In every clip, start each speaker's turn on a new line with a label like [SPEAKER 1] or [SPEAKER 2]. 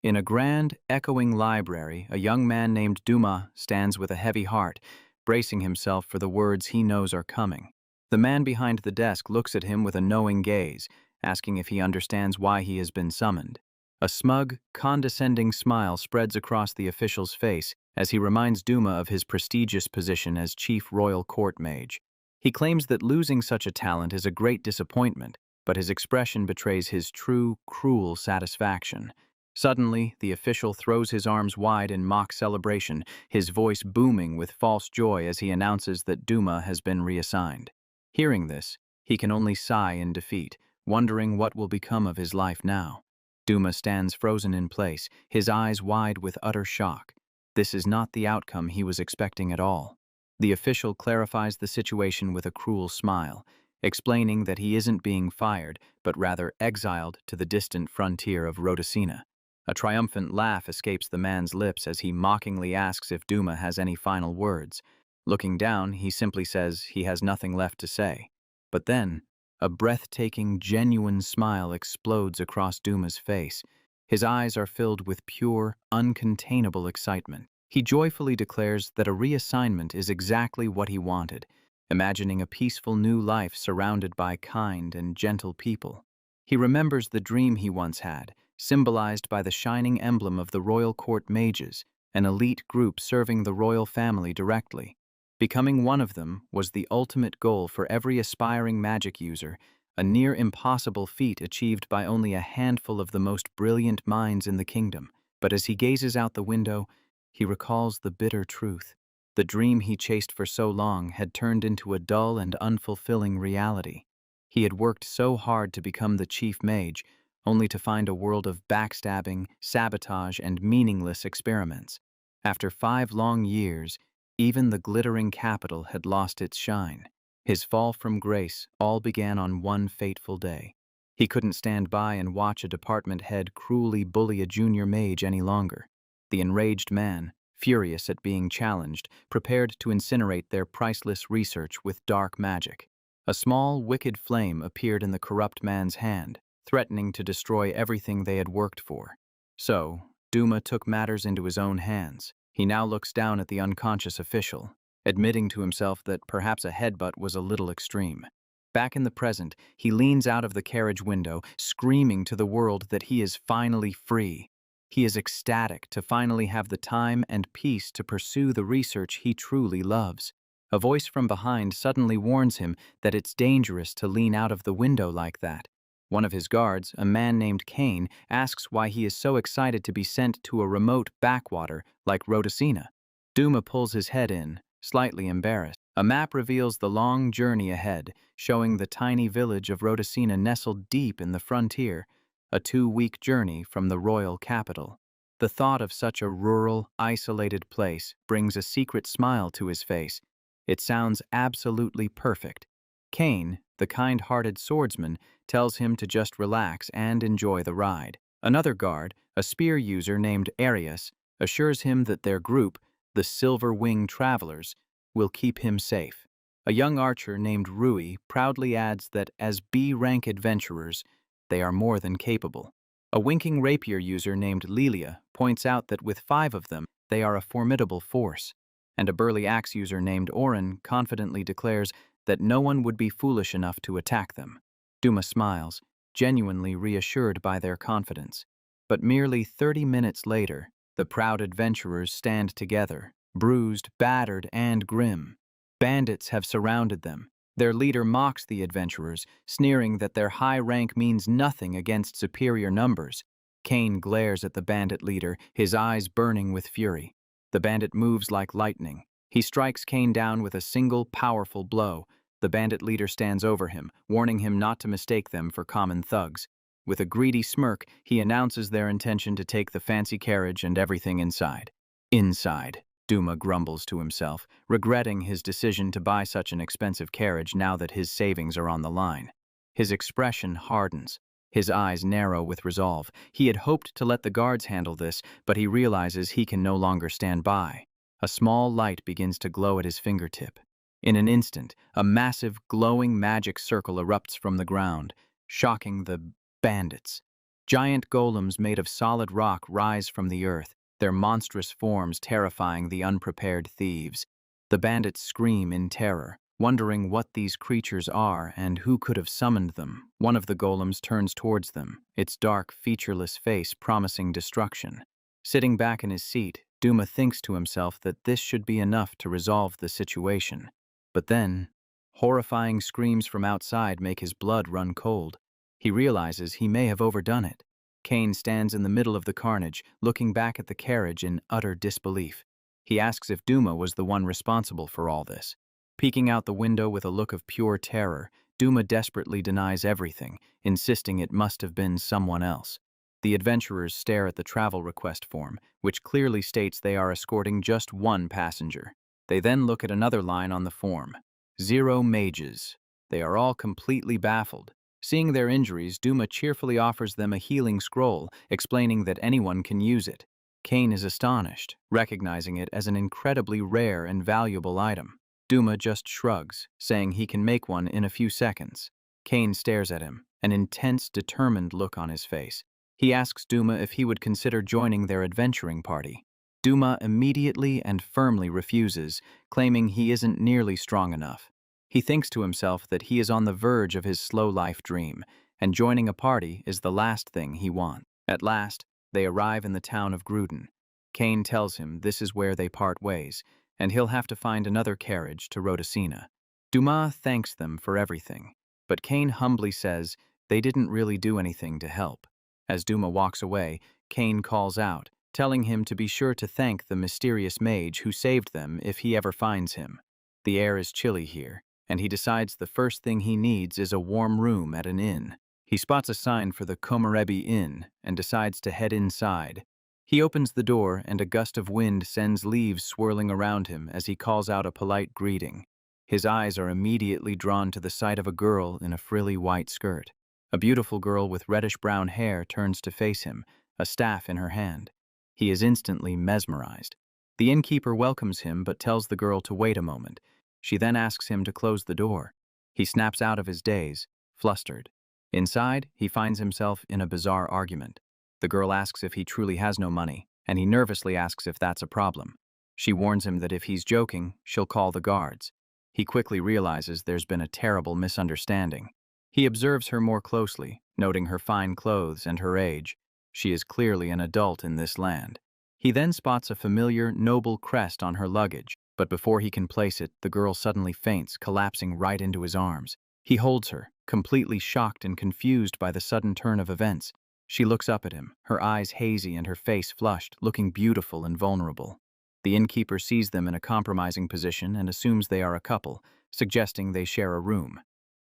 [SPEAKER 1] In a grand, echoing library, a young man named Douma stands with a heavy heart, bracing himself for the words he knows are coming. The man behind the desk looks at him with a knowing gaze, asking if he understands why he has been summoned. A smug, condescending smile spreads across the official's face as he reminds Douma of his prestigious position as chief royal court mage. He claims that losing such a talent is a great disappointment, but his expression betrays his true, cruel satisfaction. Suddenly, the official throws his arms wide in mock celebration, his voice booming with false joy as he announces that Douma has been reassigned. Hearing this, he can only sigh in defeat, wondering what will become of his life now. Douma stands frozen in place, his eyes wide with utter shock. This is not the outcome he was expecting at all. The official clarifies the situation with a cruel smile, explaining that he isn't being fired, but rather exiled to the distant frontier of Rhodocina. A triumphant laugh escapes the man's lips as he mockingly asks if Douma has any final words. Looking down, he simply says he has nothing left to say. But then, a breathtaking, genuine smile explodes across Douma's face. His eyes are filled with pure, uncontainable excitement. He joyfully declares that a reassignment is exactly what he wanted, imagining a peaceful new life surrounded by kind and gentle people. He remembers the dream he once had, symbolized by the shining emblem of the royal court mages, an elite group serving the royal family directly. Becoming one of them was the ultimate goal for every aspiring magic user, a near impossible feat achieved by only a handful of the most brilliant minds in the kingdom. But as he gazes out the window, he recalls the bitter truth. The dream he chased for so long had turned into a dull and unfulfilling reality. He had worked so hard to become the chief mage, only to find a world of backstabbing, sabotage, and meaningless experiments. After 5 long years, even the glittering capital had lost its shine. His fall from grace all began on one fateful day. He couldn't stand by and watch a department head cruelly bully a junior mage any longer. The enraged man, furious at being challenged, prepared to incinerate their priceless research with dark magic. A small, wicked flame appeared in the corrupt man's hand, threatening to destroy everything they had worked for. So, Douma took matters into his own hands. He now looks down at the unconscious official, admitting to himself that perhaps a headbutt was a little extreme. Back in the present, he leans out of the carriage window, screaming to the world that he is finally free. He is ecstatic to finally have the time and peace to pursue the research he truly loves. A voice from behind suddenly warns him that it's dangerous to lean out of the window like that. One of his guards, a man named Kane, asks why he is so excited to be sent to a remote backwater like Rhodocina. Douma pulls his head in, slightly embarrassed. A map reveals the long journey ahead, showing the tiny village of Rhodocina nestled deep in the frontier, a 2-week journey from the royal capital. The thought of such a rural, isolated place brings a secret smile to his face. It sounds absolutely perfect. Kane, the kind-hearted swordsman, tells him to just relax and enjoy the ride. Another guard, a spear user named Arius, assures him that their group, the Silver Wing Travelers, will keep him safe. A young archer named Rui proudly adds that as B-rank adventurers, they are more than capable. A winking rapier user named Lilia points out that with 5 of them, they are a formidable force. And a burly axe user named Orin confidently declares that no one would be foolish enough to attack them. Douma smiles, genuinely reassured by their confidence. But merely 30 minutes later, the proud adventurers stand together, bruised, battered, and grim. Bandits have surrounded them. Their leader mocks the adventurers, sneering that their high rank means nothing against superior numbers. Kane glares at the bandit leader, his eyes burning with fury. The bandit moves like lightning. He strikes Kane down with a single, powerful blow. The bandit leader stands over him, warning him not to mistake them for common thugs. With a greedy smirk, he announces their intention to take the fancy carriage and everything inside. Inside, Douma grumbles to himself, regretting his decision to buy such an expensive carriage now that his savings are on the line. His expression hardens. His eyes narrow with resolve. He had hoped to let the guards handle this, but he realizes he can no longer stand by. A small light begins to glow at his fingertip. In an instant, a massive, glowing magic circle erupts from the ground, shocking the bandits. Giant golems made of solid rock rise from the earth, their monstrous forms terrifying the unprepared thieves. The bandits scream in terror, wondering what these creatures are and who could have summoned them. One of the golems turns towards them, its dark, featureless face promising destruction. Sitting back in his seat, Douma thinks to himself that this should be enough to resolve the situation. But then, horrifying screams from outside make his blood run cold. He realizes he may have overdone it. Kane stands in the middle of the carnage, looking back at the carriage in utter disbelief. He asks if Douma was the one responsible for all this. Peeking out the window with a look of pure terror, Douma desperately denies everything, insisting it must have been someone else. The adventurers stare at the travel request form, which clearly states they are escorting just one passenger. They then look at another line on the form: 0 mages. They are all completely baffled. Seeing their injuries, Douma cheerfully offers them a healing scroll, explaining that anyone can use it. Kane is astonished, recognizing it as an incredibly rare and valuable item. Douma just shrugs, saying he can make one in a few seconds. Kane stares at him, an intense, determined look on his face. He asks Douma if he would consider joining their adventuring party. Douma immediately and firmly refuses, claiming he isn't nearly strong enough. He thinks to himself that he is on the verge of his slow life dream, and joining a party is the last thing he wants. At last, they arrive in the town of Gruden. Kane tells him this is where they part ways, and he'll have to find another carriage to Rhodocina. Douma thanks them for everything, but Kane humbly says they didn't really do anything to help. As Douma walks away, Kane calls out, telling him to be sure to thank the mysterious mage who saved them if he ever finds him. The air is chilly here, and he decides the first thing he needs is a warm room at an inn. He spots a sign for the Komarebi Inn and decides to head inside. He opens the door and a gust of wind sends leaves swirling around him as he calls out a polite greeting. His eyes are immediately drawn to the sight of a girl in a frilly white skirt. A beautiful girl with reddish-brown hair turns to face him, a staff in her hand. He is instantly mesmerized. The innkeeper welcomes him but tells the girl to wait a moment. She then asks him to close the door. He snaps out of his daze, flustered. Inside, he finds himself in a bizarre argument. The girl asks if he truly has no money, and he nervously asks if that's a problem. She warns him that if he's joking, she'll call the guards. He quickly realizes there's been a terrible misunderstanding. He observes her more closely, noting her fine clothes and her age. She is clearly an adult in this land. He then spots a familiar, noble crest on her luggage, but before he can place it, the girl suddenly faints, collapsing right into his arms. He holds her, completely shocked and confused by the sudden turn of events. She looks up at him, her eyes hazy and her face flushed, looking beautiful and vulnerable. The innkeeper sees them in a compromising position and assumes they are a couple, suggesting they share a room.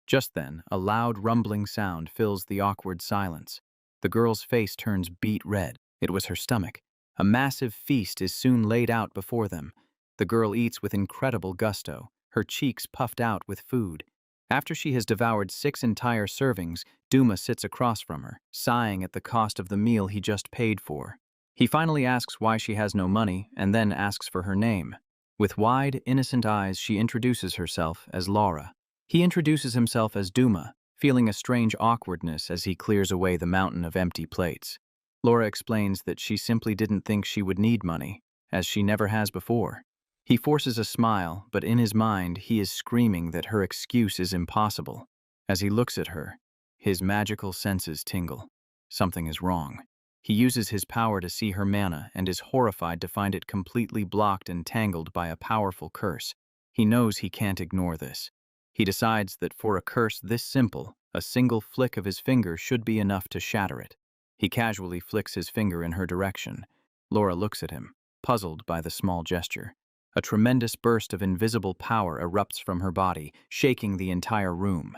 [SPEAKER 1] Just then, a loud rumbling sound fills the awkward silence. The girl's face turns beet red. It was her stomach. A massive feast is soon laid out before them. The girl eats with incredible gusto, her cheeks puffed out with food. After she has devoured 6 entire servings, Douma sits across from her, sighing at the cost of the meal he just paid for. He finally asks why she has no money and then asks for her name. With wide, innocent eyes, she introduces herself as Laura. He introduces himself as Douma, feeling a strange awkwardness as he clears away the mountain of empty plates. Laura explains that she simply didn't think she would need money, as she never has before. He forces a smile, but in his mind, he is screaming that her excuse is impossible. As he looks at her, his magical senses tingle. Something is wrong. He uses his power to see her mana and is horrified to find it completely blocked and tangled by a powerful curse. He knows he can't ignore this. He decides that for a curse this simple, a single flick of his finger should be enough to shatter it. He casually flicks his finger in her direction. Laura looks at him, puzzled by the small gesture. A tremendous burst of invisible power erupts from her body, shaking the entire room.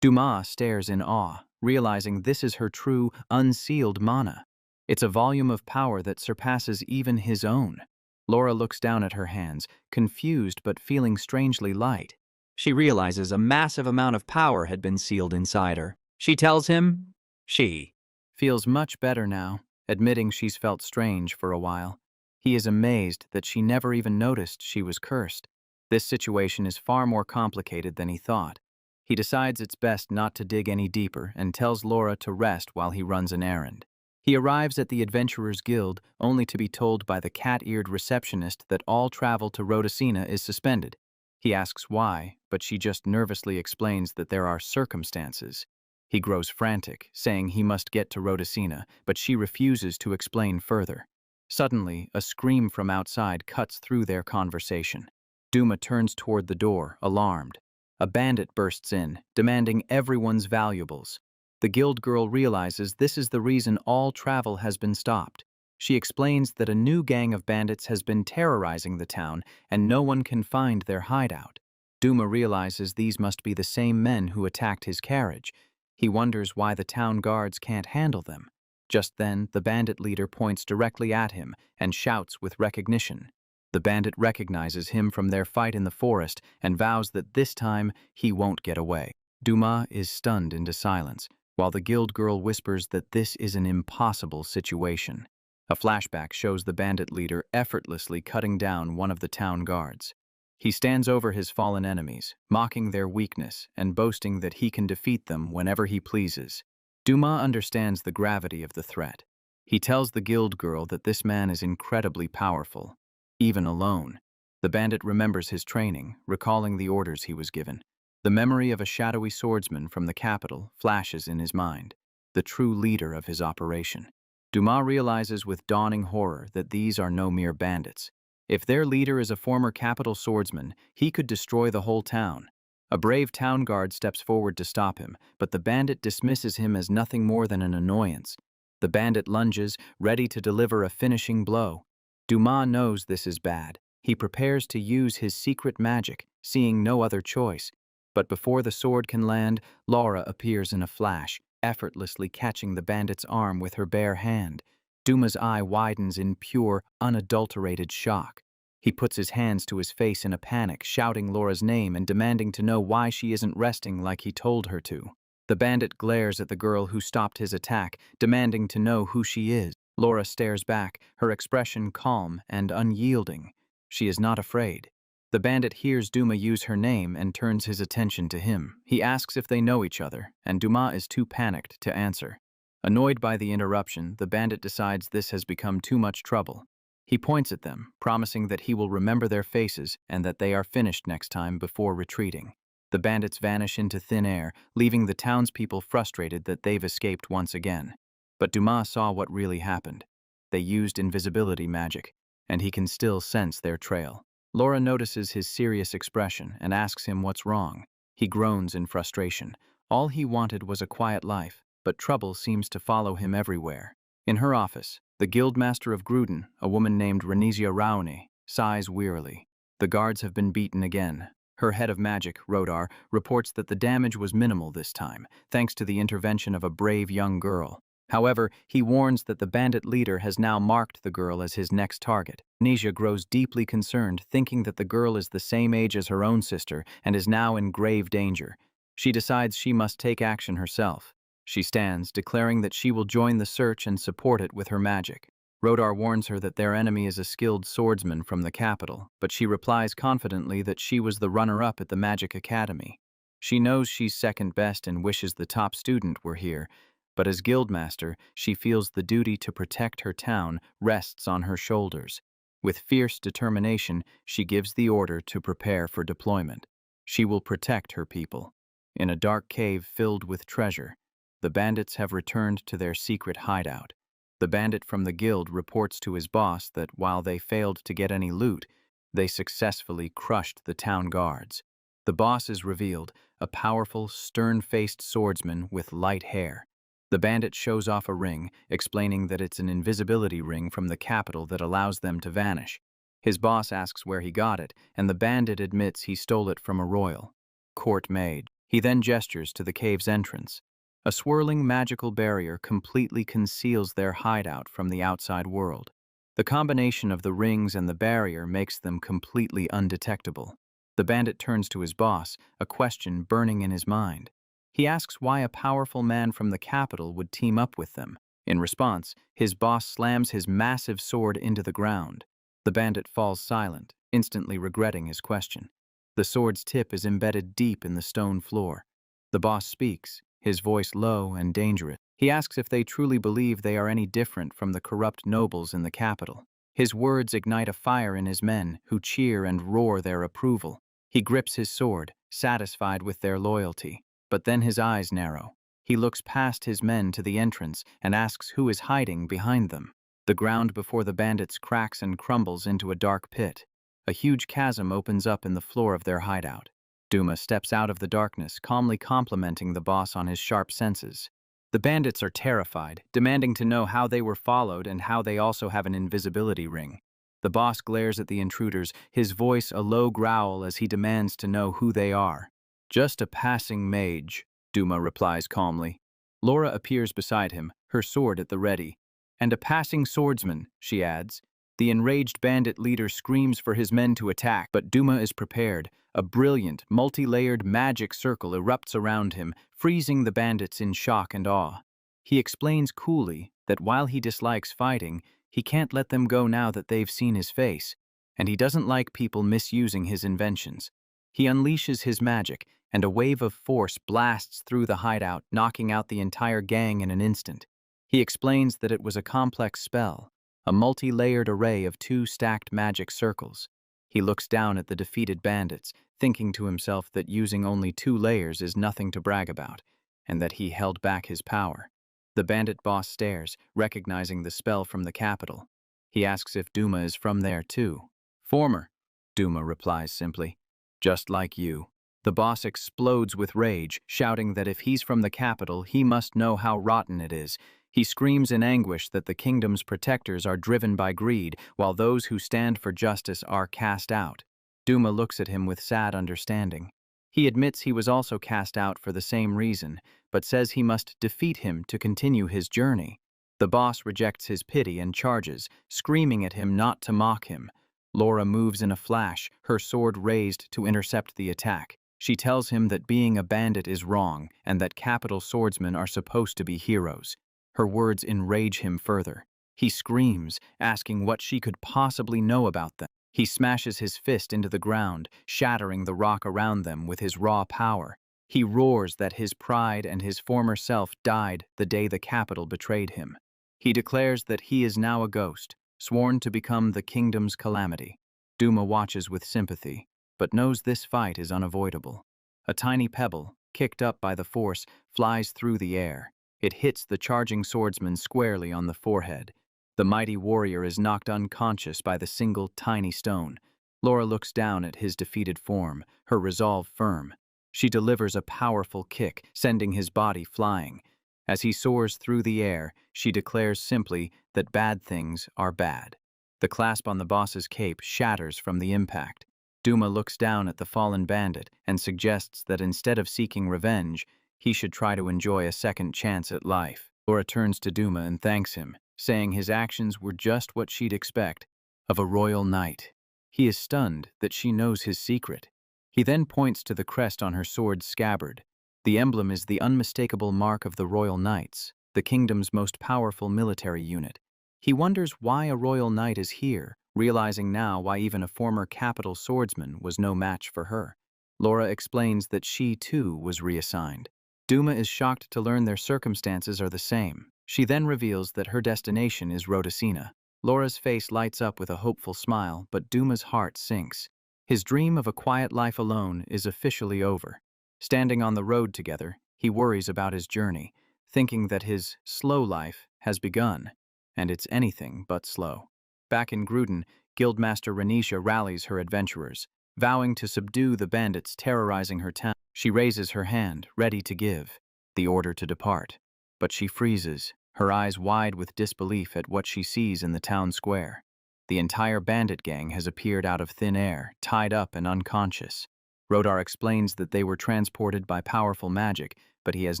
[SPEAKER 1] Douma stares in awe, realizing this is her true, unsealed mana. It's a volume of power that surpasses even his own. Laura looks down at her hands, confused but feeling strangely light. She realizes a massive amount of power had been sealed inside her. She tells him she feels much better now, admitting she's felt strange for a while. He is amazed that she never even noticed she was cursed. This situation is far more complicated than he thought. He decides it's best not to dig any deeper and tells Laura to rest while he runs an errand. He arrives at the Adventurers Guild only to be told by the cat-eared receptionist that all travel to Rhodocina is suspended. He asks why, but she just nervously explains that there are circumstances. He grows frantic, saying he must get to Rhodocina, but she refuses to explain further. Suddenly, a scream from outside cuts through their conversation. Douma turns toward the door, alarmed. A bandit bursts in, demanding everyone's valuables. The guild girl realizes this is the reason all travel has been stopped. She explains that a new gang of bandits has been terrorizing the town and no one can find their hideout. Douma realizes these must be the same men who attacked his carriage. He wonders why the town guards can't handle them. Just then, the bandit leader points directly at him and shouts with recognition. The bandit recognizes him from their fight in the forest and vows that this time he won't get away. Douma is stunned into silence, while the guild girl whispers that this is an impossible situation. A flashback shows the bandit leader effortlessly cutting down one of the town guards. He stands over his fallen enemies, mocking their weakness and boasting that he can defeat them whenever he pleases. Douma understands the gravity of the threat. He tells the guild girl that this man is incredibly powerful, even alone. The bandit remembers his training, recalling the orders he was given. The memory of a shadowy swordsman from the capital flashes in his mind, the true leader of his operation. Douma realizes with dawning horror that these are no mere bandits. If their leader is a former capital swordsman, he could destroy the whole town. A brave town guard steps forward to stop him, but the bandit dismisses him as nothing more than an annoyance. The bandit lunges, ready to deliver a finishing blow. Douma knows this is bad. He prepares to use his secret magic, seeing no other choice. But before the sword can land, Laura appears in a flash, effortlessly catching the bandit's arm with her bare hand. Douma's eye widens in pure, unadulterated shock. He puts his hands to his face in a panic, shouting Laura's name and demanding to know why she isn't resting like he told her to. The bandit glares at the girl who stopped his attack, demanding to know who she is. Laura stares back, her expression calm and unyielding. She is not afraid. The bandit hears Douma use her name and turns his attention to him. He asks if they know each other, and Douma is too panicked to answer. Annoyed by the interruption, the bandit decides this has become too much trouble. He points at them, promising that he will remember their faces and that they are finished next time before retreating. The bandits vanish into thin air, leaving the townspeople frustrated that they've escaped once again. But Douma saw what really happened. They used invisibility magic, and he can still sense their trail. Laura notices his serious expression and asks him what's wrong. He groans in frustration. All he wanted was a quiet life, but trouble seems to follow him everywhere. In her office, the guildmaster of Gruden, a woman named Renizia Raoni, sighs wearily. The guards have been beaten again. Her head of magic, Rodar, reports that the damage was minimal this time, thanks to the intervention of a brave young girl. However, he warns that the bandit leader has now marked the girl as his next target. Renizia grows deeply concerned, thinking that the girl is the same age as her own sister and is now in grave danger. She decides she must take action herself. She stands, declaring that she will join the search and support it with her magic. Rodar warns her that their enemy is a skilled swordsman from the capital, but she replies confidently that she was the runner-up at the Magic Academy. She knows she's second best and wishes the top student were here, but as guildmaster, she feels the duty to protect her town rests on her shoulders. With fierce determination, she gives the order to prepare for deployment. She will protect her people. In a dark cave filled with treasure, the bandits have returned to their secret hideout. The bandit from the guild reports to his boss that while they failed to get any loot, they successfully crushed the town guards. The boss is revealed, a powerful, stern-faced swordsman with light hair. The bandit shows off a ring, explaining that it's an invisibility ring from the capital that allows them to vanish. His boss asks where he got it, and the bandit admits he stole it from a royal court mage. He then gestures to the cave's entrance. A swirling magical barrier completely conceals their hideout from the outside world. The combination of the rings and the barrier makes them completely undetectable. The bandit turns to his boss, a question burning in his mind. He asks why a powerful man from the capital would team up with them. In response, his boss slams his massive sword into the ground. The bandit falls silent, instantly regretting his question. The sword's tip is embedded deep in the stone floor. The boss speaks, his voice low and dangerous. He asks if they truly believe they are any different from the corrupt nobles in the capital. His words ignite a fire in his men, who cheer and roar their approval. He grips his sword, satisfied with their loyalty. But then his eyes narrow. He looks past his men to the entrance and asks who is hiding behind them. The ground before the bandits cracks and crumbles into a dark pit. A huge chasm opens up in the floor of their hideout. Douma steps out of the darkness, calmly complimenting the boss on his sharp senses. The bandits are terrified, demanding to know how they were followed and how they also have an invisibility ring. The boss glares at the intruders, his voice a low growl as he demands to know who they are. "Just a passing mage," Douma replies calmly. Laura appears beside him, her sword at the ready. "And a passing swordsman," she adds. The enraged bandit leader screams for his men to attack, but Douma is prepared. A brilliant, multi-layered magic circle erupts around him, freezing the bandits in shock and awe. He explains coolly that while he dislikes fighting, he can't let them go now that they've seen his face, and he doesn't like people misusing his inventions. He unleashes his magic, and a wave of force blasts through the hideout, knocking out the entire gang in an instant. He explains that it was a complex spell, a multi-layered array of 2 stacked magic circles. He looks down at the defeated bandits, thinking to himself that using only 2 layers is nothing to brag about, and that he held back his power. The bandit boss stares, recognizing the spell from the capital. He asks if Douma is from there too. "Former," Douma replies simply. "Just like you." The boss explodes with rage, shouting that if he's from the capital, he must know how rotten it is. He screams in anguish that the kingdom's protectors are driven by greed, while those who stand for justice are cast out. Douma looks at him with sad understanding. He admits he was also cast out for the same reason, but says he must defeat him to continue his journey. The boss rejects his pity and charges, screaming at him not to mock him. Laura moves in a flash, her sword raised to intercept the attack. She tells him that being a bandit is wrong and that capital swordsmen are supposed to be heroes. Her words enrage him further. He screams, asking what she could possibly know about them. He smashes his fist into the ground, shattering the rock around them with his raw power. He roars that his pride and his former self died the day the capital betrayed him. He declares that he is now a ghost, sworn to become the kingdom's calamity. Douma watches with sympathy, but knows this fight is unavoidable. A tiny pebble, kicked up by the force, flies through the air. It hits the charging swordsman squarely on the forehead. The mighty warrior is knocked unconscious by the single tiny stone. Laura looks down at his defeated form, her resolve firm. She delivers a powerful kick, sending his body flying. As he soars through the air, she declares simply that bad things are bad. The clasp on the boss's cape shatters from the impact. Douma looks down at the fallen bandit and suggests that instead of seeking revenge, he should try to enjoy a second chance at life. Laura turns to Douma and thanks him, saying his actions were just what she'd expect of a royal knight. He is stunned that she knows his secret. He then points to the crest on her sword's scabbard. The emblem is the unmistakable mark of the Royal Knights, the kingdom's most powerful military unit. He wonders why a royal knight is here, realizing now why even a former capital swordsman was no match for her. Laura explains that she, too, was reassigned. Douma is shocked to learn their circumstances are the same. She then reveals that her destination is Rhodocina. Laura's face lights up with a hopeful smile, but Douma's heart sinks. His dream of a quiet life alone is officially over. Standing on the road together, he worries about his journey, thinking that his slow life has begun, and it's anything but slow. Back in Gruden, Guildmaster Renisha rallies her adventurers, vowing to subdue the bandits terrorizing her town. She raises her hand, ready to give the order to depart, but she freezes, her eyes wide with disbelief at what she sees in the town square. The entire bandit gang has appeared out of thin air, tied up and unconscious. Rodar explains that they were transported by powerful magic, but he has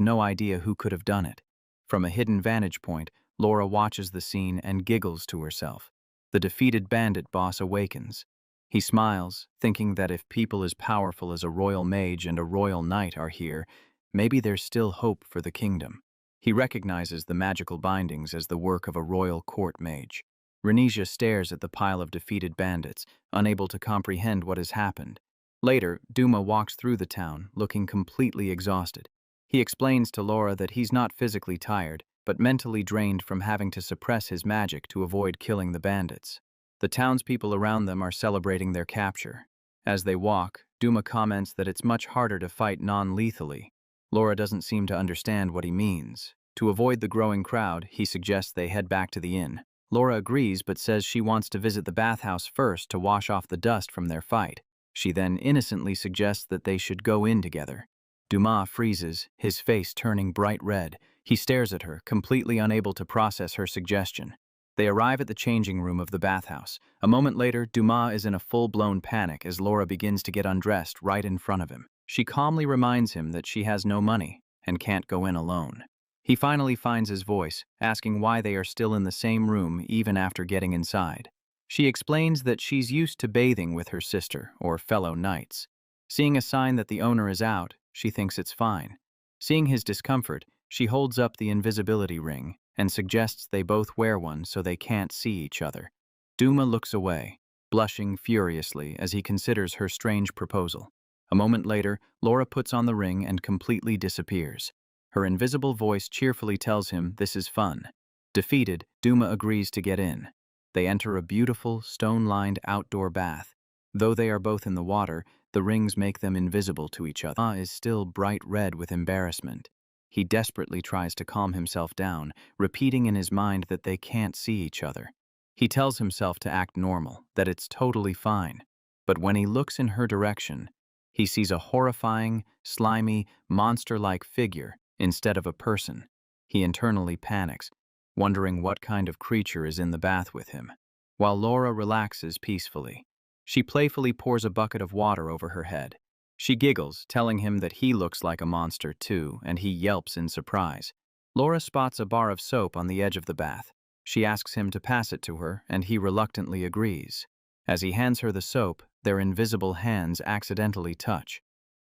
[SPEAKER 1] no idea who could have done it. From a hidden vantage point, Laura watches the scene and giggles to herself. The defeated bandit boss awakens. He smiles, thinking that if people as powerful as a royal mage and a royal knight are here, maybe there's still hope for the kingdom. He recognizes the magical bindings as the work of a royal court mage. Renisha stares at the pile of defeated bandits, unable to comprehend what has happened. Later, Douma walks through the town, looking completely exhausted. He explains to Laura that he's not physically tired, but mentally drained from having to suppress his magic to avoid killing the bandits. The townspeople around them are celebrating their capture. As they walk, Douma comments that it's much harder to fight non-lethally. Laura doesn't seem to understand what he means. To avoid the growing crowd, he suggests they head back to the inn. Laura agrees but says she wants to visit the bathhouse first to wash off the dust from their fight. She then innocently suggests that they should go in together. Douma freezes, his face turning bright red. He stares at her, completely unable to process her suggestion. They arrive at the changing room of the bathhouse. A moment later, Douma is in a full-blown panic as Laura begins to get undressed right in front of him. She calmly reminds him that she has no money and can't go in alone. He finally finds his voice, asking why they are still in the same room even after getting inside. She explains that she's used to bathing with her sister or fellow knights. Seeing a sign that the owner is out, she thinks it's fine. Seeing his discomfort, she holds up the invisibility ring and suggests they both wear one so they can't see each other. Douma looks away, blushing furiously as he considers her strange proposal. A moment later, Laura puts on the ring and completely disappears. Her invisible voice cheerfully tells him this is fun. Defeated, Douma agrees to get in. They enter a beautiful, stone-lined outdoor bath. Though they are both in the water, the rings make them invisible to each other. Douma is still bright red with embarrassment. He desperately tries to calm himself down, repeating in his mind that they can't see each other. He tells himself to act normal, that it's totally fine. But when he looks in her direction, he sees a horrifying, slimy, monster-like figure instead of a person. He internally panics, wondering what kind of creature is in the bath with him. While Laura relaxes peacefully, she playfully pours a bucket of water over her head. She giggles, telling him that he looks like a monster too, and he yelps in surprise. Laura spots a bar of soap on the edge of the bath. She asks him to pass it to her, and he reluctantly agrees. As he hands her the soap, their invisible hands accidentally touch.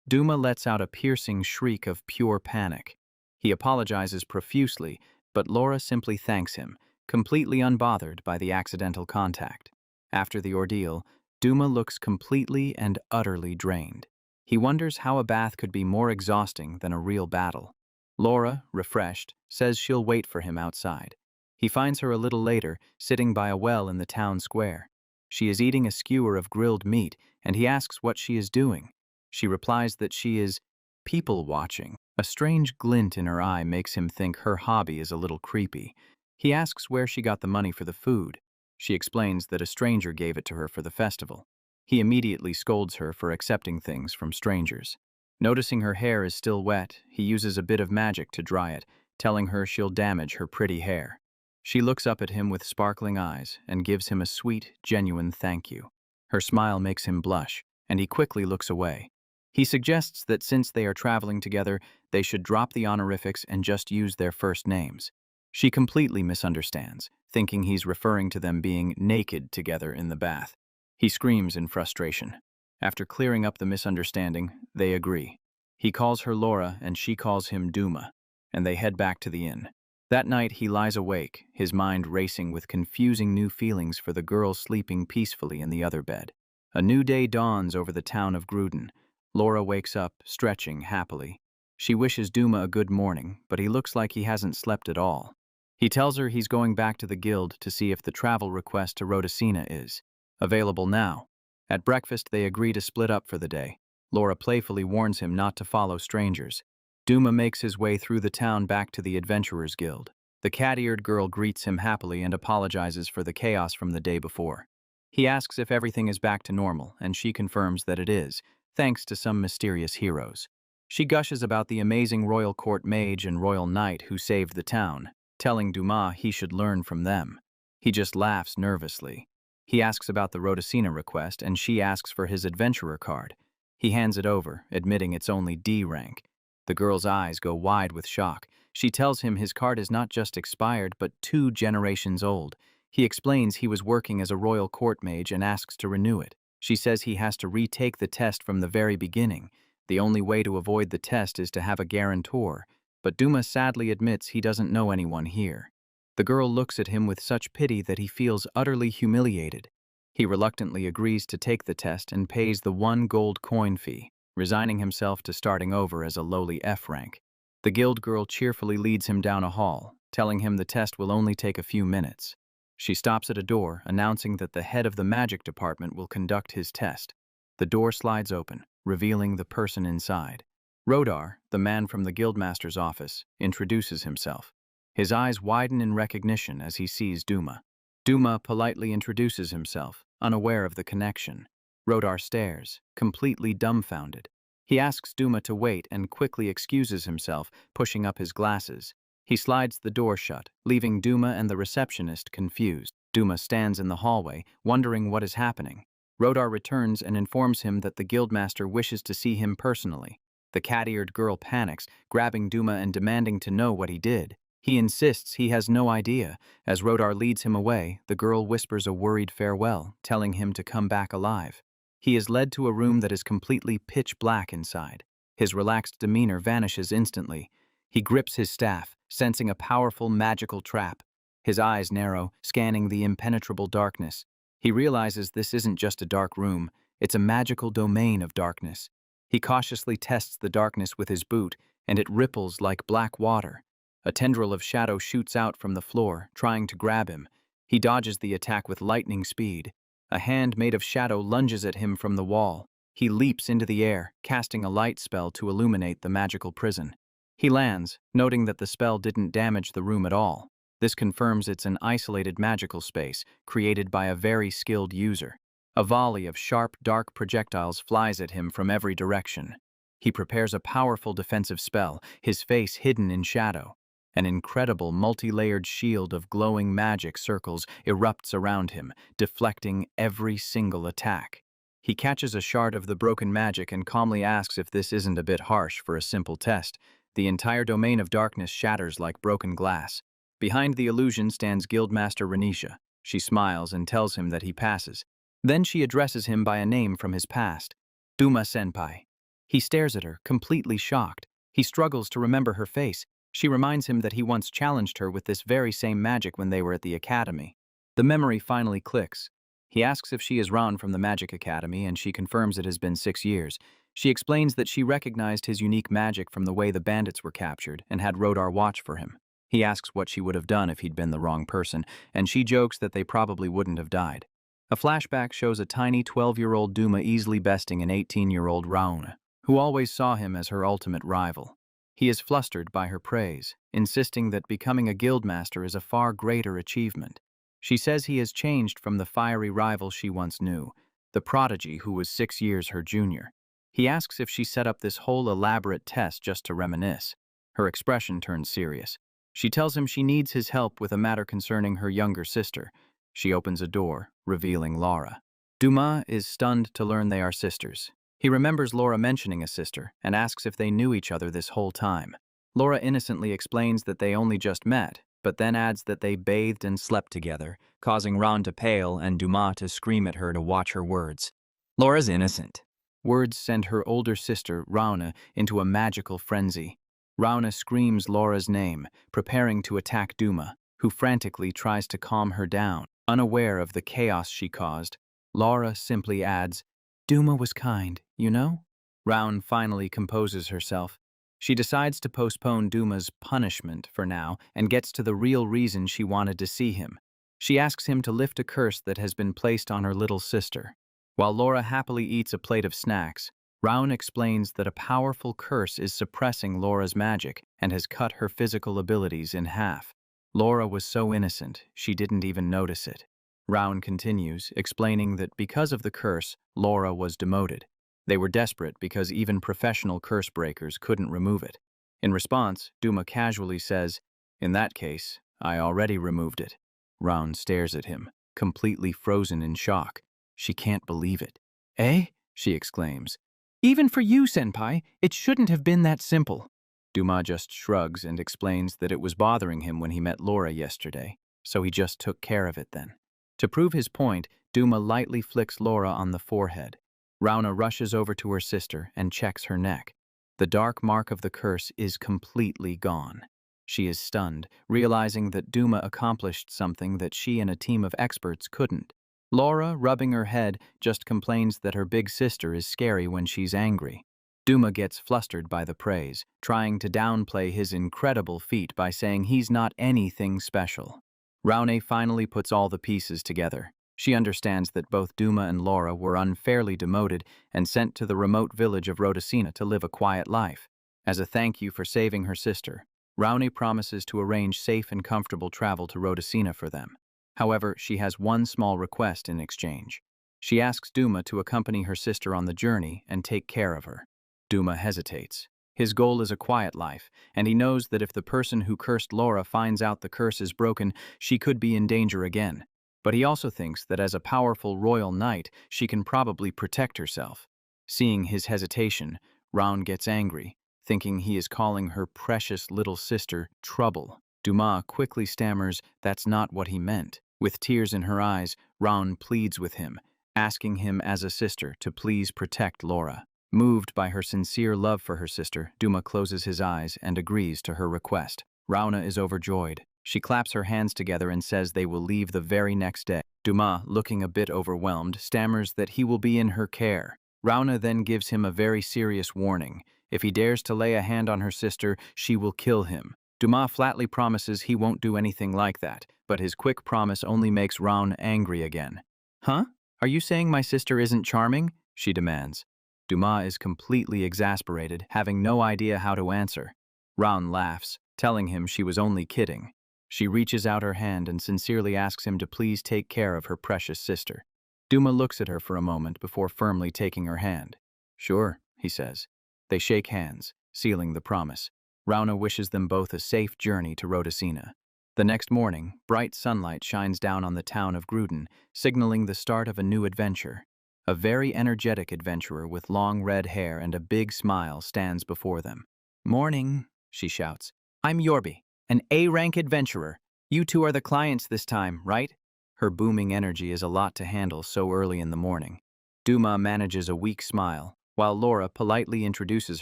[SPEAKER 1] Douma lets out a piercing shriek of pure panic. He apologizes profusely, but Laura simply thanks him, completely unbothered by the accidental contact. After the ordeal, Douma looks completely and utterly drained. He wonders how a bath could be more exhausting than a real battle. Laura, refreshed, says she'll wait for him outside. He finds her a little later, sitting by a well in the town square. She is eating a skewer of grilled meat, and he asks what she is doing. She replies that she is people-watching. A strange glint in her eye makes him think her hobby is a little creepy. He asks where she got the money for the food. She explains that a stranger gave it to her for the festival. He immediately scolds her for accepting things from strangers. Noticing her hair is still wet, he uses a bit of magic to dry it, telling her she'll damage her pretty hair. She looks up at him with sparkling eyes and gives him a sweet, genuine thank you. Her smile makes him blush, and he quickly looks away. He suggests that since they are traveling together, they should drop the honorifics and just use their first names. She completely misunderstands, thinking he's referring to them being naked together in the bath. He screams in frustration. After clearing up the misunderstanding, they agree. He calls her Laura and she calls him Douma, and they head back to the inn. That night he lies awake, his mind racing with confusing new feelings for the girl sleeping peacefully in the other bed. A new day dawns over the town of Gruden. Laura wakes up, stretching happily. She wishes Douma a good morning, but he looks like he hasn't slept at all. He tells her he's going back to the guild to see if the travel request to Rhodocina is available now. At breakfast, they agree to split up for the day. Laura playfully warns him not to follow strangers. Douma makes his way through the town back to the Adventurers Guild. The cat-eared girl greets him happily and apologizes for the chaos from the day before. He asks if everything is back to normal, and she confirms that it is, thanks to some mysterious heroes. She gushes about the amazing royal court mage and royal knight who saved the town, telling Douma he should learn from them. He just laughs nervously. He asks about the Rhodocina request, and she asks for his adventurer card. He hands it over, admitting it's only D rank. The girl's eyes go wide with shock. She tells him his card is not just expired, but 2 generations old. He explains he was working as a royal court mage and asks to renew it. She says he has to retake the test from the very beginning. The only way to avoid the test is to have a guarantor, but Douma sadly admits he doesn't know anyone here. The girl looks at him with such pity that he feels utterly humiliated. He reluctantly agrees to take the test and pays the 1 gold coin fee, resigning himself to starting over as a lowly F rank. The guild girl cheerfully leads him down a hall, telling him the test will only take a few minutes. She stops at a door, announcing that the head of the magic department will conduct his test. The door slides open, revealing the person inside. Rodar, the man from the guildmaster's office, introduces himself. His eyes widen in recognition as he sees Douma. Douma politely introduces himself, unaware of the connection. Rodar stares, completely dumbfounded. He asks Douma to wait and quickly excuses himself, pushing up his glasses. He slides the door shut, leaving Douma and the receptionist confused. Douma stands in the hallway, wondering what is happening. Rodar returns and informs him that the guildmaster wishes to see him personally. The cat-eared girl panics, grabbing Douma and demanding to know what he did. He insists he has no idea. As Rodar leads him away, the girl whispers a worried farewell, telling him to come back alive. He is led to a room that is completely pitch black inside. His relaxed demeanor vanishes instantly. He grips his staff, sensing a powerful magical trap. His eyes narrow, scanning the impenetrable darkness. He realizes this isn't just a dark room, it's a magical domain of darkness. He cautiously tests the darkness with his boot, and it ripples like black water. A tendril of shadow shoots out from the floor, trying to grab him. He dodges the attack with lightning speed. A hand made of shadow lunges at him from the wall. He leaps into the air, casting a light spell to illuminate the magical prison. He lands, noting that the spell didn't damage the room at all. This confirms it's an isolated magical space, created by a very skilled user. A volley of sharp, dark projectiles flies at him from every direction. He prepares a powerful defensive spell, his face hidden in shadow. An incredible multi-layered shield of glowing magic circles erupts around him, deflecting every single attack. He catches a shard of the broken magic and calmly asks if this isn't a bit harsh for a simple test. The entire domain of darkness shatters like broken glass. Behind the illusion stands Guildmaster Renisha. She smiles and tells him that he passes. Then she addresses him by a name from his past, Douma-senpai. He stares at her, completely shocked. He struggles to remember her face. She reminds him that he once challenged her with this very same magic when they were at the academy. The memory finally clicks. He asks if she is Ran from the Magic Academy, and she confirms it has been 6 years. She explains that she recognized his unique magic from the way the bandits were captured and had Rodar watch for him. He asks what she would have done if he'd been the wrong person, and she jokes that they probably wouldn't have died. A flashback shows a tiny 12-year-old Douma easily besting an 18-year-old Rauna, who always saw him as her ultimate rival. He is flustered by her praise, insisting that becoming a guildmaster is a far greater achievement. She says he has changed from the fiery rival she once knew, the prodigy who was 6 years her junior. He asks if she set up this whole elaborate test just to reminisce. Her expression turns serious. She tells him she needs his help with a matter concerning her younger sister. She opens a door, revealing Laura. Douma is stunned to learn they are sisters. He remembers Laura mentioning a sister and asks if they knew each other this whole time. Laura innocently explains that they only just met, but then adds that they bathed and slept together, causing Ran to pale and Douma to scream at her to watch her words. Laura's innocent. Words send her older sister, Rauna, into a magical frenzy. Rauna screams Laura's name, preparing to attack Douma, who frantically tries to calm her down. Unaware of the chaos she caused, Laura simply adds, "Douma was kind, you know?" Raun finally composes herself. She decides to postpone Douma's punishment for now and gets to the real reason she wanted to see him. She asks him to lift a curse that has been placed on her little sister. While Laura happily eats a plate of snacks, Raun explains that a powerful curse is suppressing Laura's magic and has cut her physical abilities in half. Laura was so innocent, she didn't even notice it. Raun continues, explaining that because of the curse, Laura was demoted. They were desperate because even professional curse breakers couldn't remove it. In response, Douma casually says, "In that case, I already removed it." Raun stares at him, completely frozen in shock. She can't believe it. "Eh?" she exclaims. "Even for you, senpai, it shouldn't have been that simple." Douma just shrugs and explains that it was bothering him when he met Laura yesterday, so he just took care of it then. To prove his point, Douma lightly flicks Laura on the forehead. Rauna rushes over to her sister and checks her neck. The dark mark of the curse is completely gone. She is stunned, realizing that Douma accomplished something that she and a team of experts couldn't. Laura, rubbing her head, just complains that her big sister is scary when she's angry. Douma gets flustered by the praise, trying to downplay his incredible feat by saying he's not anything special. Raune finally puts all the pieces together. She understands that both Douma and Laura were unfairly demoted and sent to the remote village of Rhodocina to live a quiet life. As a thank you for saving her sister, Raune promises to arrange safe and comfortable travel to Rhodocina for them. However, she has one small request in exchange. She asks Douma to accompany her sister on the journey and take care of her. Douma hesitates. His goal is a quiet life, and he knows that if the person who cursed Laura finds out the curse is broken, she could be in danger again. But he also thinks that as a powerful royal knight, she can probably protect herself. Seeing his hesitation, Raun gets angry, thinking he is calling her precious little sister trouble. Douma quickly stammers that's not what he meant. With tears in her eyes, Raun pleads with him, asking him as a sister to please protect Laura. Moved by her sincere love for her sister, Douma closes his eyes and agrees to her request. Rauna is overjoyed. She claps her hands together and says they will leave the very next day. Douma, looking a bit overwhelmed, stammers that he will be in her care. Rauna then gives him a very serious warning. If he dares to lay a hand on her sister, she will kill him. Douma flatly promises he won't do anything like that, but his quick promise only makes Raun angry again. Huh? Are you saying my sister isn't charming? She demands. Douma is completely exasperated, having no idea how to answer. Raun laughs, telling him she was only kidding. She reaches out her hand and sincerely asks him to please take care of her precious sister. Douma looks at her for a moment before firmly taking her hand. Sure, he says. They shake hands, sealing the promise. Rauna wishes them both a safe journey to Rhodocina. The next morning, bright sunlight shines down on the town of Gruden, signaling the start of a new adventure. A very energetic adventurer with long red hair and a big smile stands before them. Morning, she shouts. I'm Yorbi, an A-rank adventurer. You two are the clients this time, right? Her booming energy is a lot to handle so early in the morning. Douma manages a weak smile, while Laura politely introduces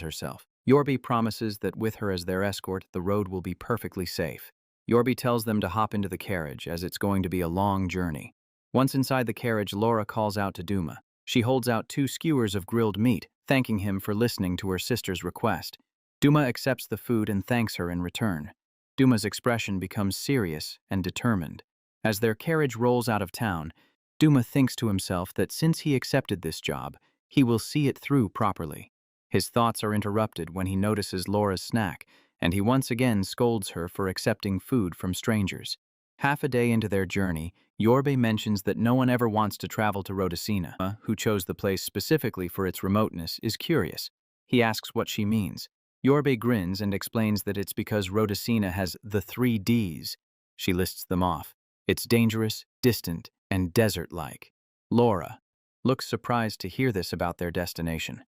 [SPEAKER 1] herself. Yorbi promises that with her as their escort, the road will be perfectly safe. Yorbi tells them to hop into the carriage, as it's going to be a long journey. Once inside the carriage, Laura calls out to Douma. She holds out 2 skewers of grilled meat, thanking him for listening to her sister's request. Douma accepts the food and thanks her in return. Douma's expression becomes serious and determined. As their carriage rolls out of town, Douma thinks to himself that since he accepted this job, he will see it through properly. His thoughts are interrupted when he notices Laura's snack, and he once again scolds her for accepting food from strangers. Half a day into their journey, Yorbe mentions that no one ever wants to travel to Rhodocina, who chose the place specifically for its remoteness, is curious. He asks what she means. Yorbe grins and explains that it's because Rhodocina has the 3 Ds. She lists them off. It's dangerous, distant, and desert-like. Laura looks surprised to hear this about their destination.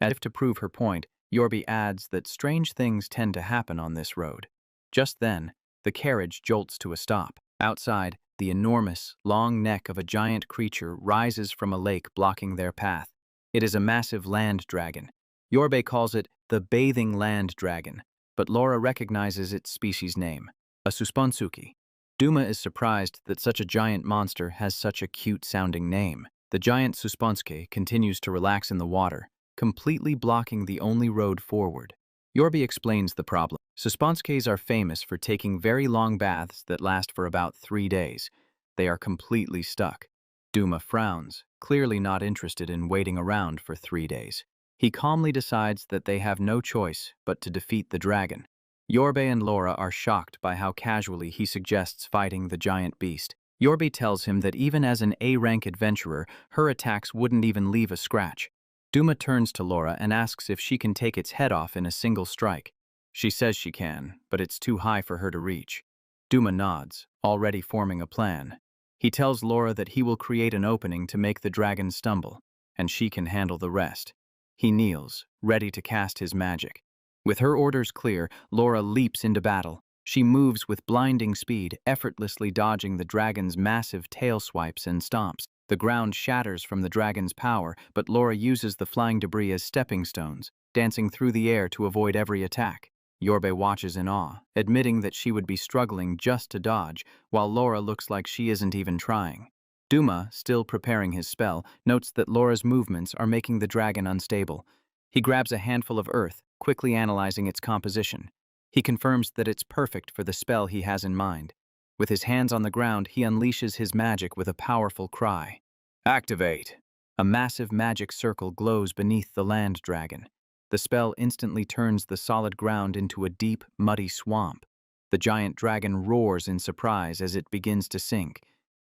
[SPEAKER 1] As if to prove her point, Yorbe adds that strange things tend to happen on this road. Just then, the carriage jolts to a stop. Outside, the enormous, long neck of a giant creature rises from a lake blocking their path. It is a massive land dragon. Yorbe calls it the bathing land dragon, but Laura recognizes its species name, a Susponsukhi. Douma is surprised that such a giant monster has such a cute-sounding name. The giant Susponske continues to relax in the water, completely blocking the only road forward. Yorbe explains the problem. Susponskes are famous for taking very long baths that last for about 3 days. They are completely stuck. Douma frowns, clearly not interested in waiting around for 3 days. He calmly decides that they have no choice but to defeat the dragon. Yorbe and Laura are shocked by how casually he suggests fighting the giant beast. Yorbe tells him that even as an A-rank adventurer, her attacks wouldn't even leave a scratch. Douma turns to Laura and asks if she can take its head off in a single strike. She says she can, but it's too high for her to reach. Douma nods, already forming a plan. He tells Laura that he will create an opening to make the dragon stumble, and she can handle the rest. He kneels, ready to cast his magic. With her orders clear, Laura leaps into battle. She moves with blinding speed, effortlessly dodging the dragon's massive tail swipes and stomps. The ground shatters from the dragon's power, but Laura uses the flying debris as stepping stones, dancing through the air to avoid every attack. Yorbe watches in awe, admitting that she would be struggling just to dodge, while Laura looks like she isn't even trying. Douma, still preparing his spell, notes that Laura's movements are making the dragon unstable. He grabs a handful of earth, quickly analyzing its composition. He confirms that it's perfect for the spell he has in mind. With his hands on the ground, he unleashes his magic with a powerful cry. Activate! A massive magic circle glows beneath the land dragon. The spell instantly turns the solid ground into a deep, muddy swamp. The giant dragon roars in surprise as it begins to sink.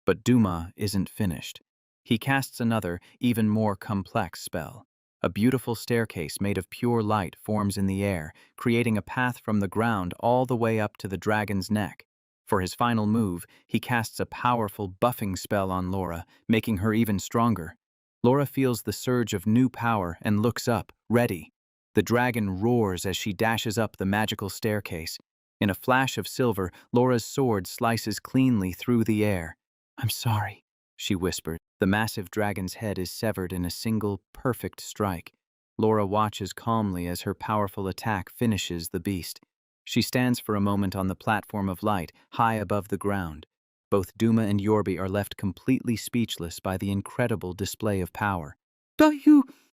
[SPEAKER 1] But Douma isn't finished. He casts another, even more complex spell. A beautiful staircase made of pure light forms in the air, creating a path from the ground all the way up to the dragon's neck. For his final move, he casts a powerful buffing spell on Laura, making her even stronger. Laura feels the surge of new power and looks up, ready. The dragon roars as she dashes up the magical staircase. In a flash of silver, Laura's sword slices cleanly through the air. "I'm sorry," she whispered. The massive dragon's head is severed in a single, perfect strike. Laura watches calmly as her powerful attack finishes the beast. She stands for a moment on the platform of light, high above the ground. Both Douma and Yorbi are left completely speechless by the incredible display of power.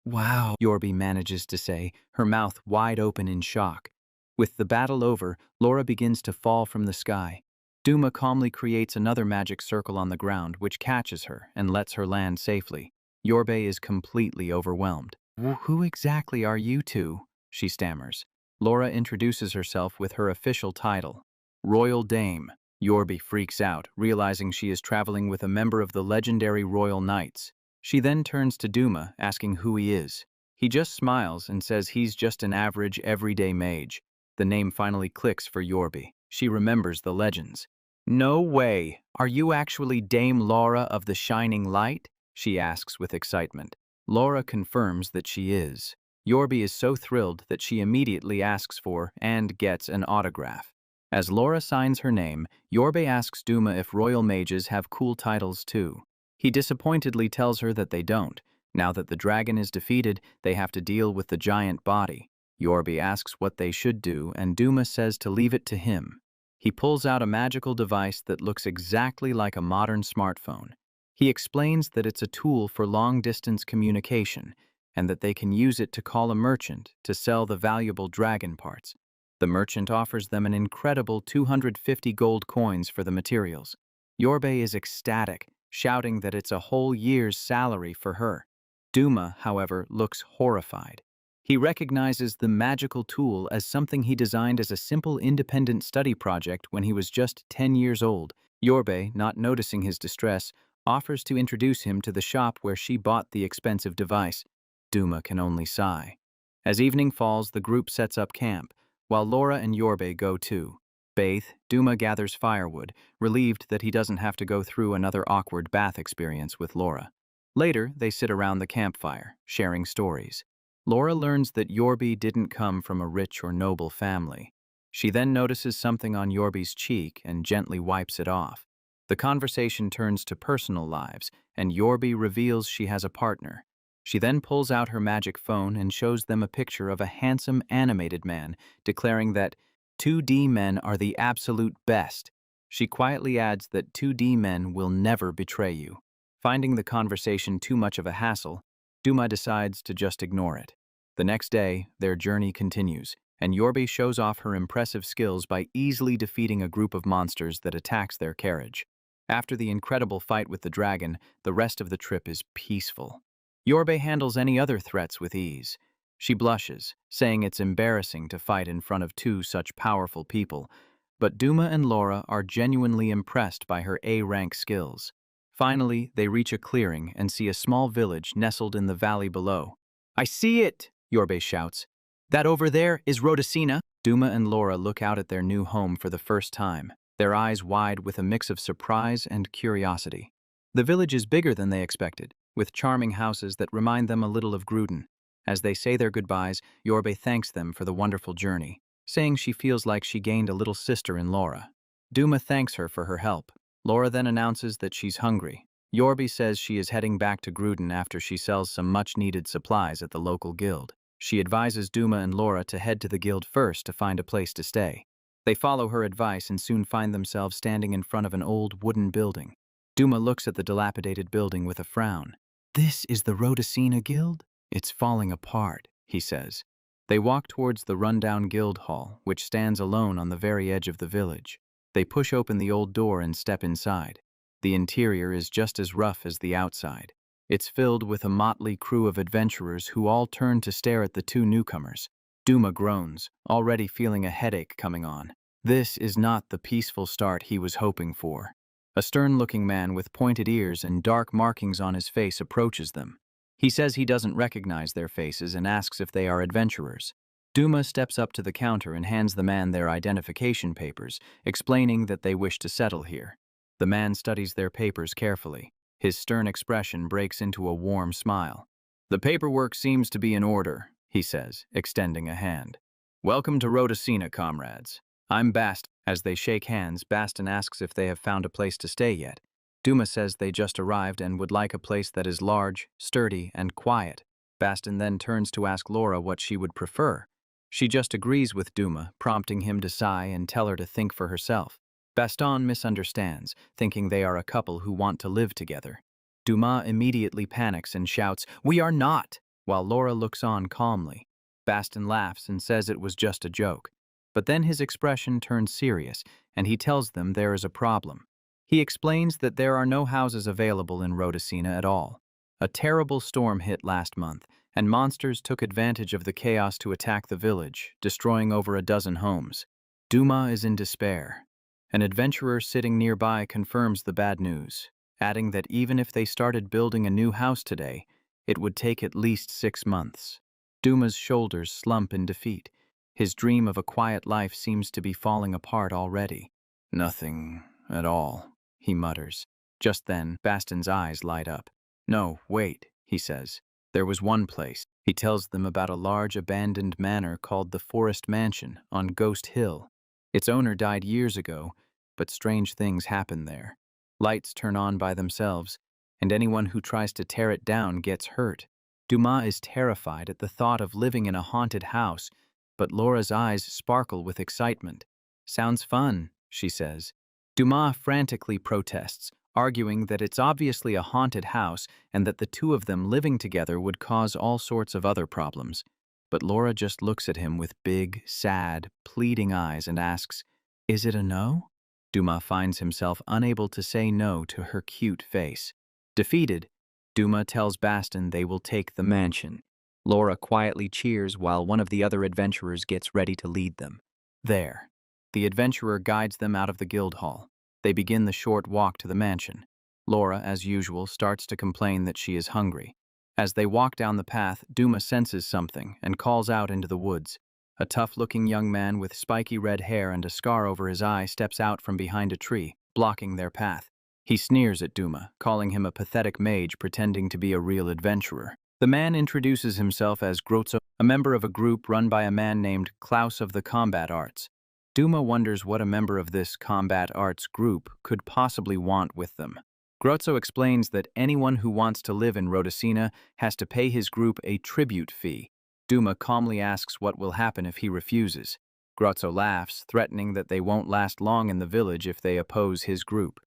[SPEAKER 1] Wow, Yorbi manages to say, her mouth wide open in shock. With the battle over, Laura begins to fall from the sky. Douma calmly creates another magic circle on the ground, which catches her and lets her land safely. Yorbe is completely overwhelmed. "Who exactly are you two?" she stammers. Laura introduces herself with her official title, Royal Dame. Yorbi freaks out, realizing she is traveling with a member of the legendary Royal Knights. She then turns to Douma, asking who he is. He just smiles and says he's just an average, everyday mage. The name finally clicks for Yorbi. She remembers the legends. "No way! Are you actually Dame Laura of the Shining Light?" she asks with excitement. Laura confirms that she is. Yorbi is so thrilled that she immediately asks for and gets an autograph. As Laura signs her name, Yorbe asks Douma if royal mages have cool titles too. He disappointedly tells her that they don't. Now that the dragon is defeated, they have to deal with the giant body. Yorbi asks what they should do, and Douma says to leave it to him. He pulls out a magical device that looks exactly like a modern smartphone. He explains that it's a tool for long-distance communication, and that they can use it to call a merchant to sell the valuable dragon parts. The merchant offers them an incredible 250 gold coins for the materials. Yorbe is ecstatic, shouting that it's a whole year's salary for her. Douma, however, looks horrified. He recognizes the magical tool as something he designed as a simple independent study project when he was just 10 years old. Yorbe, not noticing his distress, offers to introduce him to the shop where she bought the expensive device. Douma can only sigh. As evening falls, the group sets up camp, while Laura and Yorbe go too. Bathe, Douma gathers firewood, relieved that he doesn't have to go through another awkward bath experience with Laura. Later, they sit around the campfire, sharing stories. Laura learns that Yorbi didn't come from a rich or noble family. She then notices something on Yorbi's cheek and gently wipes it off. The conversation turns to personal lives, and Yorbi reveals she has a partner. She then pulls out her magic phone and shows them a picture of a handsome animated man, declaring that 2D men are the absolute best. She quietly adds that 2D men will never betray you. Finding the conversation too much of a hassle, Douma decides to just ignore it. The next day, their journey continues, and Yorbi shows off her impressive skills by easily defeating a group of monsters that attacks their carriage. After the incredible fight with the dragon, the rest of the trip is peaceful. Yorbe handles any other threats with ease. She blushes, saying it's embarrassing to fight in front of two such powerful people, but Douma and Laura are genuinely impressed by her A-rank skills. Finally, they reach a clearing and see a small village nestled in the valley below. "I see it!" Yorbe shouts. "That over there is Rhodocina." Douma and Laura look out at their new home for the first time, their eyes wide with a mix of surprise and curiosity. The village is bigger than they expected, with charming houses that remind them a little of Gruden. As they say their goodbyes, Yorbe thanks them for the wonderful journey, saying she feels like she gained a little sister in Laura. Douma thanks her for her help. Laura then announces that she's hungry. Yorbe says she is heading back to Gruden after she sells some much-needed supplies at the local guild. She advises Douma and Laura to head to the guild first to find a place to stay. They follow her advice and soon find themselves standing in front of an old wooden building. Douma looks at the dilapidated building with a frown. "This is the Rhodocina Guild? It's falling apart," he says. They walk towards the rundown guild hall, which stands alone on the very edge of the village. They push open the old door and step inside. The interior is just as rough as the outside. It's filled with a motley crew of adventurers who all turn to stare at the two newcomers. Douma groans, already feeling a headache coming on. This is not the peaceful start he was hoping for. A stern-looking man with pointed ears and dark markings on his face approaches them. He says he doesn't recognize their faces and asks if they are adventurers. Douma steps up to the counter and hands the man their identification papers, explaining that they wish to settle here. The man studies their papers carefully. His stern expression breaks into a warm smile. "The paperwork seems to be in order," he says, extending a hand. "Welcome to Rhodocina, comrades. I'm Bast." As they shake hands, Baston asks if they have found a place to stay yet. Douma says they just arrived and would like a place that is large, sturdy, and quiet. Baston then turns to ask Laura what she would prefer. She just agrees with Douma, prompting him to sigh and tell her to think for herself. Baston misunderstands, thinking they are a couple who want to live together. Douma immediately panics and shouts, "We are not!" while Laura looks on calmly. Baston laughs and says it was just a joke. But then his expression turns serious, and he tells them there is a problem. He explains that there are no houses available in Rhodocina at all. A terrible storm hit last month, and monsters took advantage of the chaos to attack the village, destroying over a dozen homes. Douma is in despair. An adventurer sitting nearby confirms the bad news, adding that even if they started building a new house today, it would take at least 6 months. Douma's shoulders slump in defeat. His dream of a quiet life seems to be falling apart already. "Nothing at all," he mutters. Just then, Baston's eyes light up. "No, wait," he says. "There was one place." He tells them about a large abandoned manor called the Forest Mansion on Ghost Hill. Its owner died years ago, but strange things happen there. Lights turn on by themselves, and anyone who tries to tear it down gets hurt. Douma is terrified at the thought of living in a haunted house, but Laura's eyes sparkle with excitement. "Sounds fun," she says. Douma frantically protests, arguing that it's obviously a haunted house and that the two of them living together would cause all sorts of other problems. But Laura just looks at him with big, sad, pleading eyes and asks, "Is it a no?" Douma finds himself unable to say no to her cute face. Defeated, Douma tells Baston they will take the mansion. Laura quietly cheers while one of the other adventurers gets ready to lead them. There, the adventurer guides them out of the guild hall. They begin the short walk to the mansion. Laura, as usual, starts to complain that she is hungry. As they walk down the path, Douma senses something and calls out into the woods. A tough-looking young man with spiky red hair and a scar over his eye steps out from behind a tree, blocking their path. He sneers at Douma, calling him a pathetic mage pretending to be a real adventurer. The man introduces himself as Grotzo, a member of a group run by a man named Klaus of the Combat Arts. Douma wonders what a member of this combat arts group could possibly want with them. Grotzo explains that anyone who wants to live in Rhodocina has to pay his group a tribute fee. Douma calmly asks what will happen if he refuses. Grotzo laughs, threatening that they won't last long in the village if they oppose his group.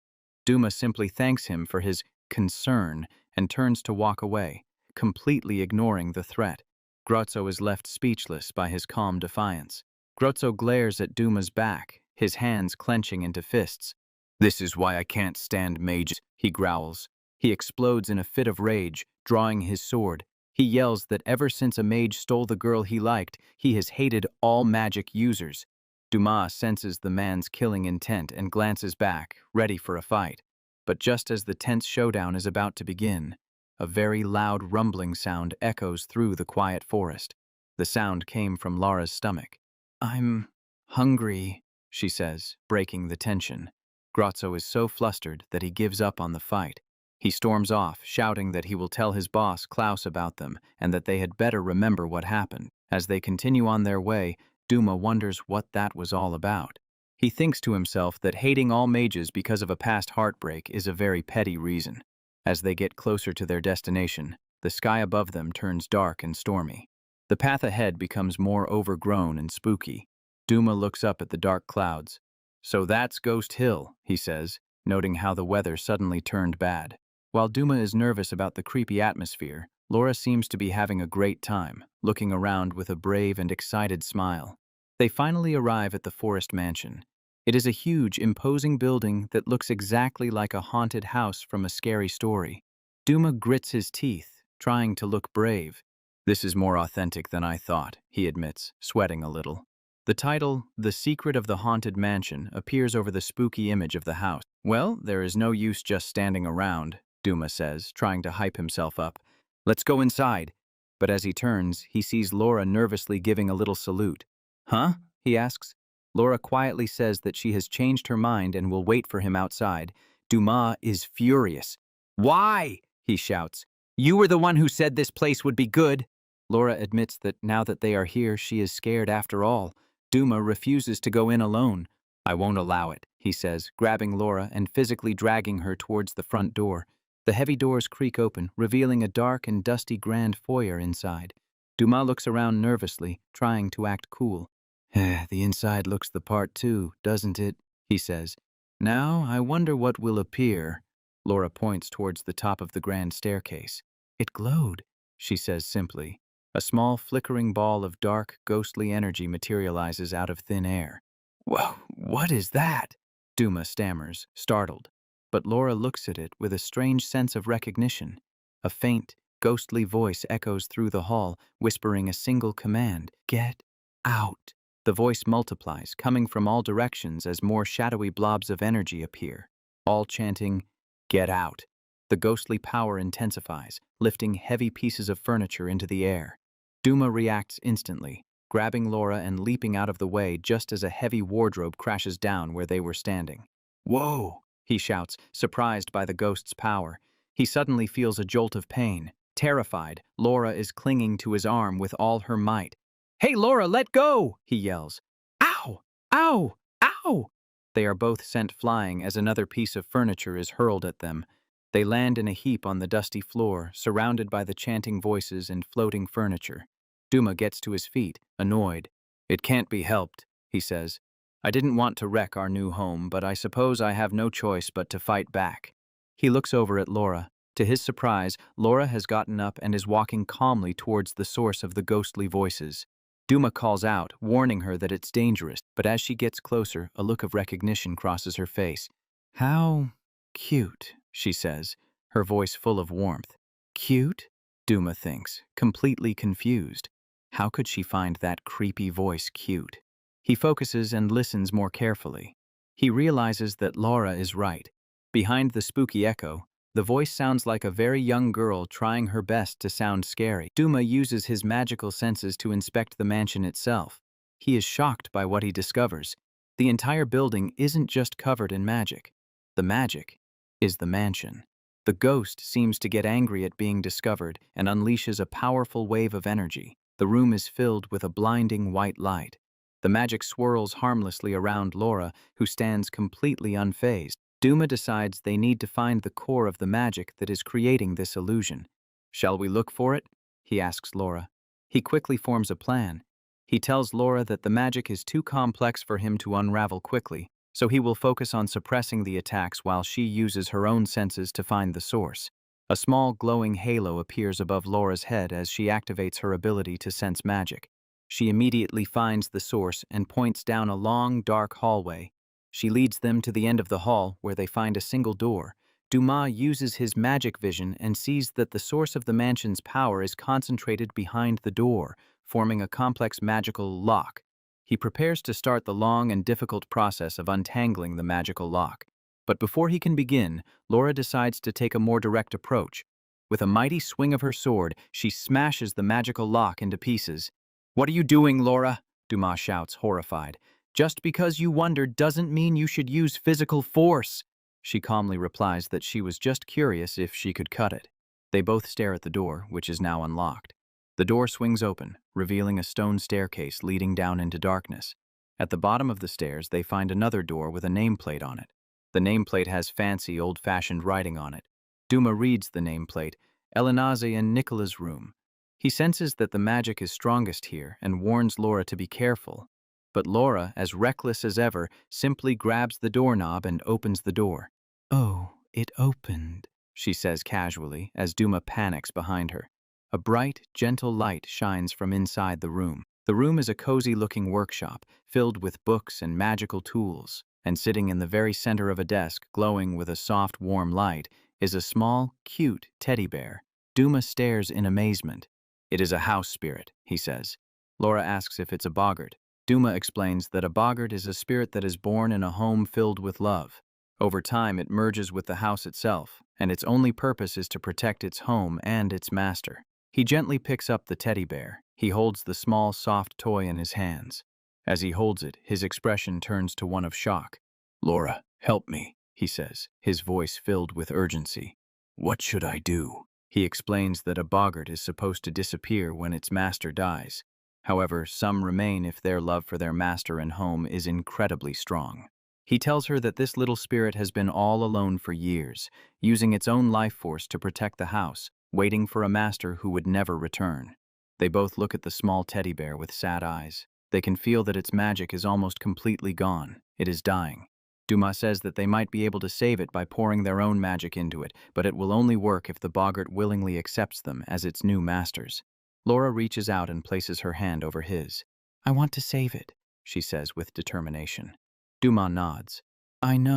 [SPEAKER 1] Douma simply thanks him for his concern and turns to walk away, completely ignoring the threat. Grotzo is left speechless by his calm defiance. Grotzo glares at Douma's back, his hands clenching into fists. "This is why I can't stand mages," he growls. He explodes in a fit of rage, drawing his sword. He yells that ever since a mage stole the girl he liked, he has hated all magic users. Douma senses the man's killing intent and glances back, ready for a fight. But just as the tense showdown is about to begin, a very loud rumbling sound echoes through the quiet forest. The sound came from Laura's stomach. "I'm hungry," she says, breaking the tension. Grotzo is so flustered that he gives up on the fight. He storms off, shouting that he will tell his boss, Klaus, about them and that they had better remember what happened. As they continue on their way, Douma wonders what that was all about. He thinks to himself that hating all mages because of a past heartbreak is a very petty reason. As they get closer to their destination, the sky above them turns dark and stormy. The path ahead becomes more overgrown and spooky. Douma looks up at the dark clouds. "So that's Ghost Hill," he says, noting how the weather suddenly turned bad. While Douma is nervous about the creepy atmosphere, Laura seems to be having a great time, looking around with a brave and excited smile. They finally arrive at the forest mansion. It is a huge, imposing building that looks exactly like a haunted house from a scary story. Douma grits his teeth, trying to look brave. "This is more authentic than I thought," he admits, sweating a little. The title, "The Secret of the Haunted Mansion," appears over the spooky image of the house. "Well, there is no use just standing around," Douma says, trying to hype himself up. "Let's go inside." But as he turns, he sees Laura nervously giving a little salute. "Huh?" he asks. Laura quietly says that she has changed her mind and will wait for him outside. Douma is furious. "Why?" he shouts. "You were the one who said this place would be good." Laura admits that now that they are here, she is scared after all. Douma refuses to go in alone. "I won't allow it," he says, grabbing Laura and physically dragging her towards the front door. The heavy doors creak open, revealing a dark and dusty grand foyer inside. Douma looks around nervously, trying to act cool. "The inside looks the part too, doesn't it?" he says. "Now, I wonder what will appear." Laura points towards the top of the grand staircase. "It glowed," she says simply. A small flickering ball of dark, ghostly energy materializes out of thin air. "Whoa, what is that?" Douma stammers, startled. But Laura looks at it with a strange sense of recognition. A faint, ghostly voice echoes through the hall, whispering a single command: "Get out." The voice multiplies, coming from all directions as more shadowy blobs of energy appear, all chanting, "Get out." The ghostly power intensifies, lifting heavy pieces of furniture into the air. Douma reacts instantly, grabbing Laura and leaping out of the way just as a heavy wardrobe crashes down where they were standing. "Whoa!" he shouts, surprised by the ghost's power. He suddenly feels a jolt of pain. Terrified, Laura is clinging to his arm with all her might. "Hey, Laura, let go!" he yells. "Ow! Ow! Ow!" They are both sent flying as another piece of furniture is hurled at them. They land in a heap on the dusty floor, surrounded by the chanting voices and floating furniture. Douma gets to his feet, annoyed. "It can't be helped," he says. "I didn't want to wreck our new home, but I suppose I have no choice but to fight back." He looks over at Laura. To his surprise, Laura has gotten up and is walking calmly towards the source of the ghostly voices. Douma calls out, warning her that it's dangerous, but as she gets closer, a look of recognition crosses her face. "How cute," she says, her voice full of warmth. "Cute?" Douma thinks, completely confused. How could she find that creepy voice cute? He focuses and listens more carefully. He realizes that Laura is right. Behind the spooky echo, the voice sounds like a very young girl trying her best to sound scary. Douma uses his magical senses to inspect the mansion itself. He is shocked by what he discovers. The entire building isn't just covered in magic. The magic is the mansion. The ghost seems to get angry at being discovered and unleashes a powerful wave of energy. The room is filled with a blinding white light. The magic swirls harmlessly around Laura, who stands completely unfazed. Douma decides they need to find the core of the magic that is creating this illusion. "Shall we look for it?" he asks Laura. He quickly forms a plan. He tells Laura that the magic is too complex for him to unravel quickly, so he will focus on suppressing the attacks while she uses her own senses to find the source. A small glowing halo appears above Laura's head as she activates her ability to sense magic. She immediately finds the source and points down a long, dark hallway. She leads them to the end of the hall, where they find a single door. Douma uses his magic vision and sees that the source of the mansion's power is concentrated behind the door, forming a complex magical lock. He prepares to start the long and difficult process of untangling the magical lock. But before he can begin, Laura decides to take a more direct approach. With a mighty swing of her sword, she smashes the magical lock into pieces. "What are you doing, Laura?" Douma shouts, horrified. "Just because you wondered doesn't mean you should use physical force." She calmly replies that she was just curious if she could cut it. They both stare at the door, which is now unlocked. The door swings open, revealing a stone staircase leading down into darkness. At the bottom of the stairs, they find another door with a nameplate on it. The nameplate has fancy, old-fashioned writing on it. Douma reads the nameplate, "Elinaze and Nicola's room." He senses that the magic is strongest here and warns Laura to be careful. But Laura, as reckless as ever, simply grabs the doorknob and opens the door. "Oh, it opened," she says casually as Douma panics behind her. A bright, gentle light shines from inside the room. The room is a cozy-looking workshop, filled with books and magical tools, and sitting in the very center of a desk, glowing with a soft, warm light, is a small, cute teddy bear. Douma stares in amazement. "It is a house spirit," he says. Laura asks if it's a boggart. Douma explains that a boggart is a spirit that is born in a home filled with love. Over time, it merges with the house itself, and its only purpose is to protect its home and its master. He gently picks up the teddy bear. He holds the small, soft toy in his hands. As he holds it, his expression turns to one of shock. "Laura, help me," he says, his voice filled with urgency. "What should I do?" He explains that a boggart is supposed to disappear when its master dies. However, some remain if their love for their master and home is incredibly strong. He tells her that this little spirit has been all alone for years, using its own life force to protect the house, waiting for a master who would never return. They both look at the small teddy bear with sad eyes. They can feel that its magic is almost completely gone. It is dying. Douma says that they might be able to save it by pouring their own magic into it, but it will only work if the boggart willingly accepts them as its new masters. Laura reaches out and places her hand over his. "I want to save it," she says with determination. Douma nods. "I know."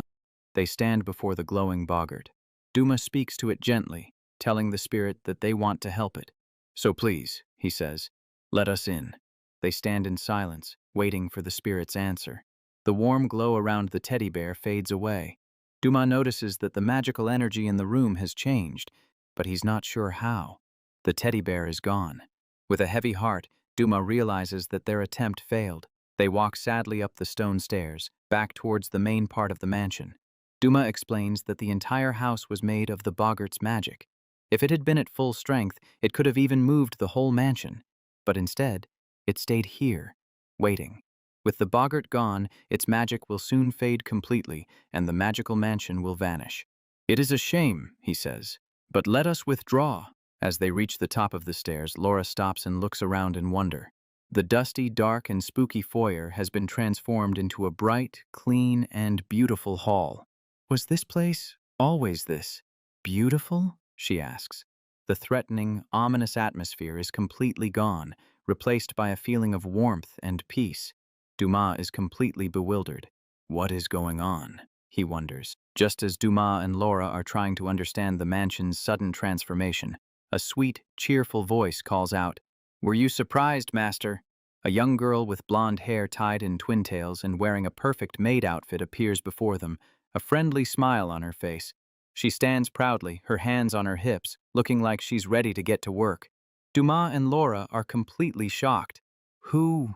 [SPEAKER 1] They stand before the glowing boggart. Douma speaks to it gently, telling the spirit that they want to help it. "So please," he says, "let us in." They stand in silence, waiting for the spirit's answer. The warm glow around the teddy bear fades away. Douma notices that the magical energy in the room has changed, but he's not sure how. The teddy bear is gone. With a heavy heart, Douma realizes that their attempt failed. They walk sadly up the stone stairs, back towards the main part of the mansion. Douma explains that the entire house was made of the boggart's magic. If it had been at full strength, it could have even moved the whole mansion. But instead, it stayed here, waiting. With the boggart gone, its magic will soon fade completely, and the magical mansion will vanish. "It is a shame," he says, "but let us withdraw." As they reach the top of the stairs, Laura stops and looks around in wonder. The dusty, dark, and spooky foyer has been transformed into a bright, clean, and beautiful hall. "Was this place always this beautiful?" she asks. The threatening, ominous atmosphere is completely gone, replaced by a feeling of warmth and peace. Douma is completely bewildered. What is going on? He wonders. Just as Douma and Laura are trying to understand the mansion's sudden transformation, a sweet, cheerful voice calls out, "Were you surprised, Master?" A young girl with blonde hair tied in twintails and wearing a perfect maid outfit appears before them, a friendly smile on her face. She stands proudly, her hands on her hips, looking like she's ready to get to work. Douma and Laura are completely shocked. Who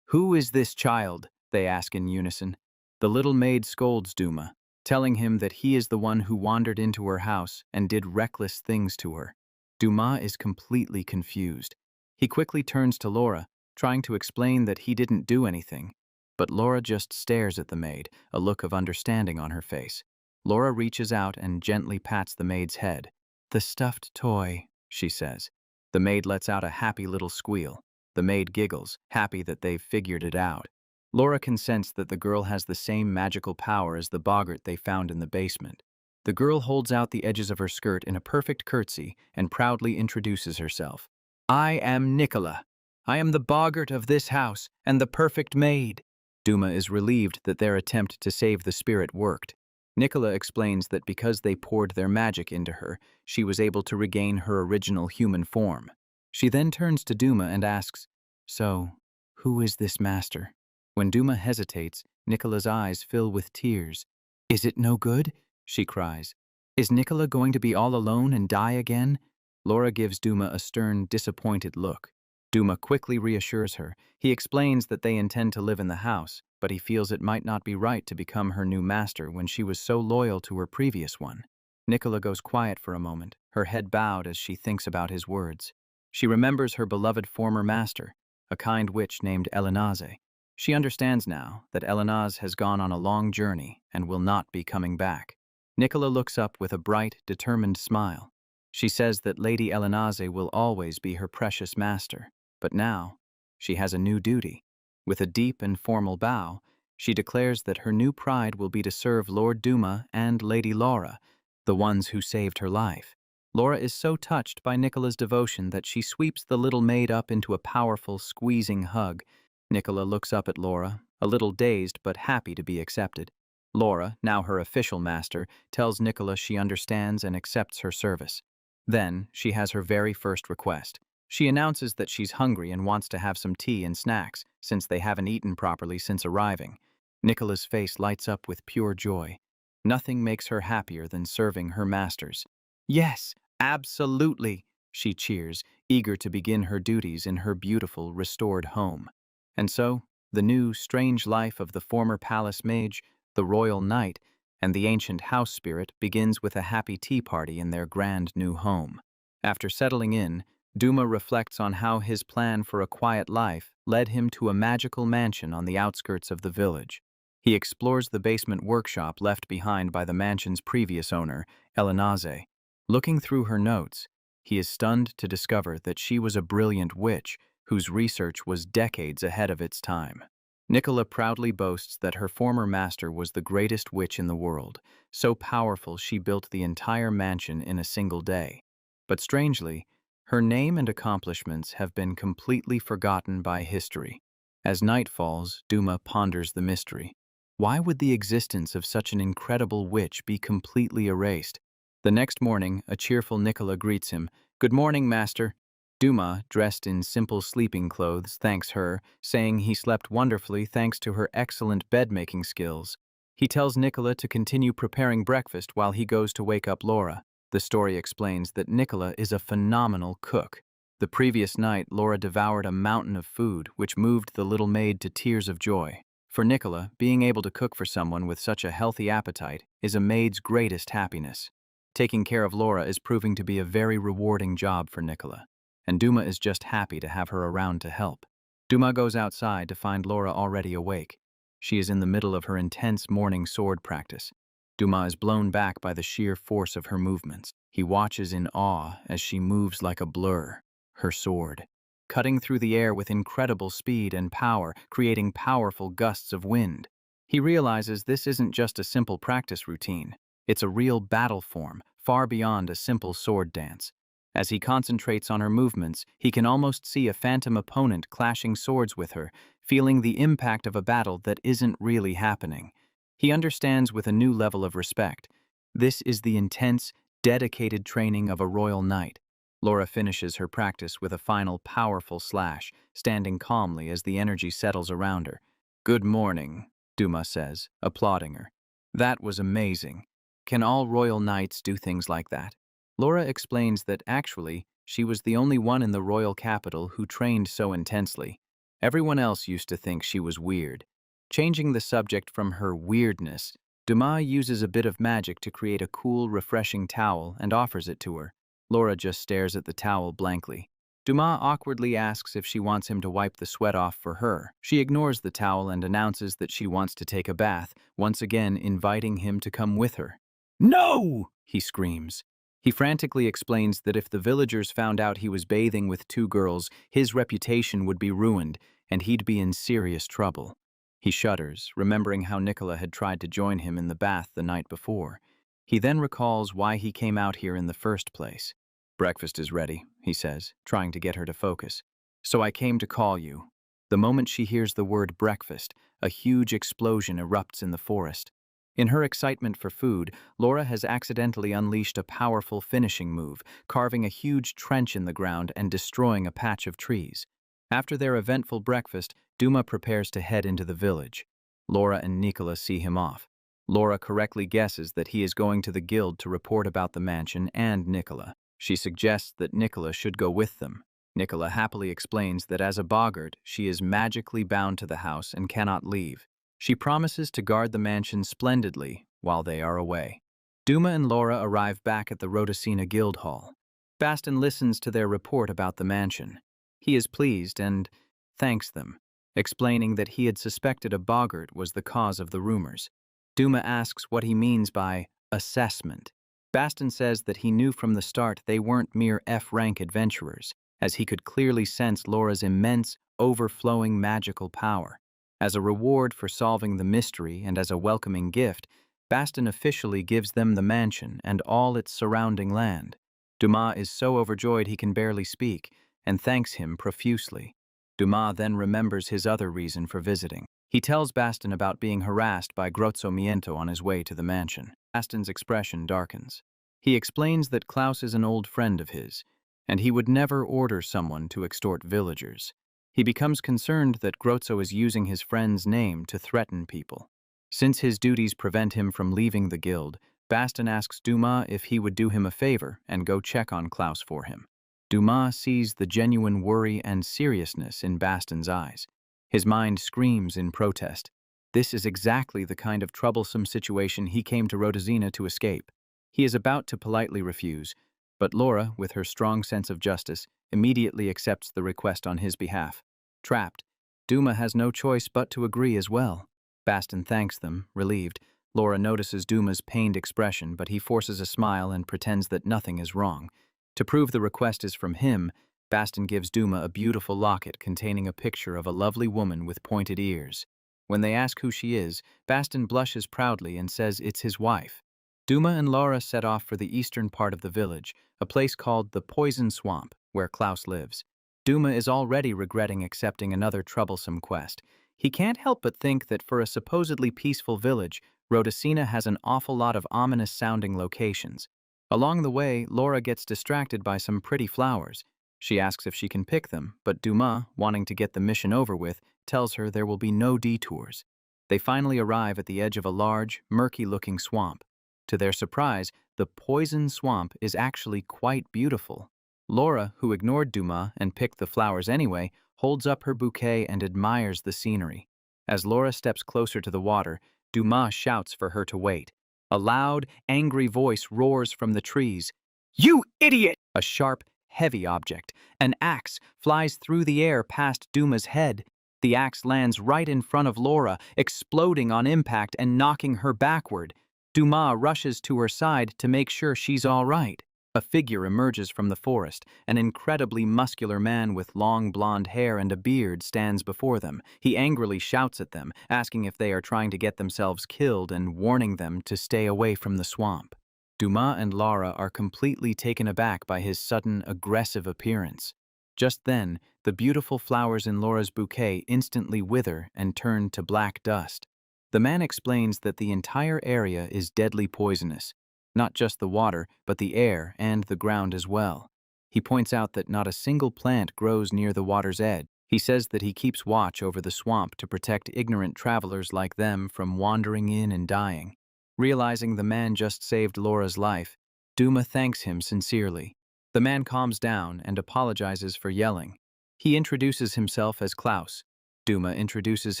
[SPEAKER 1] is this child?" they ask in unison. The little maid scolds Douma, telling him that he is the one who wandered into her house and did reckless things to her. Douma is completely confused. He quickly turns to Laura, trying to explain that he didn't do anything. But Laura just stares at the maid, a look of understanding on her face. Laura reaches out and gently pats the maid's head. "The stuffed toy," she says. The maid lets out a happy little squeal. The maid giggles, happy that they've figured it out. Laura can sense that the girl has the same magical power as the boggart they found in the basement. The girl holds out the edges of her skirt in a perfect curtsy and proudly introduces herself. "I am Nicola. I am the boggart of this house and the perfect maid." Douma is relieved that their attempt to save the spirit worked. Nicola explains that because they poured their magic into her, she was able to regain her original human form. She then turns to Douma and asks, "So, who is this master?" When Douma hesitates, Nicola's eyes fill with tears. "Is it no good?" she cries. "Is Nicola going to be all alone and die again?" Laura gives Douma a stern, disappointed look. Douma quickly reassures her. He explains that they intend to live in the house, but he feels it might not be right to become her new master when she was so loyal to her previous one. Nicola goes quiet for a moment, her head bowed as she thinks about his words. She remembers her beloved former master, a kind witch named Elinaze. She understands now that Elinaz has gone on a long journey and will not be coming back. Nicola looks up with a bright, determined smile. She says that Lady Elinaze will always be her precious master, but now she has a new duty. With a deep and formal bow, she declares that her new pride will be to serve Lord Douma and Lady Laura, the ones who saved her life. Laura is so touched by Nicola's devotion that she sweeps the little maid up into a powerful, squeezing hug. Nicola looks up at Laura, a little dazed but happy to be accepted. Laura, now her official master, tells Nicola she understands and accepts her service. Then, she has her very first request. She announces that she's hungry and wants to have some tea and snacks, since they haven't eaten properly since arriving. Nicola's face lights up with pure joy. Nothing makes her happier than serving her masters. Yes, absolutely, she cheers, eager to begin her duties in her beautiful, restored home. And so, the new, strange life of the former palace mage, the royal knight, and the ancient house spirit begins with a happy tea party in their grand new home. After settling in, Douma reflects on how his plan for a quiet life led him to a magical mansion on the outskirts of the village. He explores the basement workshop left behind by the mansion's previous owner, Elinaze. Looking through her notes, he is stunned to discover that she was a brilliant witch whose research was decades ahead of its time. Nicola proudly boasts that her former master was the greatest witch in the world, so powerful she built the entire mansion in a single day. But strangely, her name and accomplishments have been completely forgotten by history. As night falls, Douma ponders the mystery. Why would the existence of such an incredible witch be completely erased? The next morning, a cheerful Nicola greets him. "Good morning, master." Douma, dressed in simple sleeping clothes, thanks her, saying he slept wonderfully thanks to her excellent bed-making skills. He tells Nicola to continue preparing breakfast while he goes to wake up Laura. The story explains that Nicola is a phenomenal cook. The previous night, Laura devoured a mountain of food, which moved the little maid to tears of joy. For Nicola, being able to cook for someone with such a healthy appetite is a maid's greatest happiness. Taking care of Laura is proving to be a very rewarding job for Nicola, and Douma is just happy to have her around to help. Douma goes outside to find Laura already awake. She is in the middle of her intense morning sword practice. Douma is blown back by the sheer force of her movements. He watches in awe as she moves like a blur, her sword, cutting through the air with incredible speed and power, creating powerful gusts of wind. He realizes this isn't just a simple practice routine. It's a real battle form, far beyond a simple sword dance. As he concentrates on her movements, he can almost see a phantom opponent clashing swords with her, feeling the impact of a battle that isn't really happening. He understands with a new level of respect. This is the intense, dedicated training of a royal knight. Laura finishes her practice with a final powerful slash, standing calmly as the energy settles around her. "Good morning," Douma says, applauding her. "That was amazing. Can all royal knights do things like that?" Laura explains that actually, she was the only one in the royal capital who trained so intensely. Everyone else used to think she was weird. Changing the subject from her weirdness, Douma uses a bit of magic to create a cool, refreshing towel and offers it to her. Laura just stares at the towel blankly. Douma awkwardly asks if she wants him to wipe the sweat off for her. She ignores the towel and announces that she wants to take a bath, once again inviting him to come with her. "No!" he screams. He frantically explains that if the villagers found out he was bathing with two girls, his reputation would be ruined, and he'd be in serious trouble. He shudders, remembering how Nicola had tried to join him in the bath the night before. He then recalls why he came out here in the first place. "Breakfast is ready," he says, trying to get her to focus. "So I came to call you." The moment she hears the word breakfast, a huge explosion erupts in the forest. In her excitement for food, Laura has accidentally unleashed a powerful finishing move, carving a huge trench in the ground and destroying a patch of trees. After their eventful breakfast, Douma prepares to head into the village. Laura and Nicola see him off. Laura correctly guesses that he is going to the guild to report about the mansion and Nicola. She suggests that Nicola should go with them. Nicola happily explains that as a boggart, she is magically bound to the house and cannot leave. She promises to guard the mansion splendidly while they are away. Douma and Laura arrive back at the Rhodocina Guild Hall. Baston listens to their report about the mansion. He is pleased and thanks them, explaining that he had suspected a boggart was the cause of the rumors. Douma asks what he means by assessment. Baston says that he knew from the start they weren't mere F-rank adventurers, as he could clearly sense Laura's immense, overflowing magical power. As a reward for solving the mystery and as a welcoming gift, Baston officially gives them the mansion and all its surrounding land. Douma is so overjoyed he can barely speak, and thanks him profusely. Douma then remembers his other reason for visiting. He tells Baston about being harassed by Miento on his way to the mansion. Baston's expression darkens. He explains that Klaus is an old friend of his, and he would never order someone to extort villagers. He becomes concerned that Grozzo is using his friend's name to threaten people. Since his duties prevent him from leaving the guild, Baston asks Douma if he would do him a favor and go check on Klaus for him. Douma sees the genuine worry and seriousness in Baston's eyes. His mind screams in protest. This is exactly the kind of troublesome situation he came to Rhodesina to escape. He is about to politely refuse, but Laura, with her strong sense of justice, immediately accepts the request on his behalf. Trapped, Douma has no choice but to agree as well. Baston thanks them, relieved. Laura notices Douma's pained expression, but he forces a smile and pretends that nothing is wrong. To prove the request is from him, Baston gives Douma a beautiful locket containing a picture of a lovely woman with pointed ears. When they ask who she is, Baston blushes proudly and says it's his wife. Douma and Laura set off for the eastern part of the village, a place called the Poison Swamp, where Klaus lives. Douma is already regretting accepting another troublesome quest. He can't help but think that for a supposedly peaceful village, Rhodesina has an awful lot of ominous-sounding locations. Along the way, Laura gets distracted by some pretty flowers. She asks if she can pick them, but Douma, wanting to get the mission over with, tells her there will be no detours. They finally arrive at the edge of a large, murky-looking swamp. To their surprise, the Poison Swamp is actually quite beautiful. Laura, who ignored Douma and picked the flowers anyway, holds up her bouquet and admires the scenery. As Laura steps closer to the water, Douma shouts for her to wait. A loud, angry voice roars from the trees. "You idiot!" A sharp, heavy object, an axe, flies through the air past Douma's head. The axe lands right in front of Laura, exploding on impact and knocking her backward. Douma rushes to her side to make sure she's all right. A figure emerges from the forest. An incredibly muscular man with long blonde hair and a beard stands before them. He angrily shouts at them, asking if they are trying to get themselves killed and warning them to stay away from the swamp. Douma and Laura are completely taken aback by his sudden, aggressive appearance. Just then, the beautiful flowers in Laura's bouquet instantly wither and turn to black dust. The man explains that the entire area is deadly poisonous. Not just the water, but the air and the ground as well. He points out that not a single plant grows near the water's edge. He says that he keeps watch over the swamp to protect ignorant travelers like them from wandering in and dying. Realizing the man just saved Laura's life, Douma thanks him sincerely. The man calms down and apologizes for yelling. He introduces himself as Klaus. Douma introduces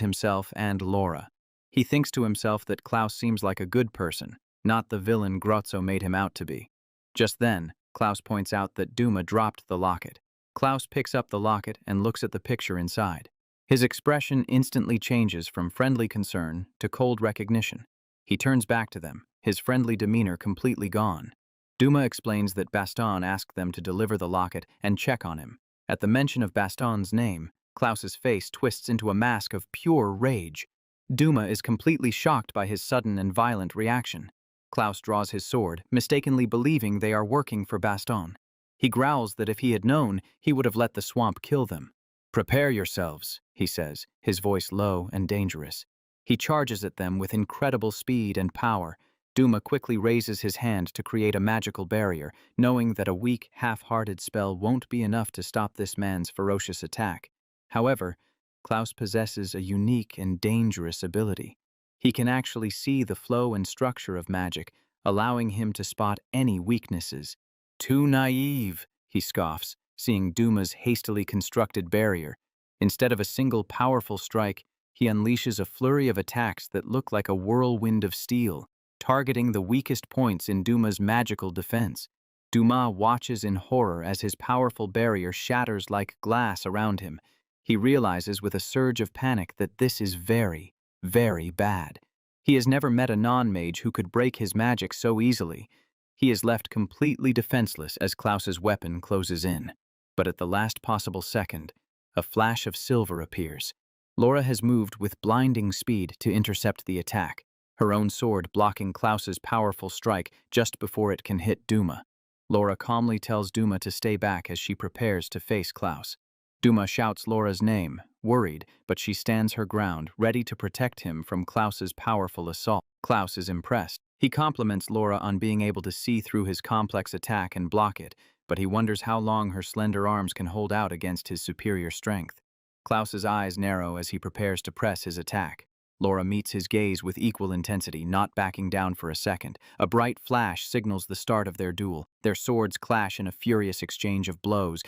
[SPEAKER 1] himself and Laura. He thinks to himself that Klaus seems like a good person, not the villain Grozzo made him out to be. Just then, Klaus points out that Douma dropped the locket. Klaus picks up the locket and looks at the picture inside. His expression instantly changes from friendly concern to cold recognition. He turns back to them, his friendly demeanor completely gone. Douma explains that Baston asked them to deliver the locket and check on him. At the mention of Baston's name, Klaus's face twists into a mask of pure rage. Douma is completely shocked by his sudden and violent reaction. Klaus draws his sword, mistakenly believing they are working for Baston. He growls that if he had known, he would have let the swamp kill them. "Prepare yourselves," he says, his voice low and dangerous. He charges at them with incredible speed and power. Douma quickly raises his hand to create a magical barrier, knowing that a weak, half-hearted spell won't be enough to stop this man's ferocious attack. However, Klaus possesses a unique and dangerous ability. He can actually see the flow and structure of magic, allowing him to spot any weaknesses. "Too naive," he scoffs, seeing Douma's hastily constructed barrier. Instead of a single powerful strike, he unleashes a flurry of attacks that look like a whirlwind of steel, targeting the weakest points in Douma's magical defense. Douma watches in horror as his powerful barrier shatters like glass around him. He realizes with a surge of panic that this is very, very bad. He has never met a non-mage who could break his magic so easily. He is left completely defenseless as Klaus's weapon closes in. But at the last possible second, a flash of silver appears. Laura has moved with blinding speed to intercept the attack, her own sword blocking Klaus's powerful strike just before it can hit Douma. Laura calmly tells Douma to stay back as she prepares to face Klaus. Douma shouts Laura's name, worried, but she stands her ground, ready to protect him from Klaus's powerful assault. Klaus is impressed. He compliments Laura on being able to see through his complex attack and block it, but he wonders how long her slender arms can hold out against his superior strength. Klaus's eyes narrow as he prepares to press his attack. Laura meets his gaze with equal intensity, not backing down for a second. A bright flash signals the start of their duel. Their swords clash in a furious exchange of blows,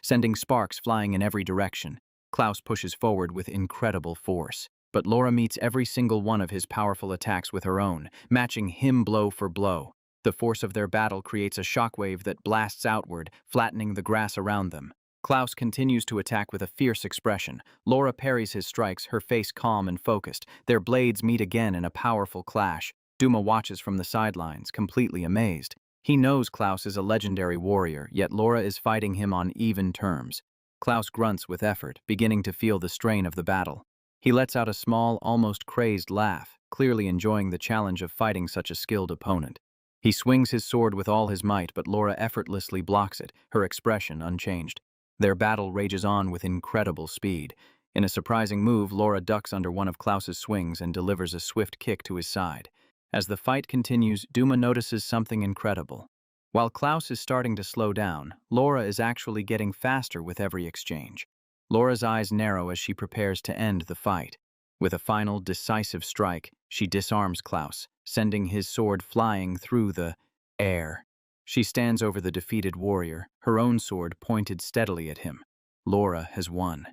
[SPEAKER 1] sending sparks flying in every direction. Klaus pushes forward with incredible force, but Laura meets every single one of his powerful attacks with her own, matching him blow for blow. The force of their battle creates a shockwave that blasts outward, flattening the grass around them. Klaus continues to attack with a fierce expression. Laura parries his strikes, her face calm and focused. Their blades meet again in a powerful clash. Douma watches from the sidelines, completely amazed. He knows Klaus is a legendary warrior, yet Laura is fighting him on even terms. Klaus grunts with effort, beginning to feel the strain of the battle. He lets out a small, almost crazed laugh, clearly enjoying the challenge of fighting such a skilled opponent. He swings his sword with all his might, but Laura effortlessly blocks it, her expression unchanged. Their battle rages on with incredible speed. In a surprising move, Laura ducks under one of Klaus's swings and delivers a swift kick to his side. As the fight continues, Douma notices something incredible. While Klaus is starting to slow down, Laura is actually getting faster with every exchange. Laura's eyes narrow as she prepares to end the fight. With a final, decisive strike, she disarms Klaus, sending his sword flying through the air. She stands over the defeated warrior, her own sword pointed steadily at him. Laura has won.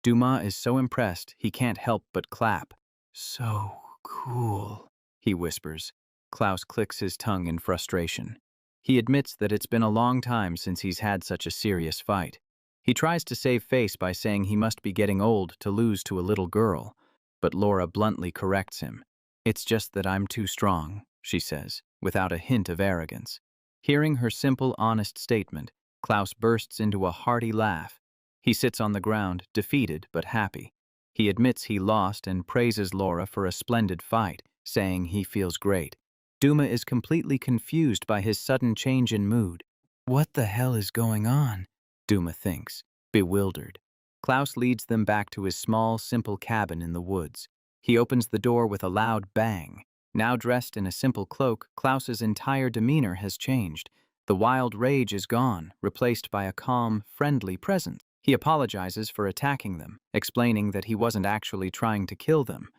[SPEAKER 1] Douma is so impressed he can't help but clap. "So cool," he whispers. Klaus clicks his tongue in frustration. He admits that it's been a long time since he's had such a serious fight. He tries to save face by saying he must be getting old to lose to a little girl, but Laura bluntly corrects him. "It's just that I'm too strong," she says, without a hint of arrogance. Hearing her simple, honest statement, Klaus bursts into a hearty laugh. He sits on the ground, defeated but happy. He admits he lost and praises Laura for a splendid fight, saying he feels great. Douma is completely confused by his sudden change in mood. "What the hell is going on?" Douma thinks, bewildered. Klaus leads them back to his small, simple cabin in the woods. He opens the door with a loud bang. Now dressed in a simple cloak, Klaus's entire demeanor has changed. The wild rage is gone, replaced by a calm, friendly presence. He apologizes for attacking them, explaining that he wasn't actually trying to kill them.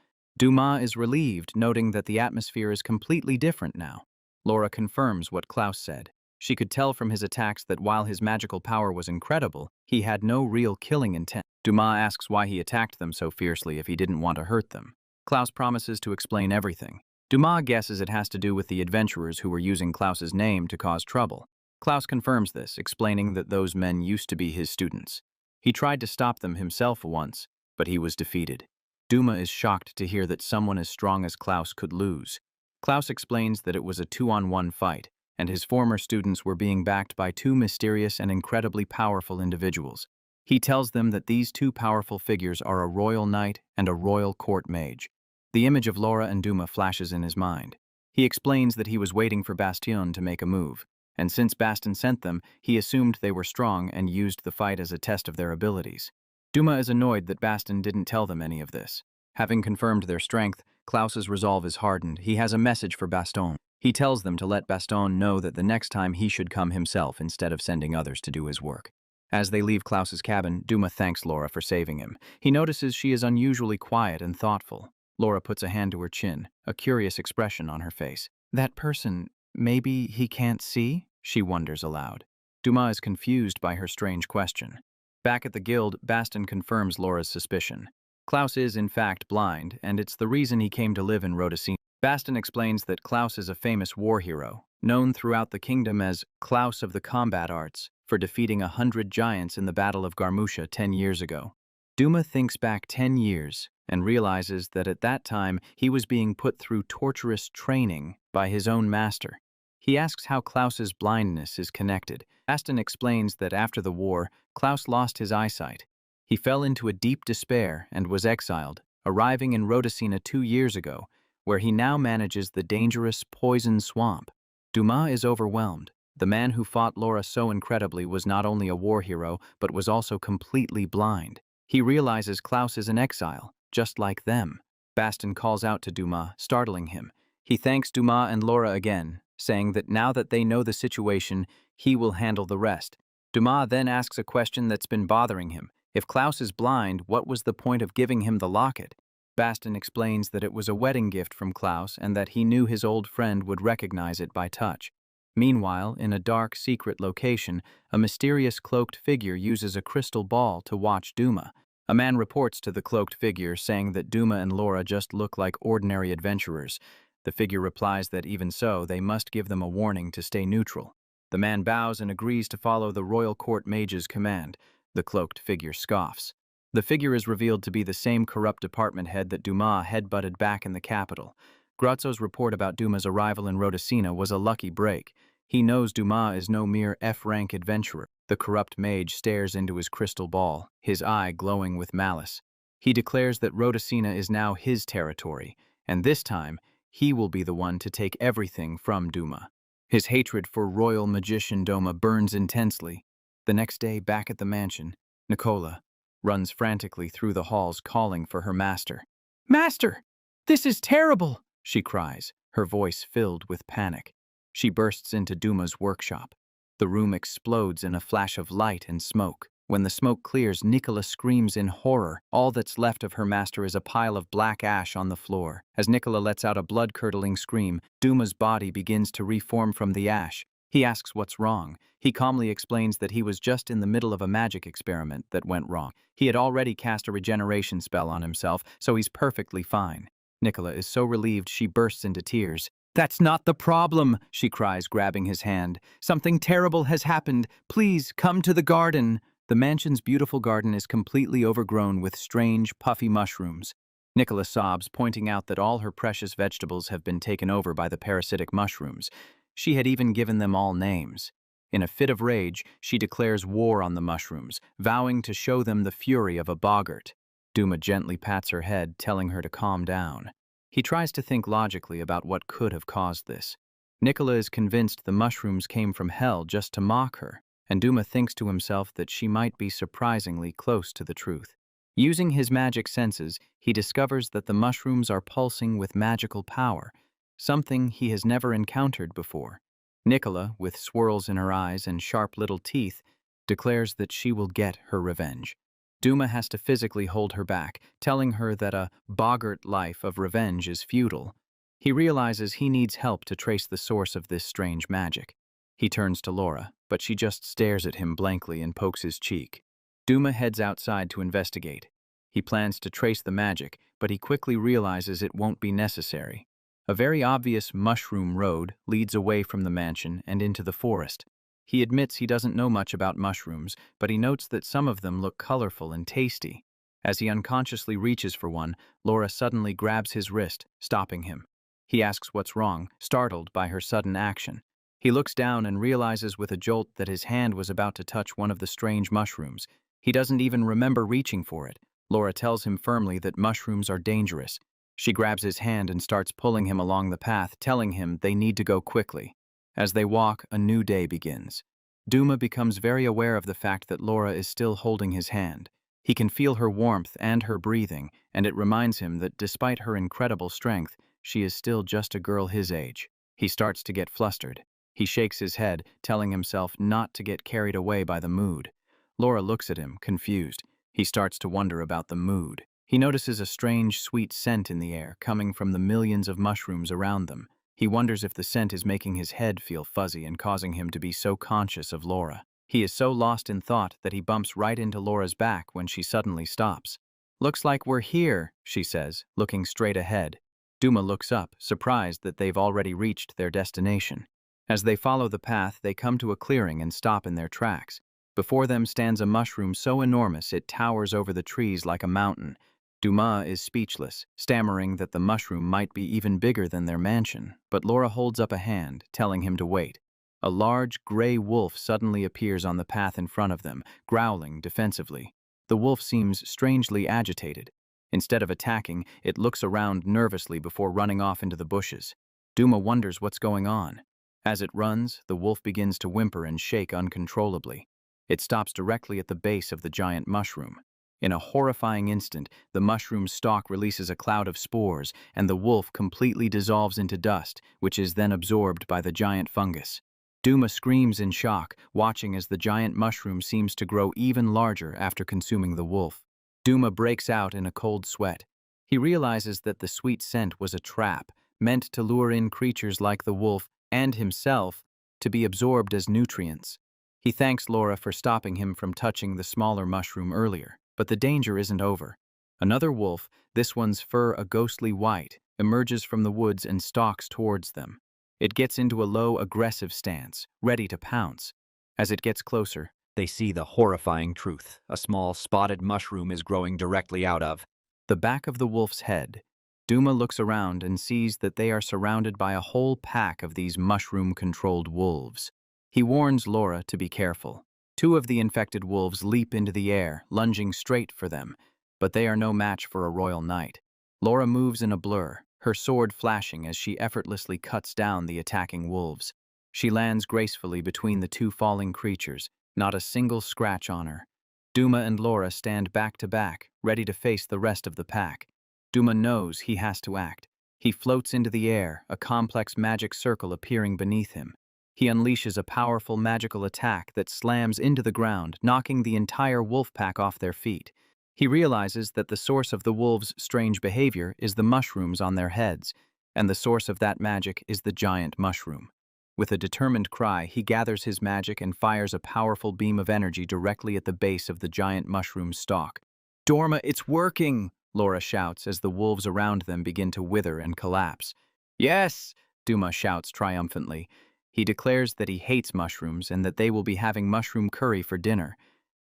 [SPEAKER 1] Douma is relieved, noting that the atmosphere is completely different now. Laura confirms what Klaus said. She could tell from his attacks that while his magical power was incredible, he had no real killing intent. Douma asks why he attacked them so fiercely if he didn't want to hurt them. Klaus promises to explain everything. Douma guesses it has to do with the adventurers who were using Klaus's name to cause trouble. Klaus confirms this, explaining that those men used to be his students. He tried to stop them himself once, but he was defeated. Douma is shocked to hear that someone as strong as Klaus could lose. Klaus explains that it was a 2-on-1 fight, and his former students were being backed by two mysterious and incredibly powerful individuals. He tells them that these two powerful figures are a royal knight and a royal court mage. The image of Laura and Douma flashes in his mind. He explains that he was waiting for Bastion to make a move, and since Bastion sent them, he assumed they were strong and used the fight as a test of their abilities. Douma is annoyed that Bastion didn't tell them any of this. Having confirmed their strength, Klaus's resolve is hardened. He has a message for Bastion. He tells them to let Bastion know that the next time he should come himself instead of sending others to do his work. As they leave Klaus's cabin, Douma thanks Laura for saving him. He notices she is unusually quiet and thoughtful. Laura puts a hand to her chin, a curious expression on her face. "That person, maybe he can't see?" she wonders aloud. Douma is confused by her strange question. Back at the guild, Bastion confirms Laura's suspicion. Klaus is, in fact, blind, and it's the reason he came to live in Rhodocene. Bastion explains that Klaus is a famous war hero, known throughout the kingdom as Klaus of the Combat Arts, for defeating 100 giants in the Battle of Garmusha 10 years ago. Douma thinks back 10 years and realizes that at that time he was being put through torturous training by his own master. He asks how Klaus's blindness is connected. Bastion explains that after the war, Klaus lost his eyesight. He fell into a deep despair and was exiled, arriving in Rhodocene 2 years ago, where he now manages the dangerous poison swamp. Douma is overwhelmed. The man who fought Laura so incredibly was not only a war hero, but was also completely blind. He realizes Klaus is an exile, just like them. Baston calls out to Douma, startling him. He thanks Douma and Laura again, saying that now that they know the situation, he will handle the rest. Douma then asks a question that's been bothering him. If Klaus is blind, what was the point of giving him the locket? Baston explains that it was a wedding gift from Klaus and that he knew his old friend would recognize it by touch. Meanwhile, in a dark, secret location, a mysterious cloaked figure uses a crystal ball to watch Douma. A man reports to the cloaked figure, saying that Douma and Laura just look like ordinary adventurers. The figure replies that even so, they must give them a warning to stay neutral. The man bows and agrees to follow the royal court mage's command. The cloaked figure scoffs. The figure is revealed to be the same corrupt department head that Douma headbutted back in the capital. Grazzo's report about Douma's arrival in Rhodocina was a lucky break. He knows Douma is no mere F-rank adventurer. The corrupt mage stares into his crystal ball, his eye glowing with malice. He declares that Rhodocina is now his territory, and this time, he will be the one to take everything from Douma. His hatred for royal magician Douma burns intensely. The next day, back at the mansion, Nicola runs frantically through the halls calling for her master. "Master! This is terrible!" she cries, her voice filled with panic. She bursts into Douma's workshop. The room explodes in a flash of light and smoke. When the smoke clears, Nicola screams in horror. All that's left of her master is a pile of black ash on the floor. As Nicola lets out a blood-curdling scream, Douma's body begins to reform from the ash. He asks what's wrong. He calmly explains that he was just in the middle of a magic experiment that went wrong. He had already cast a regeneration spell on himself, so he's perfectly fine. Nicola is so relieved she bursts into tears. "That's not the problem," she cries, grabbing his hand. "Something terrible has happened. Please, come to the garden." The mansion's beautiful garden is completely overgrown with strange, puffy mushrooms. Nicola sobs, pointing out that all her precious vegetables have been taken over by the parasitic mushrooms. She had even given them all names. In a fit of rage, she declares war on the mushrooms, vowing to show them the fury of a boggart. Douma gently pats her head, telling her to calm down. He tries to think logically about what could have caused this. Nicola is convinced the mushrooms came from hell just to mock her, and Douma thinks to himself that she might be surprisingly close to the truth. Using his magic senses, he discovers that the mushrooms are pulsing with magical power, something he has never encountered before. Nicola, with swirls in her eyes and sharp little teeth, declares that she will get her revenge. Douma has to physically hold her back, telling her that a boggart life of revenge is futile. He realizes he needs help to trace the source of this strange magic. He turns to Laura, but she just stares at him blankly and pokes his cheek. Douma heads outside to investigate. He plans to trace the magic, but he quickly realizes it won't be necessary. A very obvious mushroom road leads away from the mansion and into the forest. He admits he doesn't know much about mushrooms, but he notes that some of them look colorful and tasty. As he unconsciously reaches for one, Laura suddenly grabs his wrist, stopping him. He asks what's wrong, startled by her sudden action. He looks down and realizes with a jolt that his hand was about to touch one of the strange mushrooms. He doesn't even remember reaching for it. Laura tells him firmly that mushrooms are dangerous. She grabs his hand and starts pulling him along the path, telling him they need to go quickly. As they walk, a new day begins. Douma becomes very aware of the fact that Laura is still holding his hand. He can feel her warmth and her breathing, and it reminds him that despite her incredible strength, she is still just a girl his age. He starts to get flustered. He shakes his head, telling himself not to get carried away by the mood. Laura looks at him, confused. He starts to wonder about the mood. He notices a strange, sweet scent in the air, coming from the millions of mushrooms around them. He wonders if the scent is making his head feel fuzzy and causing him to be so conscious of Laura. He is so lost in thought that he bumps right into Laura's back when she suddenly stops. "Looks like we're here," she says, looking straight ahead. Douma looks up, surprised that they've already reached their destination. As they follow the path, they come to a clearing and stop in their tracks. Before them stands a mushroom so enormous it towers over the trees like a mountain. Douma is speechless, stammering that the mushroom might be even bigger than their mansion, but Laura holds up a hand, telling him to wait. A large, gray wolf suddenly appears on the path in front of them, growling defensively. The wolf seems strangely agitated. Instead of attacking, it looks around nervously before running off into the bushes. Douma wonders what's going on. As it runs, the wolf begins to whimper and shake uncontrollably. It stops directly at the base of the giant mushroom. In a horrifying instant, the mushroom's stalk releases a cloud of spores, and the wolf completely dissolves into dust, which is then absorbed by the giant fungus. Douma screams in shock, watching as the giant mushroom seems to grow even larger after consuming the wolf. Douma breaks out in a cold sweat. He realizes that the sweet scent was a trap, meant to lure in creatures like the wolf and himself to be absorbed as nutrients. He thanks Laura for stopping him from touching the smaller mushroom earlier, but the danger isn't over. Another wolf, this one's fur a ghostly white, emerges from the woods and stalks towards them. It gets into a low, aggressive stance, ready to pounce. As it gets closer,
[SPEAKER 2] They see the horrifying truth. A small spotted mushroom is growing directly out of
[SPEAKER 1] the back of the wolf's head. Douma looks around and sees that they are surrounded by a whole pack of these mushroom-controlled wolves. He warns Laura to be careful. Two of the infected wolves leap into the air, lunging straight for them, but they are no match for a royal knight. Laura moves in a blur, her sword flashing as she effortlessly cuts down the attacking wolves. She lands gracefully between the two falling creatures, not a single scratch on her. Douma and Laura stand back to back, ready to face the rest of the pack. Douma knows he has to act. He floats into the air, a complex magic circle appearing beneath him. He unleashes a powerful magical attack that slams into the ground, knocking the entire wolf pack off their feet. He realizes that the source of the wolves' strange behavior is the mushrooms on their heads, and the source of that magic is the giant mushroom. With a determined cry, he gathers his magic and fires a powerful beam of energy directly at the base of the giant mushroom's stalk. "Douma, it's working!" Laura shouts as the wolves around them begin to wither and collapse. "Yes!" Douma shouts triumphantly. He declares that he hates mushrooms and that they will be having mushroom curry for dinner.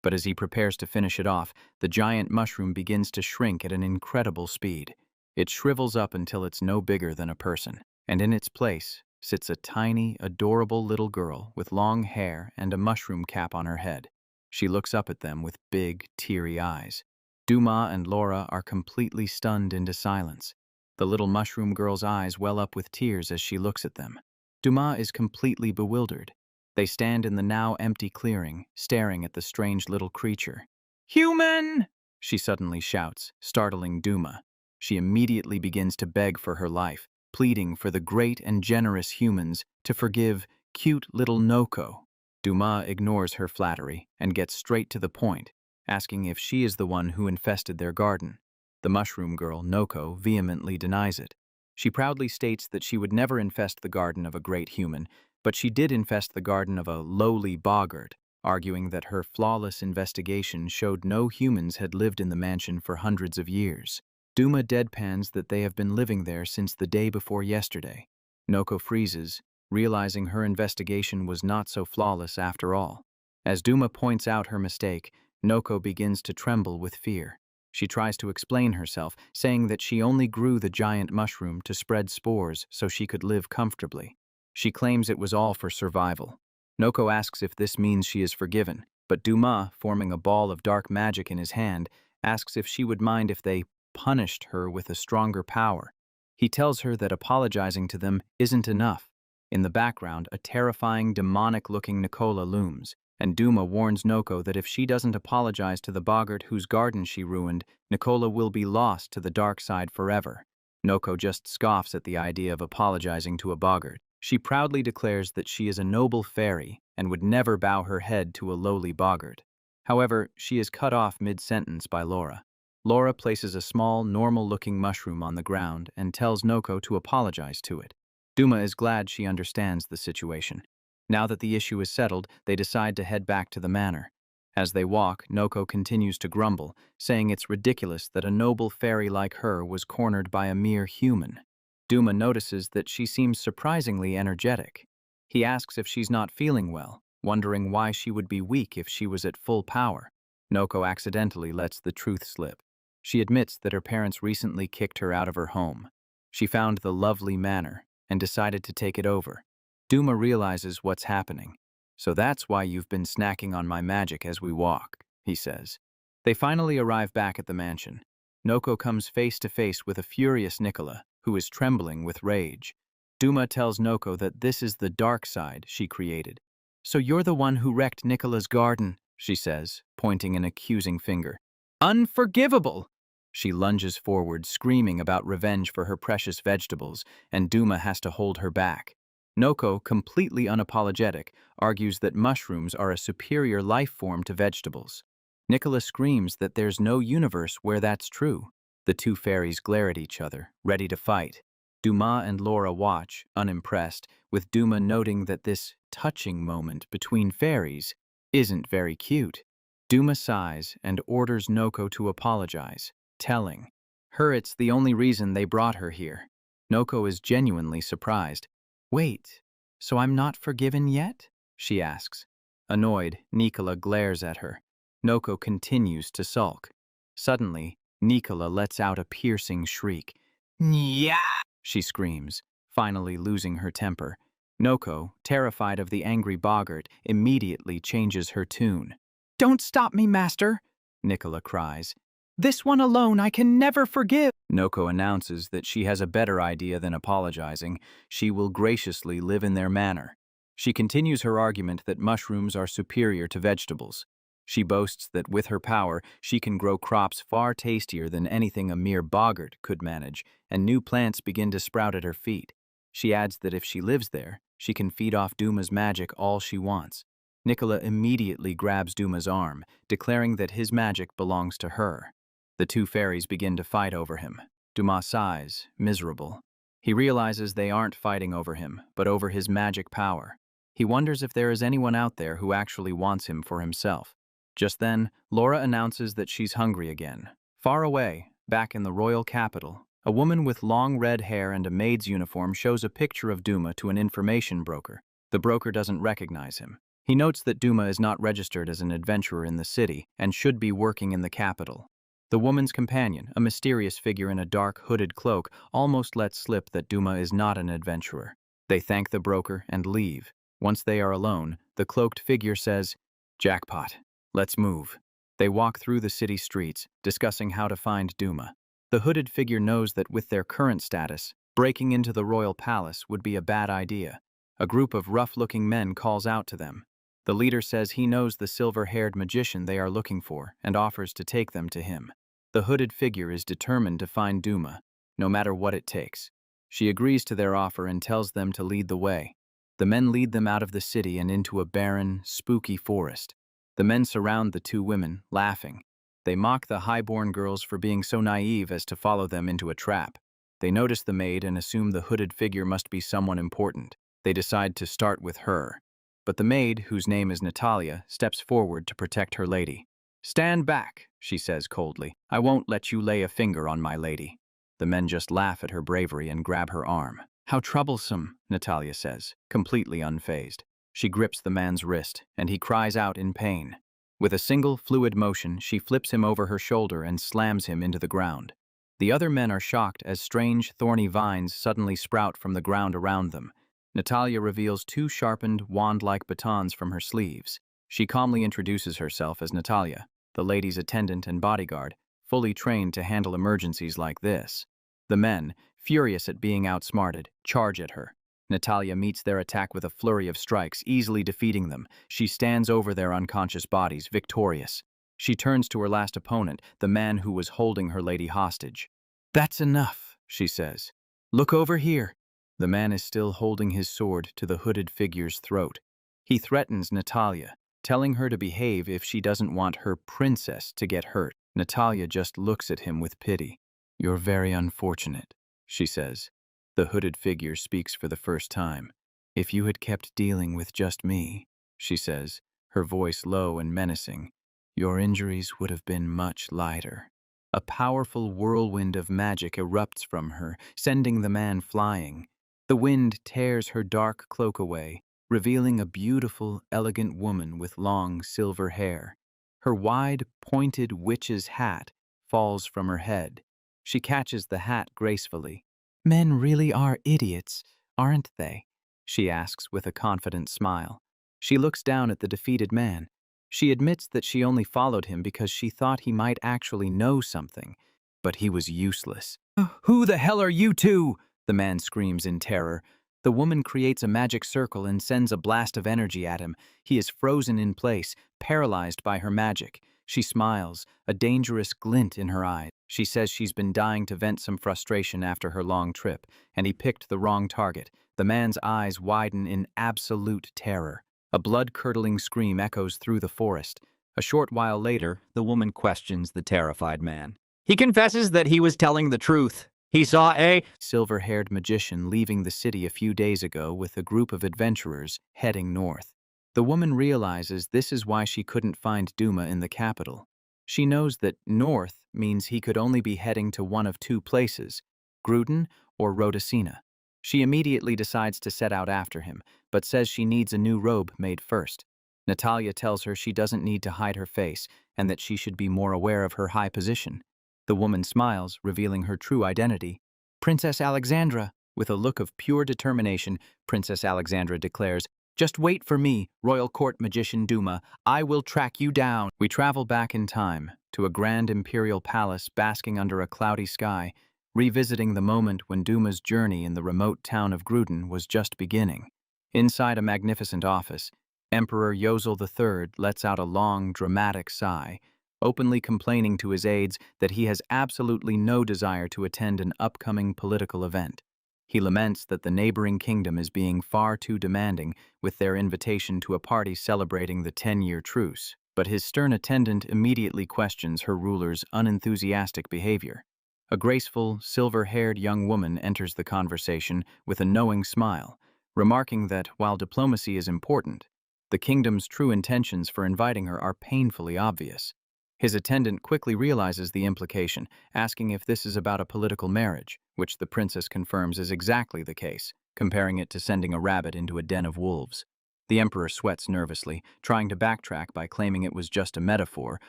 [SPEAKER 1] But as he prepares to finish it off, the giant mushroom begins to shrink at an incredible speed. It shrivels up until it's no bigger than a person, and in its place sits a tiny, adorable little girl with long hair and a mushroom cap on her head. She looks up at them with big, teary eyes. Douma and Laura are completely stunned into silence. The little mushroom girl's eyes well up with tears as she looks at them. Douma is completely bewildered. They stand in the now empty clearing, staring at the strange little creature. "Human!" she suddenly shouts, startling Douma. She immediately begins to beg for her life, pleading for the great and generous humans to forgive cute little Noko. Douma ignores her flattery and gets straight to the point, asking if she is the one who infested their garden. The mushroom girl, Noko, vehemently denies it. She proudly states that she would never infest the garden of a great human, but she did infest the garden of a lowly boggart, arguing that her flawless investigation showed no humans had lived in the mansion for hundreds of years. Douma deadpans that they have been living there since the day before yesterday. Noko freezes, realizing her investigation was not so flawless after all. As Douma points out her mistake, Noko begins to tremble with fear. She tries to explain herself, saying that she only grew the giant mushroom to spread spores so she could live comfortably. She claims it was all for survival. Noko asks if this means she is forgiven, but Douma, forming a ball of dark magic in his hand, asks if she would mind if they punished her with a stronger power. He tells her that apologizing to them isn't enough. In the background, a terrifying, demonic-looking Nicola looms, and Douma warns Noko that if she doesn't apologize to the boggart whose garden she ruined, Nicola will be lost to the dark side forever. Noko just scoffs at the idea of apologizing to a boggart. She proudly declares that she is a noble fairy and would never bow her head to a lowly boggart. However, she is cut off mid-sentence by Laura. Laura places a small, normal-looking mushroom on the ground and tells Noko to apologize to it. Douma is glad she understands the situation. Now that the issue is settled, they decide to head back to the manor. As they walk, Noko continues to grumble, saying it's ridiculous that a noble fairy like her was cornered by a mere human. Douma notices that she seems surprisingly energetic. He asks if she's not feeling well, wondering why she would be weak if she was at full power. Noko accidentally lets the truth slip. She admits that her parents recently kicked her out of her home. She found the lovely manor and decided to take it over. Douma realizes what's happening. "So that's why you've been snacking on my magic as we walk," he says. They finally arrive back at the mansion. Noko comes face to face with a furious Nicola, who is trembling with rage. Douma tells Noko that this is the dark side she created. So you're the one who wrecked Nicola's garden, she says, pointing an accusing finger. Unforgivable! She lunges forward, screaming about revenge for her precious vegetables, and Douma has to hold her back. Noko, completely unapologetic, argues that mushrooms are a superior life form to vegetables. Nicola screams that there's no universe where that's true. The two fairies glare at each other, ready to fight. Douma and Laura watch, unimpressed, with Douma noting that this touching moment between fairies isn't very cute. Douma sighs and orders Noko to apologize, telling her it's the only reason they brought her here. Noko is genuinely surprised. Wait, so I'm not forgiven yet? She asks. Annoyed, Nicola glares at her. Noko continues to sulk. Suddenly, Nicola lets out a piercing shriek. Yeah! She screams, finally losing her temper. Noko, terrified of the angry boggart, immediately changes her tune. Don't stop me, master, Nicola cries. This one alone I can never forgive. Noko announces that she has a better idea than apologizing. She will graciously live in their manner. She continues her argument that mushrooms are superior to vegetables. She boasts that with her power, she can grow crops far tastier than anything a mere boggart could manage, and new plants begin to sprout at her feet. She adds that if she lives there, she can feed off Douma's magic all she wants. Nicola immediately grabs Douma's arm, declaring that his magic belongs to her. The two fairies begin to fight over him. Douma sighs, miserable. He realizes they aren't fighting over him, but over his magic power. He wonders if there is anyone out there who actually wants him for himself. Just then, Laura announces that she's hungry again. Far away, back in the royal capital, a woman with long red hair and a maid's uniform shows a picture of Douma to an information broker. The broker doesn't recognize him. He notes that Douma is not registered as an adventurer in the city and should be working in the capital. The woman's companion, a mysterious figure in a dark, hooded cloak, almost lets slip that Douma is not an adventurer. They thank the broker and leave. Once they are alone, the cloaked figure says, "Jackpot. Let's move." They walk through the city streets, discussing how to find Douma. The hooded figure knows that with their current status, breaking into the royal palace would be a bad idea. A group of rough-looking men calls out to them. The leader says he knows the silver-haired magician they are looking for and offers to take them to him. The hooded figure is determined to find Douma, no matter what it takes. She agrees to their offer and tells them to lead the way. The men lead them out of the city and into a barren, spooky forest. The men surround the two women, laughing. They mock the high-born girls for being so naive as to follow them into a trap. They notice the maid and assume the hooded figure must be someone important. They decide to start with her. But the maid, whose name is Natalia, steps forward to protect her lady. "Stand back," she says coldly. "I won't let you lay a finger on my lady." The men just laugh at her bravery and grab her arm. "How troublesome," Natalia says, completely unfazed. She grips the man's wrist, and he cries out in pain. With a single, fluid motion, she flips him over her shoulder and slams him into the ground. The other men are shocked as strange, thorny vines suddenly sprout from the ground around them. Natalia reveals two sharpened, wand-like batons from her sleeves. She calmly introduces herself as Natalia, the lady's attendant and bodyguard, fully trained to handle emergencies like this. The men, furious at being outsmarted, charge at her. Natalia meets their attack with a flurry of strikes, easily defeating them. She stands over their unconscious bodies, victorious. She turns to her last opponent, the man who was holding her lady hostage. "That's enough," she says. "Look over here." The man is still holding his sword to the hooded figure's throat. He threatens Natalia, telling her to behave if she doesn't want her princess to get hurt. Natalia just looks at him with pity. "You're very unfortunate," she says. The hooded figure speaks for the first time. "If you had kept dealing with just me," she says, her voice low and menacing, "your injuries would have been much lighter." A powerful whirlwind of magic erupts from her, sending the man flying. The wind tears her dark cloak away, revealing a beautiful, elegant woman with long silver hair. Her wide, pointed witch's hat falls from her head. She catches the hat gracefully. "Men really are idiots, aren't they?" she asks with a confident smile. She looks down at the defeated man. She admits that she only followed him because she thought he might actually know something, but he was useless. "Who the hell are you two?" the man screams in terror. The woman creates a magic circle and sends a blast of energy at him. He is frozen in place, paralyzed by her magic. She smiles, a dangerous glint in her eyes. She says she's been dying to vent some frustration after her long trip, and he picked the wrong target. The man's eyes widen in absolute terror. A blood-curdling scream echoes through the forest. A short while later,
[SPEAKER 2] The woman questions the terrified man. He confesses that he was telling the truth. He saw a
[SPEAKER 1] silver-haired magician leaving the city a few days ago with a group of adventurers heading north. The woman realizes this is why she couldn't find Douma in the capital. She knows that north means he could only be heading to one of two places, Gruden or Rhodocina. She immediately decides to set out after him, but says she needs a new robe made first. Natalia tells her she doesn't need to hide her face and that she should be more aware of her high position. The woman smiles, revealing her true identity. Princess Alexandra. With a look of pure determination, Princess Alexandra declares, "Just wait for me, royal court magician Douma. I will track you down." We travel back in time, to a grand imperial palace basking under a cloudy sky, revisiting the moment when Douma's journey in the remote town of Gruden was just beginning. Inside a magnificent office, Emperor Yozil III lets out a long, dramatic sigh, openly complaining to his aides that he has absolutely no desire to attend an upcoming political event. He laments that the neighboring kingdom is being far too demanding with their invitation to a party celebrating the 10-year truce, but his stern attendant immediately questions her ruler's unenthusiastic behavior. A graceful, silver-haired young woman enters the conversation with a knowing smile, remarking that while diplomacy is important, the kingdom's true intentions for inviting her are painfully obvious. His attendant quickly realizes the implication, asking if this is about a political marriage, which the princess confirms is exactly the case, comparing it to sending a rabbit into a den of wolves. The emperor sweats nervously, trying to backtrack by claiming it was just a metaphor,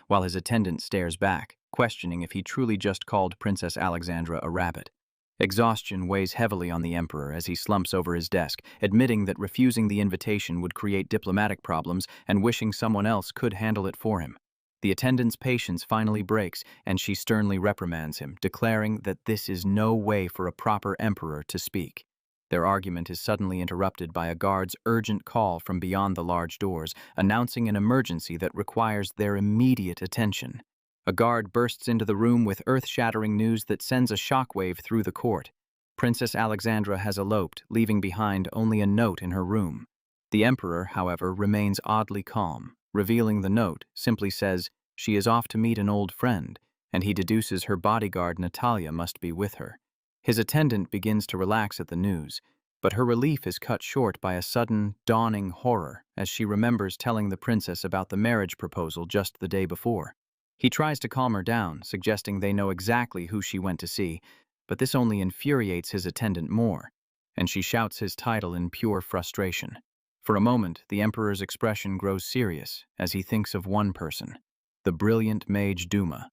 [SPEAKER 1] while his attendant stares back, questioning if he truly just called Princess Alexandra a rabbit. Exhaustion weighs heavily on the emperor as he slumps over his desk, admitting that refusing the invitation would create diplomatic problems and wishing someone else could handle it for him. The attendant's patience finally breaks, and she sternly reprimands him, declaring that this is no way for a proper emperor to speak. Their argument is suddenly interrupted by a guard's urgent call from beyond the large doors, announcing an emergency that requires their immediate attention. A guard bursts into the room with earth-shattering news that sends a shockwave through the court. Princess Alexandra has eloped, leaving behind only a note in her room. The emperor, however, remains oddly calm. Revealing the note, simply says she is off to meet an old friend, and he deduces her bodyguard Natalia must be with her. His attendant begins to relax at the news, but her relief is cut short by a sudden, dawning horror as she remembers telling the princess about the marriage proposal just the day before. He tries to calm her down, suggesting they know exactly who she went to see, but this only infuriates his attendant more, and she shouts his title in pure frustration. For a moment, the emperor's expression grows serious as he thinks of one person, the brilliant mage Douma,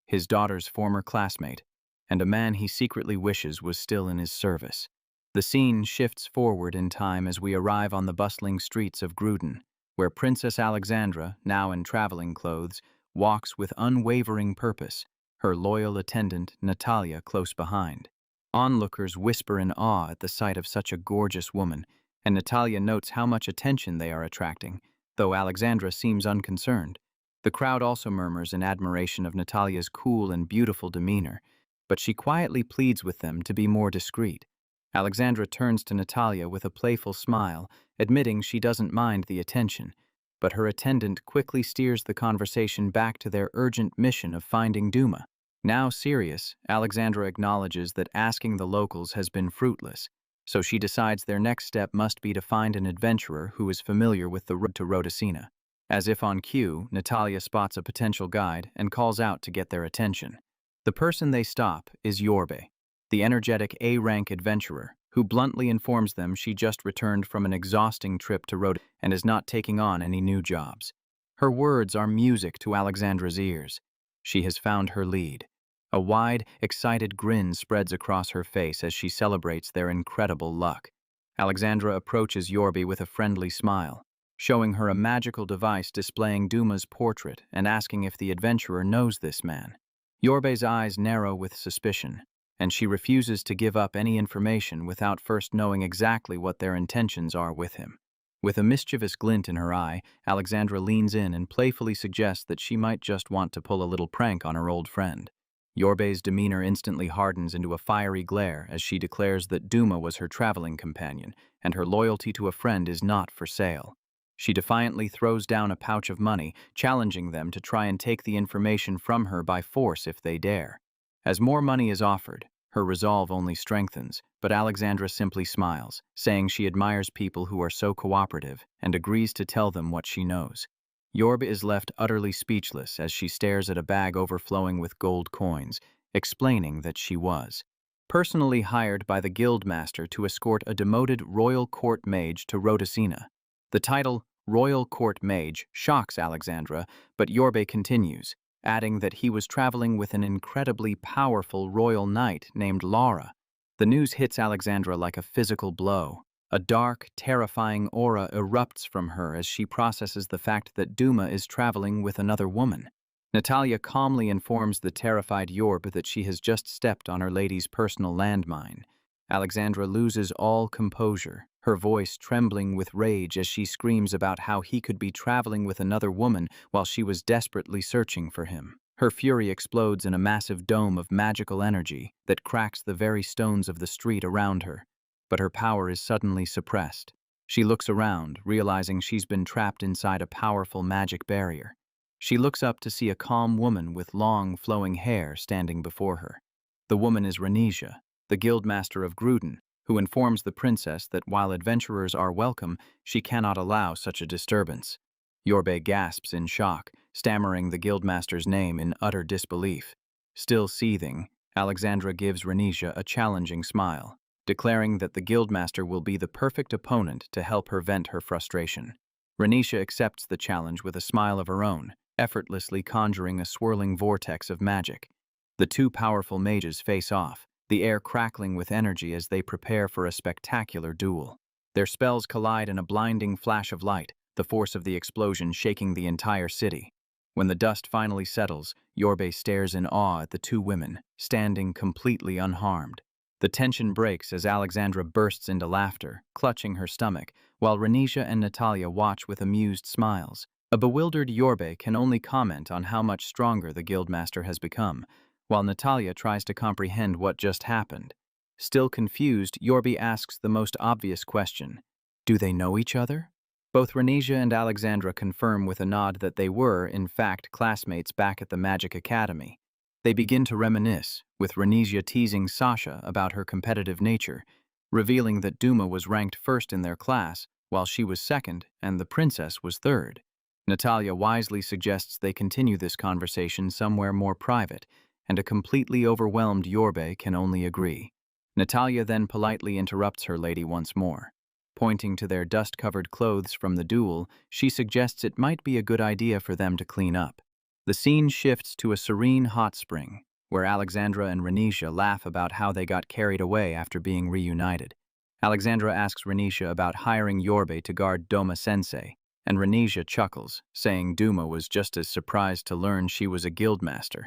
[SPEAKER 1] his daughter's former classmate, and a man he secretly wishes was still in his service. The scene shifts forward in time as we arrive on the bustling streets of Gruden, where Princess Alexandra, now in traveling clothes, walks with unwavering purpose, her loyal attendant Natalia close behind. Onlookers whisper in awe at the sight of such a gorgeous woman, and Natalia notes how much attention they are attracting, though Alexandra seems unconcerned. The crowd also murmurs in admiration of Natalia's cool and beautiful demeanor, but she quietly pleads with them to be more discreet. Alexandra turns to Natalia with a playful smile, admitting she doesn't mind the attention, but her attendant quickly steers the conversation back to their urgent mission of finding Douma. Now serious, Alexandra acknowledges that asking the locals has been fruitless, so she decides their next step must be to find an adventurer who is familiar with the road to Rhodocina. As if on cue, Natalia spots a potential guide and calls out to get their attention. The person they stop is Yorbe, the energetic A-rank adventurer, who bluntly informs them she just returned from an exhausting trip to Rhodocina and is not taking on any new jobs. Her words are music to Alexandra's ears. She has found her lead. A wide, excited grin spreads across her face as she celebrates their incredible luck. Alexandra approaches Yorbe with a friendly smile, showing her a magical device displaying Douma's portrait and asking if the adventurer knows this man. Yorbe's eyes narrow with suspicion, and she refuses to give up any information without first knowing exactly what their intentions are with him. With a mischievous glint in her eye, Alexandra leans in and playfully suggests that she might just want to pull a little prank on her old friend. Yorbe's demeanor instantly hardens into a fiery glare as she declares that Douma was her traveling companion, and her loyalty to a friend is not for sale. She defiantly throws down a pouch of money, challenging them to try and take the information from her by force if they dare. As more money is offered, her resolve only strengthens, but Alexandra simply smiles, saying she admires people who are so cooperative and agrees to tell them what she knows. Yorbe is left utterly speechless as she stares at a bag overflowing with gold coins, explaining that she was personally hired by the guildmaster to escort a demoted royal court mage to Rhodocina. The title, Royal Court Mage, shocks Alexandra, but Yorbe continues, adding that he was traveling with an incredibly powerful royal knight named Laura. The news hits Alexandra like a physical blow. A dark, terrifying aura erupts from her as she processes the fact that Douma is traveling with another woman. Natalia calmly informs the terrified Yorbe that she has just stepped on her lady's personal landmine. Alexandra loses all composure, her voice trembling with rage as she screams about how he could be traveling with another woman while she was desperately searching for him. Her fury explodes in a massive dome of magical energy that cracks the very stones of the street around her. But her power is suddenly suppressed. She looks around, realizing she's been trapped inside a powerful magic barrier. She looks up to see a calm woman with long, flowing hair standing before her. The woman is Renesia, the guildmaster of Gruden, who informs the princess that while adventurers are welcome, she cannot allow such a disturbance. Yorbe gasps in shock, stammering the guildmaster's name in utter disbelief. Still seething, Alexandra gives Renesia a challenging smile, declaring that the guildmaster will be the perfect opponent to help her vent her frustration. Renesia accepts the challenge with a smile of her own, effortlessly conjuring a swirling vortex of magic. The two powerful mages face off, the air crackling with energy as they prepare for a spectacular duel. Their spells collide in a blinding flash of light, the force of the explosion shaking the entire city. When the dust finally settles, Yorbe stares in awe at the two women, standing completely unharmed. The tension breaks as Alexandra bursts into laughter, clutching her stomach, while Renesia and Natalia watch with amused smiles. A bewildered Yorbe can only comment on how much stronger the guildmaster has become, while Natalia tries to comprehend what just happened. Still confused, Yorbe asks the most obvious question. Do they know each other? Both Renesia and Alexandra confirm with a nod that they were, in fact, classmates back at the Magic Academy. They begin to reminisce, with Renesia teasing Sasha about her competitive nature, revealing that Douma was ranked first in their class, while she was second and the princess was third. Natalia wisely suggests they continue this conversation somewhere more private, and a completely overwhelmed Yorbe can only agree. Natalia then politely interrupts her lady once more. Pointing to their dust-covered clothes from the duel, she suggests it might be a good idea for them to clean up. The scene shifts to a serene hot spring, where Alexandra and Renesia laugh about how they got carried away after being reunited. Alexandra asks Renesia about hiring Yorbe to guard Douma-sensei, and Renesia chuckles, saying Douma was just as surprised to learn she was a guildmaster.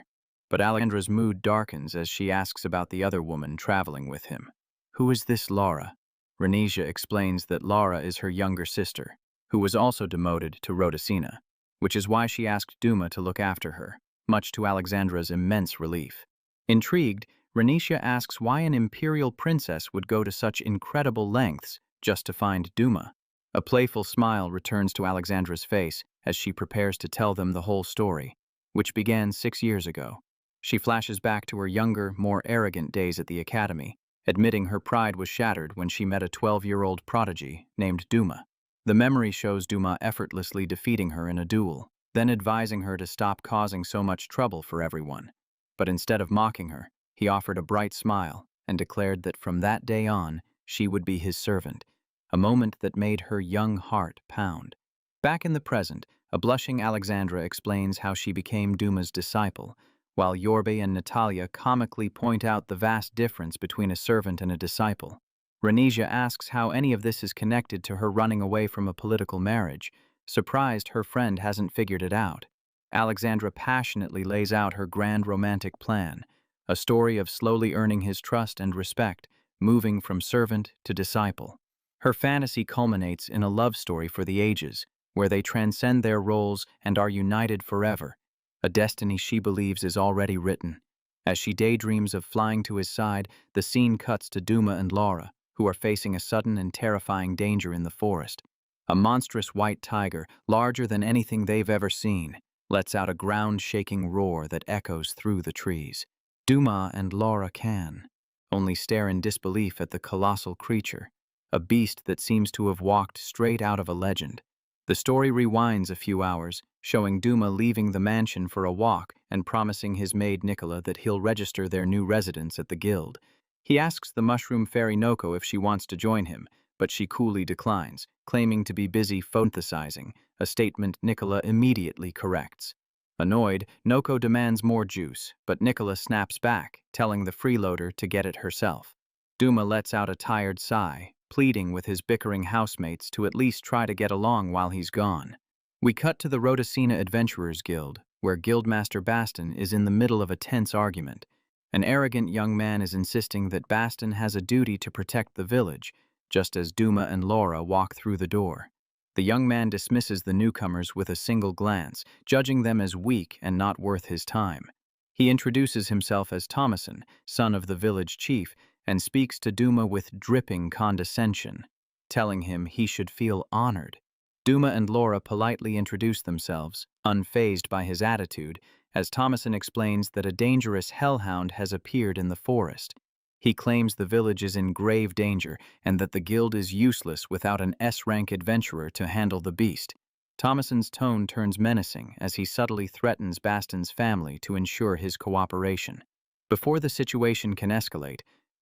[SPEAKER 1] But Alexandra's mood darkens as she asks about the other woman traveling with him. Who is this Laura? Renesia explains that Laura is her younger sister, who was also demoted to Rhodocina, which is why she asked Douma to look after her, much to Alexandra's immense relief. Intrigued, Renesia asks why an imperial princess would go to such incredible lengths just to find Douma. A playful smile returns to Alexandra's face as she prepares to tell them the whole story, which began 6 years ago. She flashes back to her younger, more arrogant days at the academy, admitting her pride was shattered when she met a 12-year-old prodigy named Douma. The memory shows Douma effortlessly defeating her in a duel, then advising her to stop causing so much trouble for everyone. But instead of mocking her, he offered a bright smile and declared that from that day on, she would be his servant, a moment that made her young heart pound. Back in the present, a blushing Alexandra explains how she became Douma's disciple, while Yorbe and Natalia comically point out the vast difference between a servant and a disciple. Renesia asks how any of this is connected to her running away from a political marriage, surprised her friend hasn't figured it out. Alexandra passionately lays out her grand romantic plan, a story of slowly earning his trust and respect, moving from servant to disciple. Her fantasy culminates in a love story for the ages, where they transcend their roles and are united forever, a destiny she believes is already written. As she daydreams of flying to his side, the scene cuts to Douma and Laura, who are facing a sudden and terrifying danger in the forest. A monstrous white tiger, larger than anything they've ever seen, lets out a ground-shaking roar that echoes through the trees. Douma and Laura can only stare in disbelief at the colossal creature, a beast that seems to have walked straight out of a legend. The story rewinds a few hours, showing Douma leaving the mansion for a walk and promising his maid Nicola that he'll register their new residence at the guild. He asks the mushroom fairy Noko if she wants to join him, but she coolly declines, claiming to be busy photosynthesizing, a statement Nicola immediately corrects. Annoyed, Noko demands more juice, but Nicola snaps back, telling the freeloader to get it herself. Douma lets out a tired sigh, pleading with his bickering housemates to at least try to get along while he's gone. We cut to the Rhodocena Adventurers Guild, where Guildmaster Baston is in the middle of a tense argument. An arrogant young man is insisting that Baston has a duty to protect the village, just as Douma and Laura walk through the door. The young man dismisses the newcomers with a single glance, judging them as weak and not worth his time. He introduces himself as Thomason, son of the village chief, and speaks to Douma with dripping condescension, telling him he should feel honored. Douma and Laura politely introduce themselves, unfazed by his attitude, as Thomason explains that a dangerous hellhound has appeared in the forest. He claims the village is in grave danger and that the guild is useless without an S-rank adventurer to handle the beast. Thomason's tone turns menacing as he subtly threatens Baston's family to ensure his cooperation. Before the situation can escalate,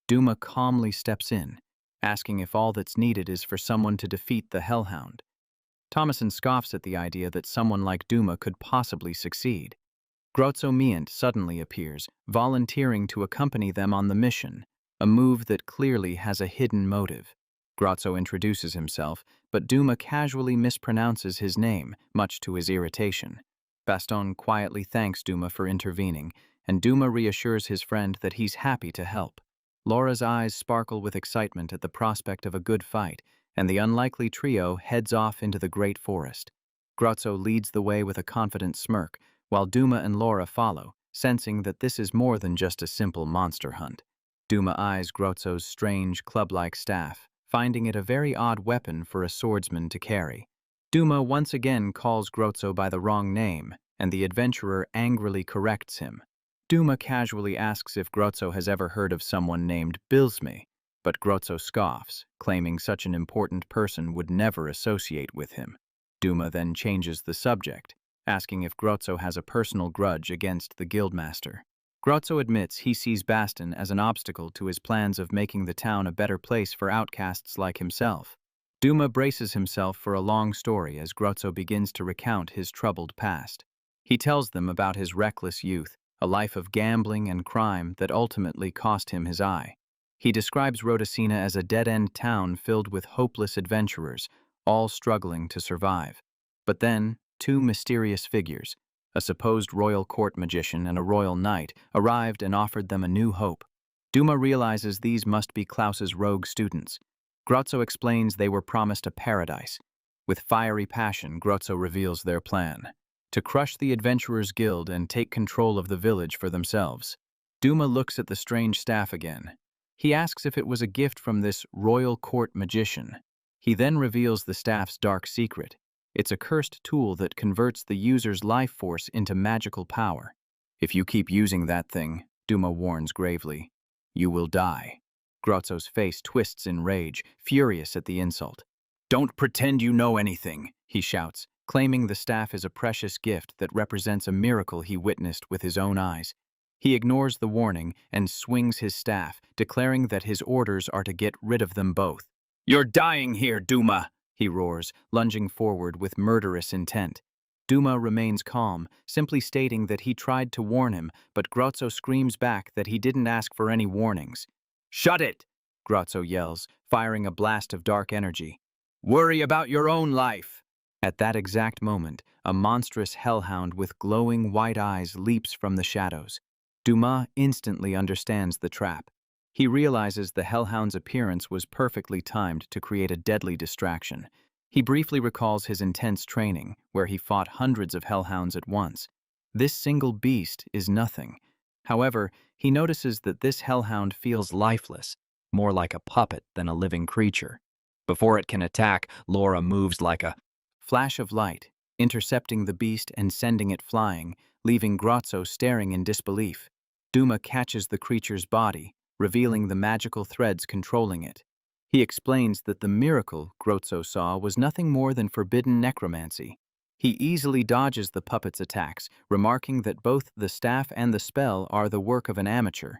[SPEAKER 1] Douma calmly steps in, asking if all that's needed is for someone to defeat the hellhound. Thomason scoffs at the idea that someone like Douma could possibly succeed. Grozzo Miant suddenly appears, volunteering to accompany them on the mission, a move that clearly has a hidden motive. Grozzo introduces himself, but Douma casually mispronounces his name, much to his irritation. Baston quietly thanks Douma for intervening, and Douma reassures his friend that he's happy to help. Laura's eyes sparkle with excitement at the prospect of a good fight, and the unlikely trio heads off into the great forest. Grozzo leads the way with a confident smirk, while Douma and Laura follow, sensing that this is more than just a simple monster hunt. Douma eyes Grozzo's strange, club-like staff, finding it a very odd weapon for a swordsman to carry. Douma once again calls Grozzo by the wrong name, and the adventurer angrily corrects him. Douma casually asks if Grozzo has ever heard of someone named Bilsme, but Grozzo scoffs, claiming such an important person would never associate with him. Douma then changes the subject, asking if Grozzo has a personal grudge against the guildmaster. Grozzo admits he sees Baston as an obstacle to his plans of making the town a better place for outcasts like himself. Douma braces himself for a long story as Grozzo begins to recount his troubled past. He tells them about his reckless youth, a life of gambling and crime that ultimately cost him his eye. He describes Rhodocena as a dead-end town filled with hopeless adventurers, all struggling to survive. But then, two mysterious figures, a supposed royal court magician and a royal knight, arrived and offered them a new hope. Douma realizes these must be Klaus's rogue students. Grozzo explains they were promised a paradise. With fiery passion, Grozzo reveals their plan: to crush the Adventurers Guild and take control of the village for themselves. Douma looks at the strange staff again. He asks if it was a gift from this royal court magician. He then reveals the staff's dark secret. It's a cursed tool that converts the user's life force into magical power. If you keep using that thing, Douma warns gravely, you will die. Grozzo's face twists in rage, furious at the insult. Don't pretend you know anything, he shouts, claiming the staff is a precious gift that represents a miracle he witnessed with his own eyes. He ignores the warning and swings his staff, declaring that his orders are to get rid of them both. You're dying here, Douma, he roars, lunging forward with murderous intent. Douma remains calm, simply stating that he tried to warn him, but Grozzo screams back that he didn't ask for any warnings. Shut it, Grozzo yells, firing a blast of dark energy. Worry about your own life. At that exact moment, a monstrous hellhound with glowing white eyes leaps from the shadows. Douma instantly understands the trap. He realizes the hellhound's appearance was perfectly timed to create a deadly distraction. He briefly recalls his intense training, where he fought hundreds of hellhounds at once. This single beast is nothing. However, he notices that this hellhound feels lifeless, more like a puppet than a living creature. Before it can attack, Laura moves like a flash of light, intercepting the beast and sending it flying, leaving Grozzo staring in disbelief. Douma catches the creature's body, revealing the magical threads controlling it. He explains that the miracle Grozzo saw was nothing more than forbidden necromancy. He easily dodges the puppet's attacks, remarking that both the staff and the spell are the work of an amateur.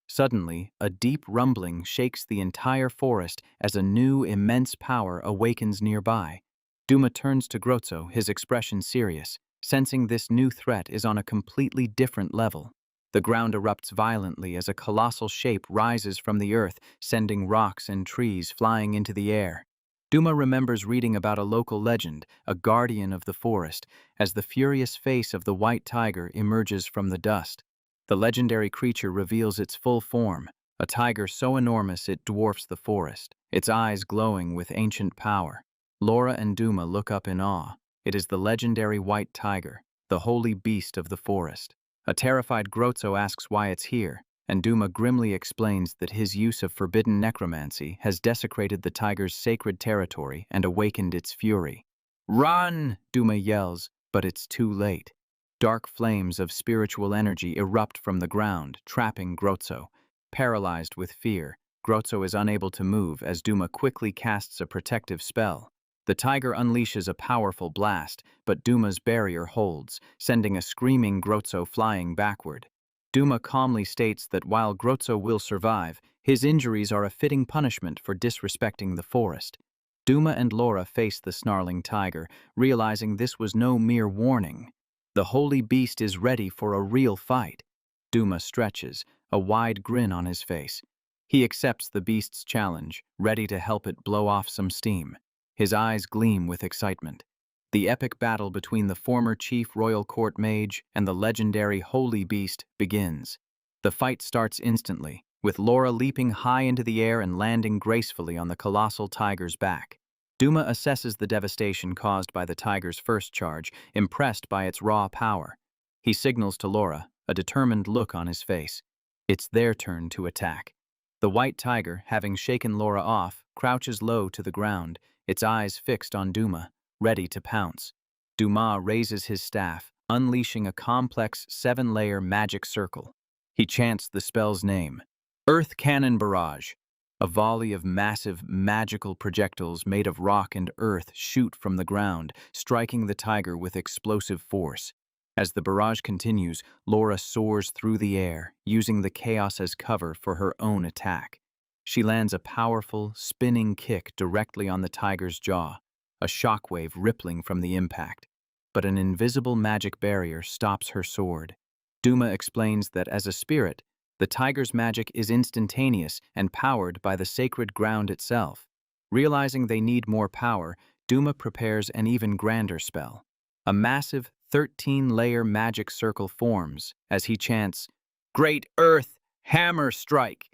[SPEAKER 1] Suddenly, a deep rumbling shakes the entire forest as a new, immense power awakens nearby. Douma turns to Grozzo, his expression serious, sensing this new threat is on a completely different level. The ground erupts violently as a colossal shape rises from the earth, sending rocks and trees flying into the air. Douma remembers reading about a local legend, a guardian of the forest, as the furious face of the white tiger emerges from the dust. The legendary creature reveals its full form, a tiger so enormous it dwarfs the forest, its eyes glowing with ancient power. Laura and Douma look up in awe. It is the legendary white tiger, the holy beast of the forest. A terrified Grozzo asks why it's here, and Douma grimly explains that his use of forbidden necromancy has desecrated the tiger's sacred territory and awakened its fury. "Run!" Douma yells, but it's too late. Dark flames of spiritual energy erupt from the ground, trapping Grozzo. Paralyzed with fear, Grozzo is unable to move as Douma quickly casts a protective spell. The tiger unleashes a powerful blast, but Douma's barrier holds, sending a screaming Grozzo flying backward. Douma calmly states that while Grozzo will survive, his injuries are a fitting punishment for disrespecting the forest. Douma and Laura face the snarling tiger, realizing this was no mere warning. The holy beast is ready for a real fight. Douma stretches, a wide grin on his face. He accepts the beast's challenge, ready to help it blow off some steam. His eyes gleam with excitement. The epic battle between the former chief royal court mage and the legendary holy beast begins. The fight starts instantly, with Laura leaping high into the air and landing gracefully on the colossal tiger's back. Douma assesses the devastation caused by the tiger's first charge, impressed by its raw power. He signals to Laura, a determined look on his face. It's their turn to attack. The white tiger, having shaken Laura off, crouches low to the ground, its eyes fixed on Douma, ready to pounce. Douma raises his staff, unleashing a complex 7-layer magic circle. He chants the spell's name, Earth Cannon Barrage. A volley of massive, magical projectiles made of rock and earth shoot from the ground, striking the tiger with explosive force. As the barrage continues, Laura soars through the air, using the chaos as cover for her own attack. She lands a powerful, spinning kick directly on the tiger's jaw, a shockwave rippling from the impact. But an invisible magic barrier stops her sword. Douma explains that as a spirit, the tiger's magic is instantaneous and powered by the sacred ground itself. Realizing they need more power, Douma prepares an even grander spell. A massive 13-layer magic circle forms as he chants, Great Earth, Hammer Strike!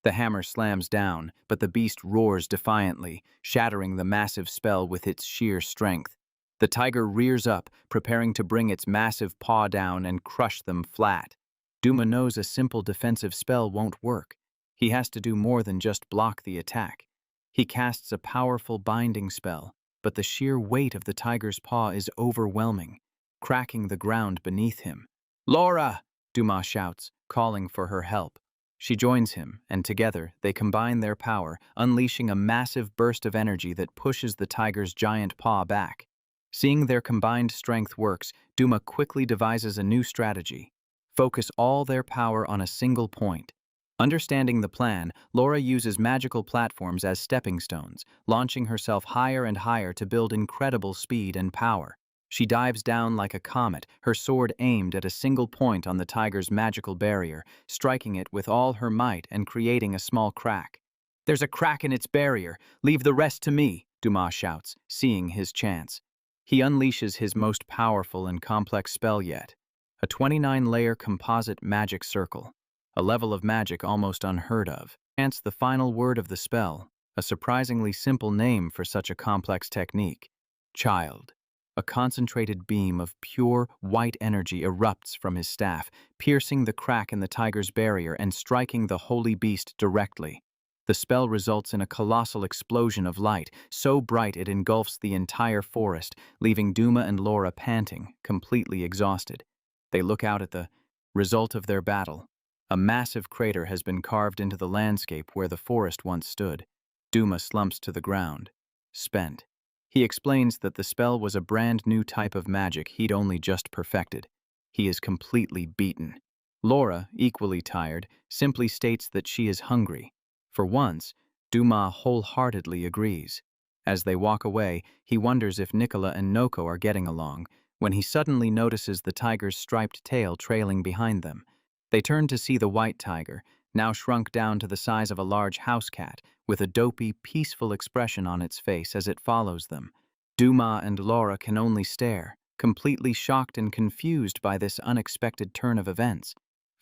[SPEAKER 1] The hammer slams down, but the beast roars defiantly, shattering the massive spell with its sheer strength. The tiger rears up, preparing to bring its massive paw down and crush them flat. Douma knows a simple defensive spell won't work. He has to do more than just block the attack. He casts a powerful binding spell, but the sheer weight of the tiger's paw is overwhelming, cracking the ground beneath him. "Laura!" Douma shouts, calling for her help. She joins him, and together they combine their power, unleashing a massive burst of energy that pushes the tiger's giant paw back. Seeing their combined strength works, Douma quickly devises a new strategy. Focus all their power on a single point. Understanding the plan, Laura uses magical platforms as stepping stones, launching herself higher and higher to build incredible speed and power. She dives down like a comet, her sword aimed at a single point on the tiger's magical barrier, striking it with all her might and creating a small crack. "There's a crack in its barrier. Leave the rest to me," Douma shouts, seeing his chance. He unleashes his most powerful and complex spell yet, a 29-layer composite magic circle, a level of magic almost unheard of. Hence the final word of the spell, a surprisingly simple name for such a complex technique. Child. A concentrated beam of pure, white energy erupts from his staff, piercing the crack in the tiger's barrier and striking the holy beast directly. The spell results in a colossal explosion of light, so bright it engulfs the entire forest, leaving Douma and Laura panting, completely exhausted. They look out at the result of their battle. A massive crater has been carved into the landscape where the forest once stood. Douma slumps to the ground, spent. He explains that the spell was a brand new type of magic he'd only just perfected. He is completely beaten. Laura, equally tired, simply states that she is hungry. For once, Douma wholeheartedly agrees. As they walk away, he wonders if Nicola and Noko are getting along, when he suddenly notices the tiger's striped tail trailing behind them. They turn to see the white tiger, now shrunk down to the size of a large house cat, with a dopey, peaceful expression on its face as it follows them. Douma and Laura can only stare, completely shocked and confused by this unexpected turn of events.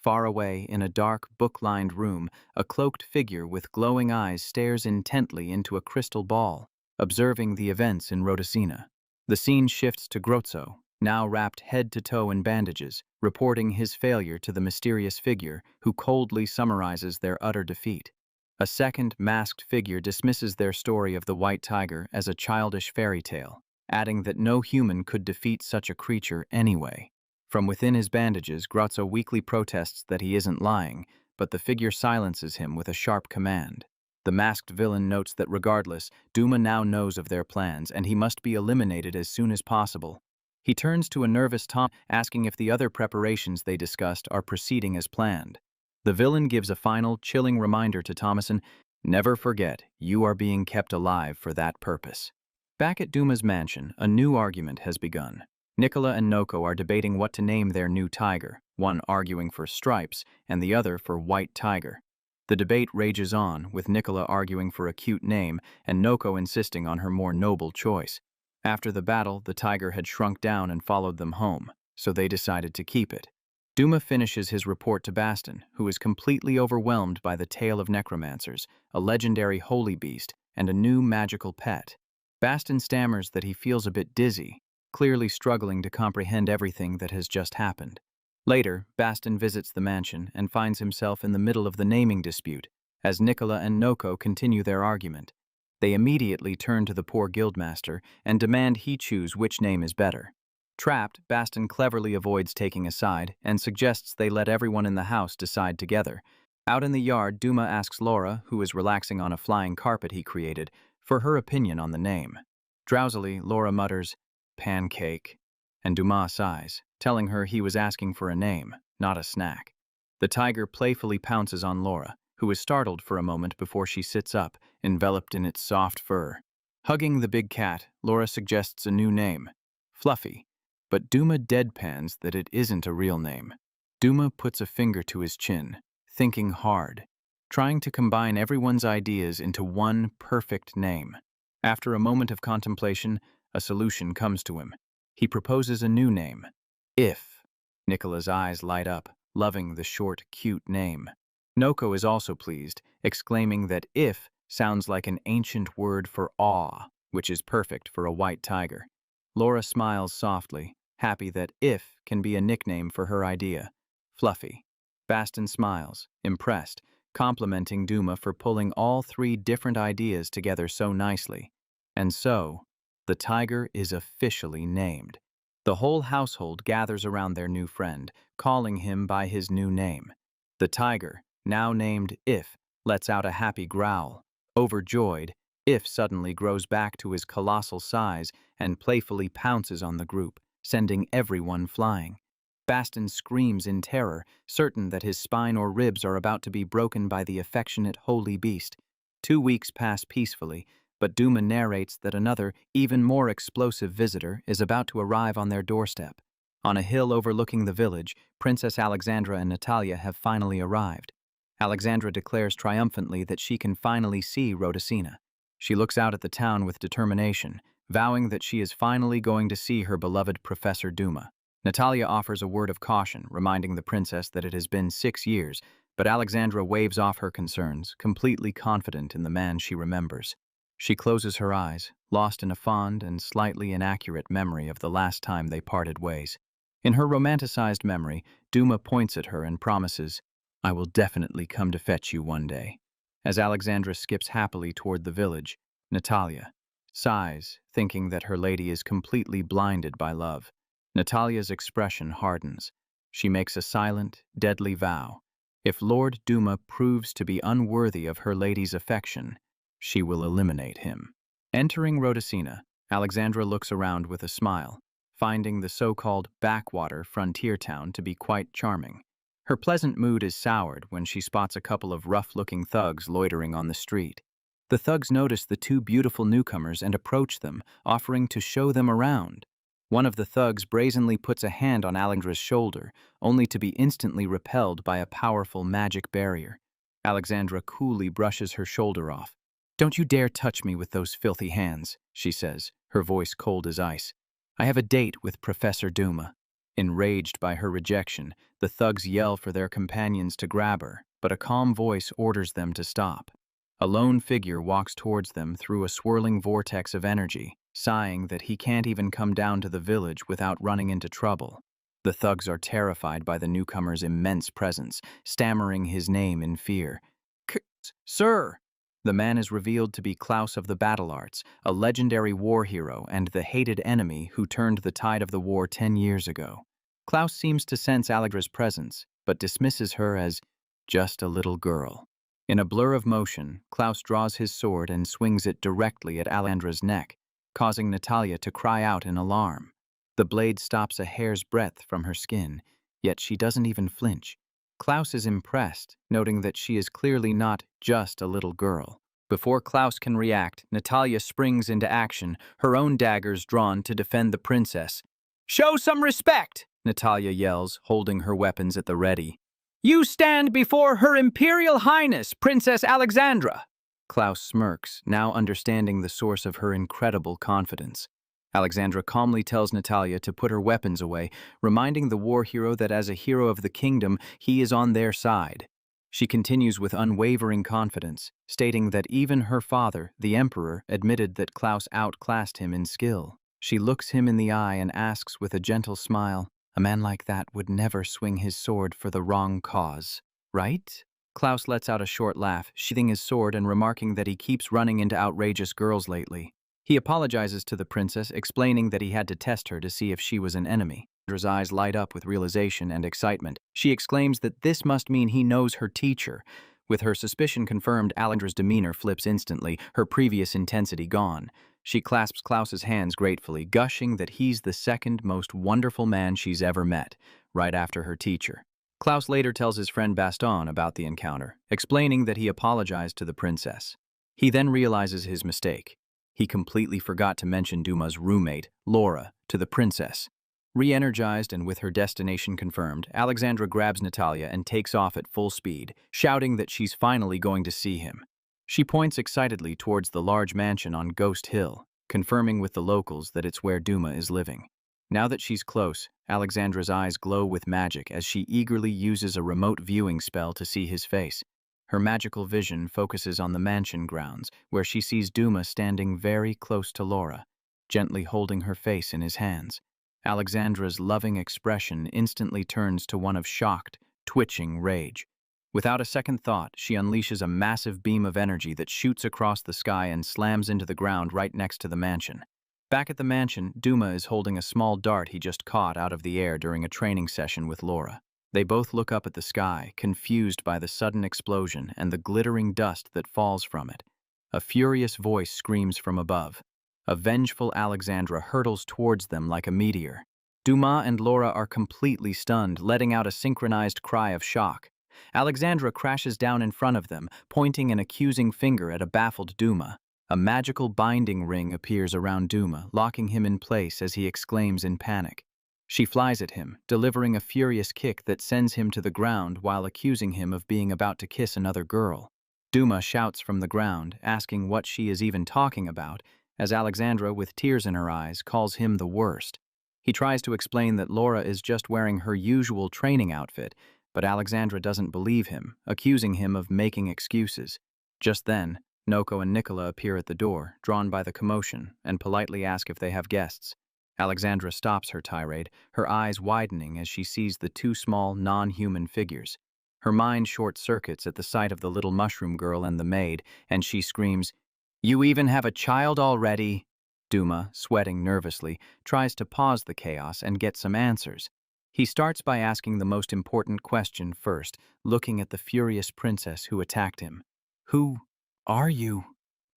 [SPEAKER 1] Far away, in a dark, book-lined room, a cloaked figure with glowing eyes stares intently into a crystal ball, observing the events in Rhodocina. The scene shifts to Grozzo, now wrapped head to toe in bandages, reporting his failure to the mysterious figure, who coldly summarizes their utter defeat. A second masked figure dismisses their story of the white tiger as a childish fairy tale, adding that no human could defeat such a creature anyway. From within his bandages, Grozzo weakly protests that he isn't lying, but the figure silences him with a sharp command. The masked villain notes that regardless, Douma now knows of their plans, and he must be eliminated as soon as possible. He turns to a nervous Tom, asking if the other preparations they discussed are proceeding as planned. The villain gives a final, chilling reminder to Thomason, "Never forget, you are being kept alive for that purpose." Back at Douma's mansion, a new argument has begun. Nicola and Noko are debating what to name their new tiger, one arguing for Stripes and the other for White Tiger. The debate rages on, with Nicola arguing for a cute name and Noko insisting on her more noble choice. After the battle, the tiger had shrunk down and followed them home, so they decided to keep it. Douma finishes his report to Baston, who is completely overwhelmed by the tale of necromancers, a legendary holy beast, and a new magical pet. Baston stammers that he feels a bit dizzy, clearly struggling to comprehend everything that has just happened. Later, Baston visits the mansion and finds himself in the middle of the naming dispute, as Nicola and Noko continue their argument. They immediately turn to the poor guildmaster and demand he choose which name is better. Trapped, Baston cleverly avoids taking a side and suggests they let everyone in the house decide together. Out in the yard, Douma asks Laura, who is relaxing on a flying carpet he created, for her opinion on the name. Drowsily, Laura mutters, "Pancake," and Douma sighs, telling her he was asking for a name, not a snack. The tiger playfully pounces on Laura, who is startled for a moment before she sits up, enveloped in its soft fur. Hugging the big cat, Laura suggests a new name, Fluffy, but Douma deadpans that it isn't a real name. Douma puts a finger to his chin, thinking hard, trying to combine everyone's ideas into one perfect name. After a moment of contemplation, a solution comes to him. He proposes a new name, If. Nicola's eyes light up, loving the short, cute name. Noko is also pleased, exclaiming that If sounds like an ancient word for awe, which is perfect for a white tiger. Laura smiles softly, happy that If can be a nickname for her idea, Fluffy. Baston smiles, impressed, complimenting Douma for pulling all three different ideas together so nicely. And so, the tiger is officially named. The whole household gathers around their new friend, calling him by his new name. The tiger, now named If, lets out a happy growl. Overjoyed, If suddenly grows back to his colossal size and playfully pounces on the group, sending everyone flying. Baston screams in terror, certain that his spine or ribs are about to be broken by the affectionate holy beast. 2 weeks pass peacefully, but Douma narrates that another, even more explosive visitor is about to arrive on their doorstep. On a hill overlooking the village, Princess Alexandra and Natalia have finally arrived. Alexandra declares triumphantly that she can finally see Rhodocina. She looks out at the town with determination, vowing that she is finally going to see her beloved Professor Douma. Natalia offers a word of caution, reminding the princess that it has been 6 years, but Alexandra waves off her concerns, completely confident in the man she remembers. She closes her eyes, lost in a fond and slightly inaccurate memory of the last time they parted ways. In her romanticized memory, Douma points at her and promises, "I will definitely come to fetch you one day." As Alexandra skips happily toward the village, Natalia sighs, thinking that her lady is completely blinded by love. Natalia's expression hardens. She makes a silent, deadly vow. If Lord Douma proves to be unworthy of her lady's affection, she will eliminate him. Entering Rhodocina, Alexandra looks around with a smile, finding the so-called backwater frontier town to be quite charming. Her pleasant mood is soured when she spots a couple of rough-looking thugs loitering on the street. The thugs notice the two beautiful newcomers and approach them, offering to show them around. One of the thugs brazenly puts a hand on Alexandra's shoulder, only to be instantly repelled by a powerful magic barrier. Alexandra coolly brushes her shoulder off. "Don't you dare touch me with those filthy hands," she says, her voice cold as ice. "I have a date with Professor Douma." Enraged by her rejection, the thugs yell for their companions to grab her, but a calm voice orders them to stop. A lone figure walks towards them through a swirling vortex of energy, sighing that he can't even come down to the village without running into trouble. The thugs are terrified by the newcomer's immense presence, stammering his name in fear. "Sir!" The man is revealed to be Klaus of the Battle Arts, a legendary war hero and the hated enemy who turned the tide of the war 10 years ago. Klaus seems to sense Allegra's presence, but dismisses her as just a little girl. In a blur of motion, Klaus draws his sword and swings it directly at Alexandra's neck, causing Natalia to cry out in alarm. The blade stops a hair's breadth from her skin, yet she doesn't even flinch. Klaus is impressed, noting that she is clearly not just a little girl. Before Klaus can react, Natalia springs into action, her own daggers drawn to defend the princess. "Show some respect!" Natalia yells, holding her weapons at the ready. "You stand before Her Imperial Highness, Princess Alexandra!" Klaus smirks, now understanding the source of her incredible confidence. Alexandra calmly tells Natalia to put her weapons away, reminding the war hero that as a hero of the kingdom, he is on their side. She continues with unwavering confidence, stating that even her father, the Emperor, admitted that Klaus outclassed him in skill. She looks him in the eye and asks with a gentle smile, "A man like that would never swing his sword for the wrong cause, right?" Klaus lets out a short laugh, sheathing his sword and remarking that he keeps running into outrageous girls lately. He apologizes to the princess, explaining that he had to test her to see if she was an enemy. Alexandra's eyes light up with realization and excitement. She exclaims that this must mean he knows her teacher. With her suspicion confirmed, Alexandra's demeanor flips instantly, her previous intensity gone. She clasps Klaus's hands gratefully, gushing that he's the second most wonderful man she's ever met, right after her teacher. Klaus later tells his friend Baston about the encounter, explaining that he apologized to the princess. He then realizes his mistake. He completely forgot to mention Douma's roommate, Laura, to the princess. Re-energized and with her destination confirmed, Alexandra grabs Natalia and takes off at full speed, shouting that she's finally going to see him. She points excitedly towards the large mansion on Ghost Hill, confirming with the locals that it's where Douma is living. Now that she's close, Alexandra's eyes glow with magic as she eagerly uses a remote viewing spell to see his face. Her magical vision focuses on the mansion grounds, where she sees Douma standing very close to Laura, gently holding her face in his hands. Alexandra's loving expression instantly turns to one of shocked, twitching rage. Without a second thought, she unleashes a massive beam of energy that shoots across the sky and slams into the ground right next to the mansion. Back at the mansion, Douma is holding a small dart he just caught out of the air during a training session with Laura. They both look up at the sky, confused by the sudden explosion and the glittering dust that falls from it. A furious voice screams from above. A vengeful Alexandra hurtles towards them like a meteor. Douma and Laura are completely stunned, letting out a synchronized cry of shock. Alexandra crashes down in front of them, pointing an accusing finger at a baffled Douma. A magical binding ring appears around Douma, locking him in place as he exclaims in panic. She flies at him, delivering a furious kick that sends him to the ground while accusing him of being about to kiss another girl. Douma shouts from the ground, asking what she is even talking about, as Alexandra, with tears in her eyes, calls him the worst. He tries to explain that Laura is just wearing her usual training outfit, but Alexandra doesn't believe him, accusing him of making excuses. Just then, Noko and Nicola appear at the door, drawn by the commotion, and politely ask if they have guests. Alexandra stops her tirade, her eyes widening as she sees the two small, non-human figures. Her mind short-circuits at the sight of the little mushroom girl and the maid, and she screams, "You even have a child already?" Douma, sweating nervously, tries to pause the chaos and get some answers. He starts by asking the most important question first, looking at the furious princess who attacked him. "Who are you?"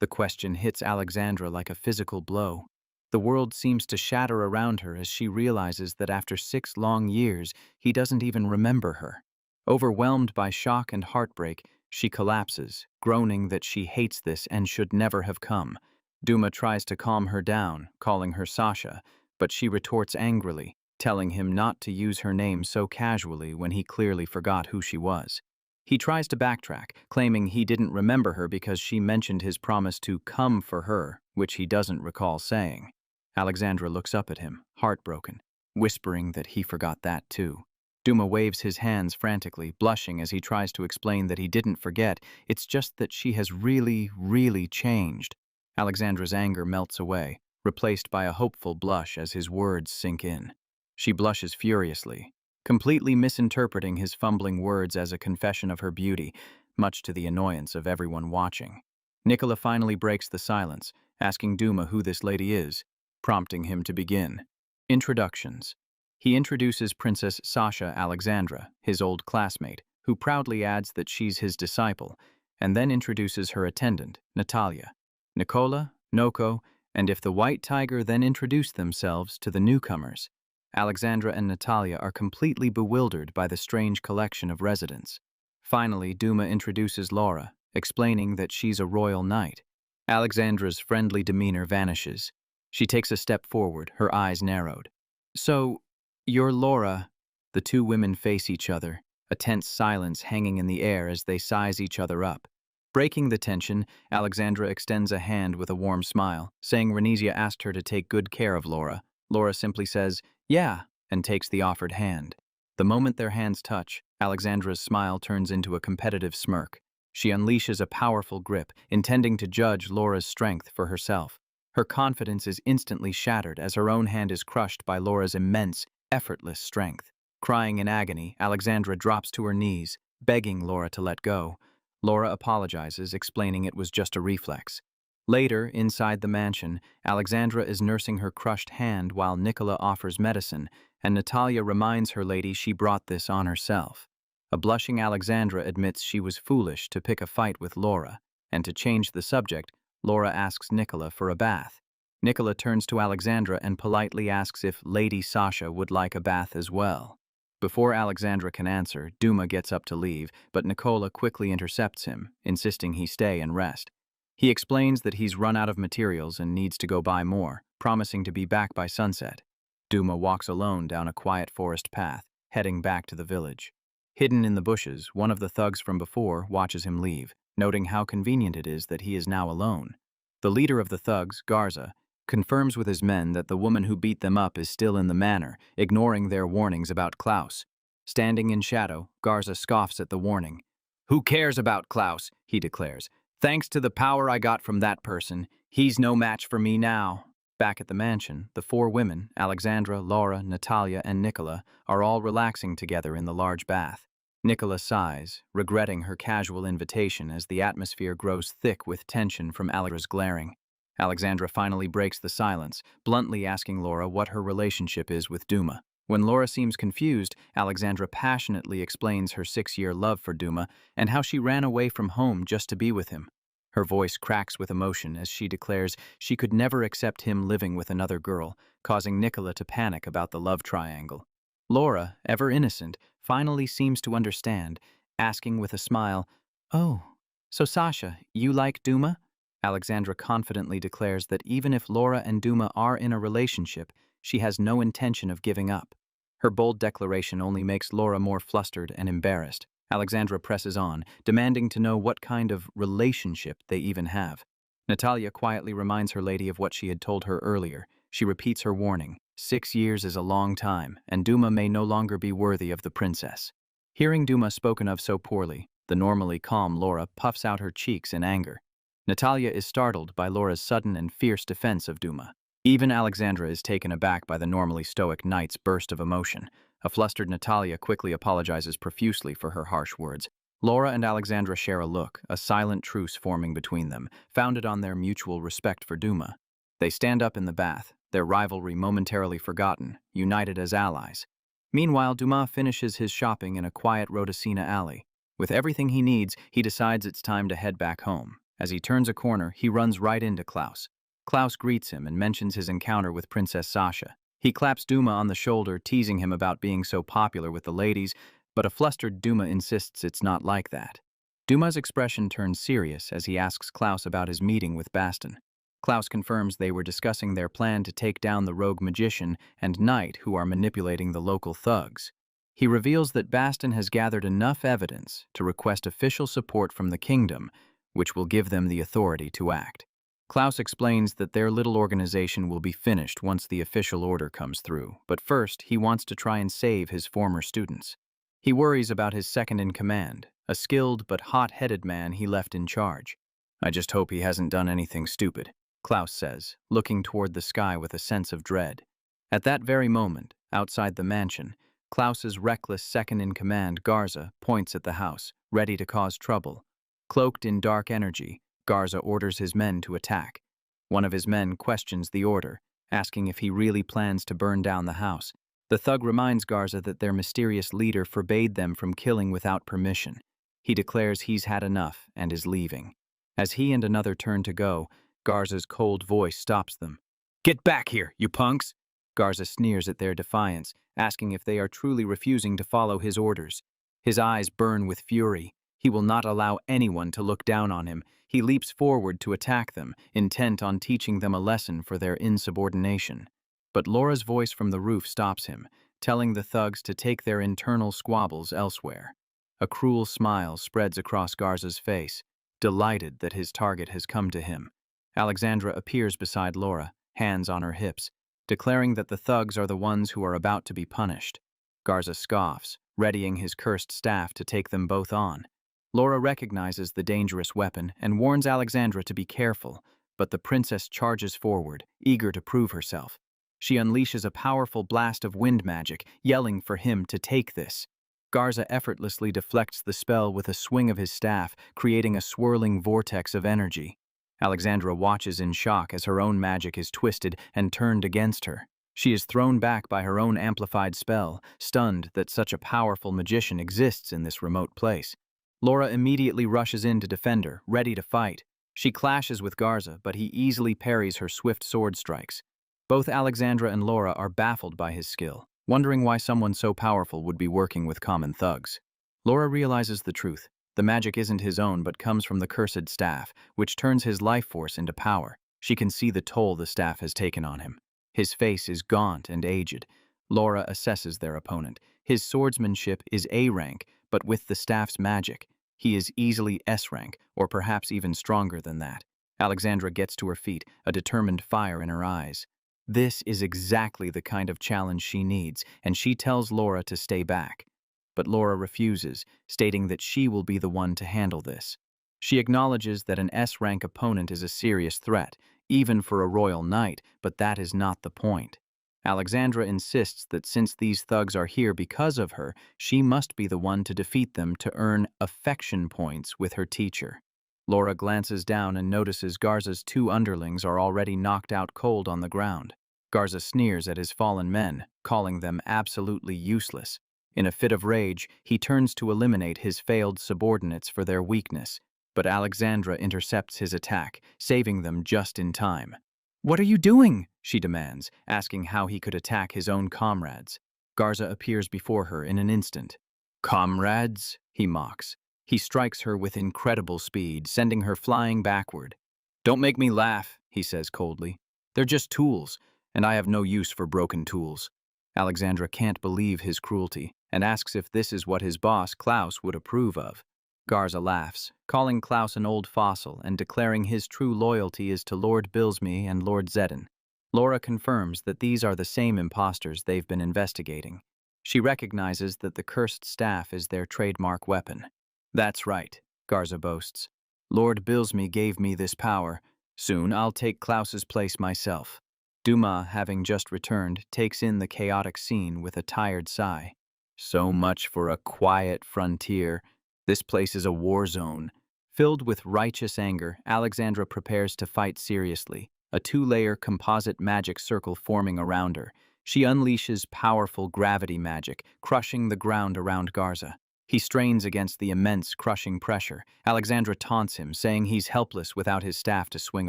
[SPEAKER 1] The question hits Alexandra like a physical blow. The world seems to shatter around her as she realizes that after 6 long years, he doesn't even remember her. Overwhelmed by shock and heartbreak, she collapses, groaning that she hates this and should never have come. Douma tries to calm her down, calling her Sasha, but she retorts angrily, telling him not to use her name so casually when he clearly forgot who she was. He tries to backtrack, claiming he didn't remember her because she mentioned his promise to come for her, which he doesn't recall saying. Alexandra looks up at him, heartbroken, whispering that he forgot that too. Douma waves his hands frantically, blushing as he tries to explain that he didn't forget, it's just that she has really changed. Alexandra's anger melts away, replaced by a hopeful blush as his words sink in. She blushes furiously, completely misinterpreting his fumbling words as a confession of her beauty, much to the annoyance of everyone watching. Nicola finally breaks the silence, asking Douma who this lady is, prompting him to begin. Introductions. He introduces Princess Sasha Alexandra, his old classmate, who proudly adds that she's his disciple, and then introduces her attendant, Natalia. Nicola, Noko, and if the White Tiger then introduce themselves to the newcomers. Alexandra and Natalia are completely bewildered by the strange collection of residents. Finally, Douma introduces Laura, explaining that she's a royal knight. Alexandra's friendly demeanor vanishes. She takes a step forward, her eyes narrowed. "So, you're Laura." The two women face each other, a tense silence hanging in the air as they size each other up. Breaking the tension, Alexandra extends a hand with a warm smile, saying Renizia asked her to take good care of Laura. Laura simply says, "Yeah," and takes the offered hand. The moment their hands touch, Alexandra's smile turns into a competitive smirk. She unleashes a powerful grip, intending to judge Laura's strength for herself. Her confidence is instantly shattered as her own hand is crushed by Laura's immense, effortless strength. Crying in agony, Alexandra drops to her knees, begging Laura to let go. Laura apologizes, explaining it was just a reflex. Later, inside the mansion, Alexandra is nursing her crushed hand while Nicola offers medicine, and Natalia reminds her lady she brought this on herself. A blushing Alexandra admits she was foolish to pick a fight with Laura, and to change the subject, Laura asks Nicola for a bath. Nicola turns to Alexandra and politely asks if Lady Sasha would like a bath as well. Before Alexandra can answer, Douma gets up to leave, but Nicola quickly intercepts him, insisting he stay and rest. He explains that he's run out of materials and needs to go buy more, promising to be back by sunset. Douma walks alone down a quiet forest path, heading back to the village. Hidden in the bushes, one of the thugs from before watches him leave, noting how convenient it is that he is now alone. The leader of the thugs, Garza, confirms with his men that the woman who beat them up is still in the manor, ignoring their warnings about Klaus. Standing in shadow, Garza scoffs at the warning. "Who cares about Klaus?" he declares. "Thanks to the power I got from that person, he's no match for me now." Back at the mansion, the 4 women, Alexandra, Laura, Natalia, and Nicola, are all relaxing together in the large bath. Nicola sighs, regretting her casual invitation as the atmosphere grows thick with tension from Alexandra's glaring. Alexandra finally breaks the silence, bluntly asking Laura what her relationship is with Douma. When Laura seems confused, Alexandra passionately explains her 6-year love for Douma and how she ran away from home just to be with him. Her voice cracks with emotion as she declares she could never accept him living with another girl, causing Nicola to panic about the love triangle. Laura, ever innocent, finally seems to understand, asking with a smile, "Oh, so Sasha, you like Douma?" Alexandra confidently declares that even if Laura and Douma are in a relationship, she has no intention of giving up. Her bold declaration only makes Laura more flustered and embarrassed. Alexandra presses on, demanding to know what kind of relationship they even have. Natalia quietly reminds her lady of what she had told her earlier. She repeats her warning. 6 years is a long time, and Douma may no longer be worthy of the princess. Hearing Douma spoken of so poorly, the normally calm Laura puffs out her cheeks in anger. Natalia is startled by Laura's sudden and fierce defense of Douma. Even Alexandra is taken aback by the normally stoic knight's burst of emotion. A flustered Natalia quickly apologizes profusely for her harsh words. Laura and Alexandra share a look, a silent truce forming between them, founded on their mutual respect for Douma. They stand up in the bath, their rivalry momentarily forgotten, united as allies. Meanwhile, Douma finishes his shopping in a quiet Rhodocina alley. With everything he needs, he decides it's time to head back home. As he turns a corner, he runs right into Klaus. Klaus greets him and mentions his encounter with Princess Sasha. He claps Douma on the shoulder, teasing him about being so popular with the ladies, but a flustered Douma insists it's not like that. Duma's expression turns serious as he asks Klaus about his meeting with Baston. Klaus confirms they were discussing their plan to take down the rogue magician and knight who are manipulating the local thugs. He reveals that Baston has gathered enough evidence to request official support from the kingdom, which will give them the authority to act. Klaus explains that their little organization will be finished once the official order comes through, but first he wants to try and save his former students. He worries about his second-in-command, a skilled but hot-headed man he left in charge. "I just hope he hasn't done anything stupid," Klaus says, looking toward the sky with a sense of dread. At that very moment, outside the mansion, Klaus's reckless second-in-command, Garza, points at the house, ready to cause trouble. Cloaked in dark energy, Garza orders his men to attack. One of his men questions the order, asking if he really plans to burn down the house. The thug reminds Garza that their mysterious leader forbade them from killing without permission. He declares he's had enough and is leaving. As he and another turn to go, Garza's cold voice stops them. "Get back here, you punks!" Garza sneers at their defiance, asking if they are truly refusing to follow his orders. His eyes burn with fury. He will not allow anyone to look down on him. He leaps forward to attack them, intent on teaching them a lesson for their insubordination. But Laura's voice from the roof stops him, telling the thugs to take their internal squabbles elsewhere. A cruel smile spreads across Garza's face, delighted that his target has come to him. Alexandra appears beside Laura, hands on her hips, declaring that the thugs are the ones who are about to be punished. Garza scoffs, readying his cursed staff to take them both on. Laura recognizes the dangerous weapon and warns Alexandra to be careful, but the princess charges forward, eager to prove herself. She unleashes a powerful blast of wind magic, yelling for him to take this. Garza effortlessly deflects the spell with a swing of his staff, creating a swirling vortex of energy. Alexandra watches in shock as her own magic is twisted and turned against her. She is thrown back by her own amplified spell, stunned that such a powerful magician exists in this remote place. Laura immediately rushes in to defend her, ready to fight. She clashes with Garza, but he easily parries her swift sword strikes. Both Alexandra and Laura are baffled by his skill, wondering why someone so powerful would be working with common thugs. Laura realizes the truth. The magic isn't his own but comes from the cursed staff, which turns his life force into power. She can see the toll the staff has taken on him. His face is gaunt and aged. Laura assesses their opponent. His swordsmanship is A rank, but with the staff's magic, he is easily S rank, or perhaps even stronger than that. Alexandra gets to her feet, a determined fire in her eyes. This is exactly the kind of challenge she needs, and she tells Laura to stay back. But Laura refuses, stating that she will be the one to handle this. She acknowledges that an S-rank opponent is a serious threat, even for a royal knight, but that is not the point. Alexandra insists that since these thugs are here because of her, she must be the one to defeat them to earn affection points with her teacher. Laura glances down and notices Garza's two underlings are already knocked out cold on the ground. Garza sneers at his fallen men, calling them absolutely useless. In a fit of rage, he turns to eliminate his failed subordinates for their weakness, but Alexandra intercepts his attack, saving them just in time. "What are you doing?" she demands, asking how he could attack his own comrades. Garza appears before her in an instant. "Comrades?" he mocks. He strikes her with incredible speed, sending her flying backward. "Don't make me laugh," he says coldly. "They're just tools, and I have no use for broken tools." Alexandra can't believe his cruelty and asks if this is what his boss, Klaus, would approve of. Garza laughs, calling Klaus an old fossil and declaring his true loyalty is to Lord Bilsmy and Lord Zedden. Laura confirms that these are the same imposters they've been investigating. She recognizes that the cursed staff is their trademark weapon. That's right, Garza boasts. Lord Bilsmy gave me this power. Soon I'll take Klaus's place myself. Douma, having just returned, takes in the chaotic scene with a tired sigh. So much for a quiet frontier. This place is a war zone. Filled with righteous anger, Alexandra prepares to fight seriously, a two-layer composite magic circle forming around her. She unleashes powerful gravity magic, crushing the ground around Garza. He strains against the immense crushing pressure. Alexandra taunts him, saying he's helpless without his staff to swing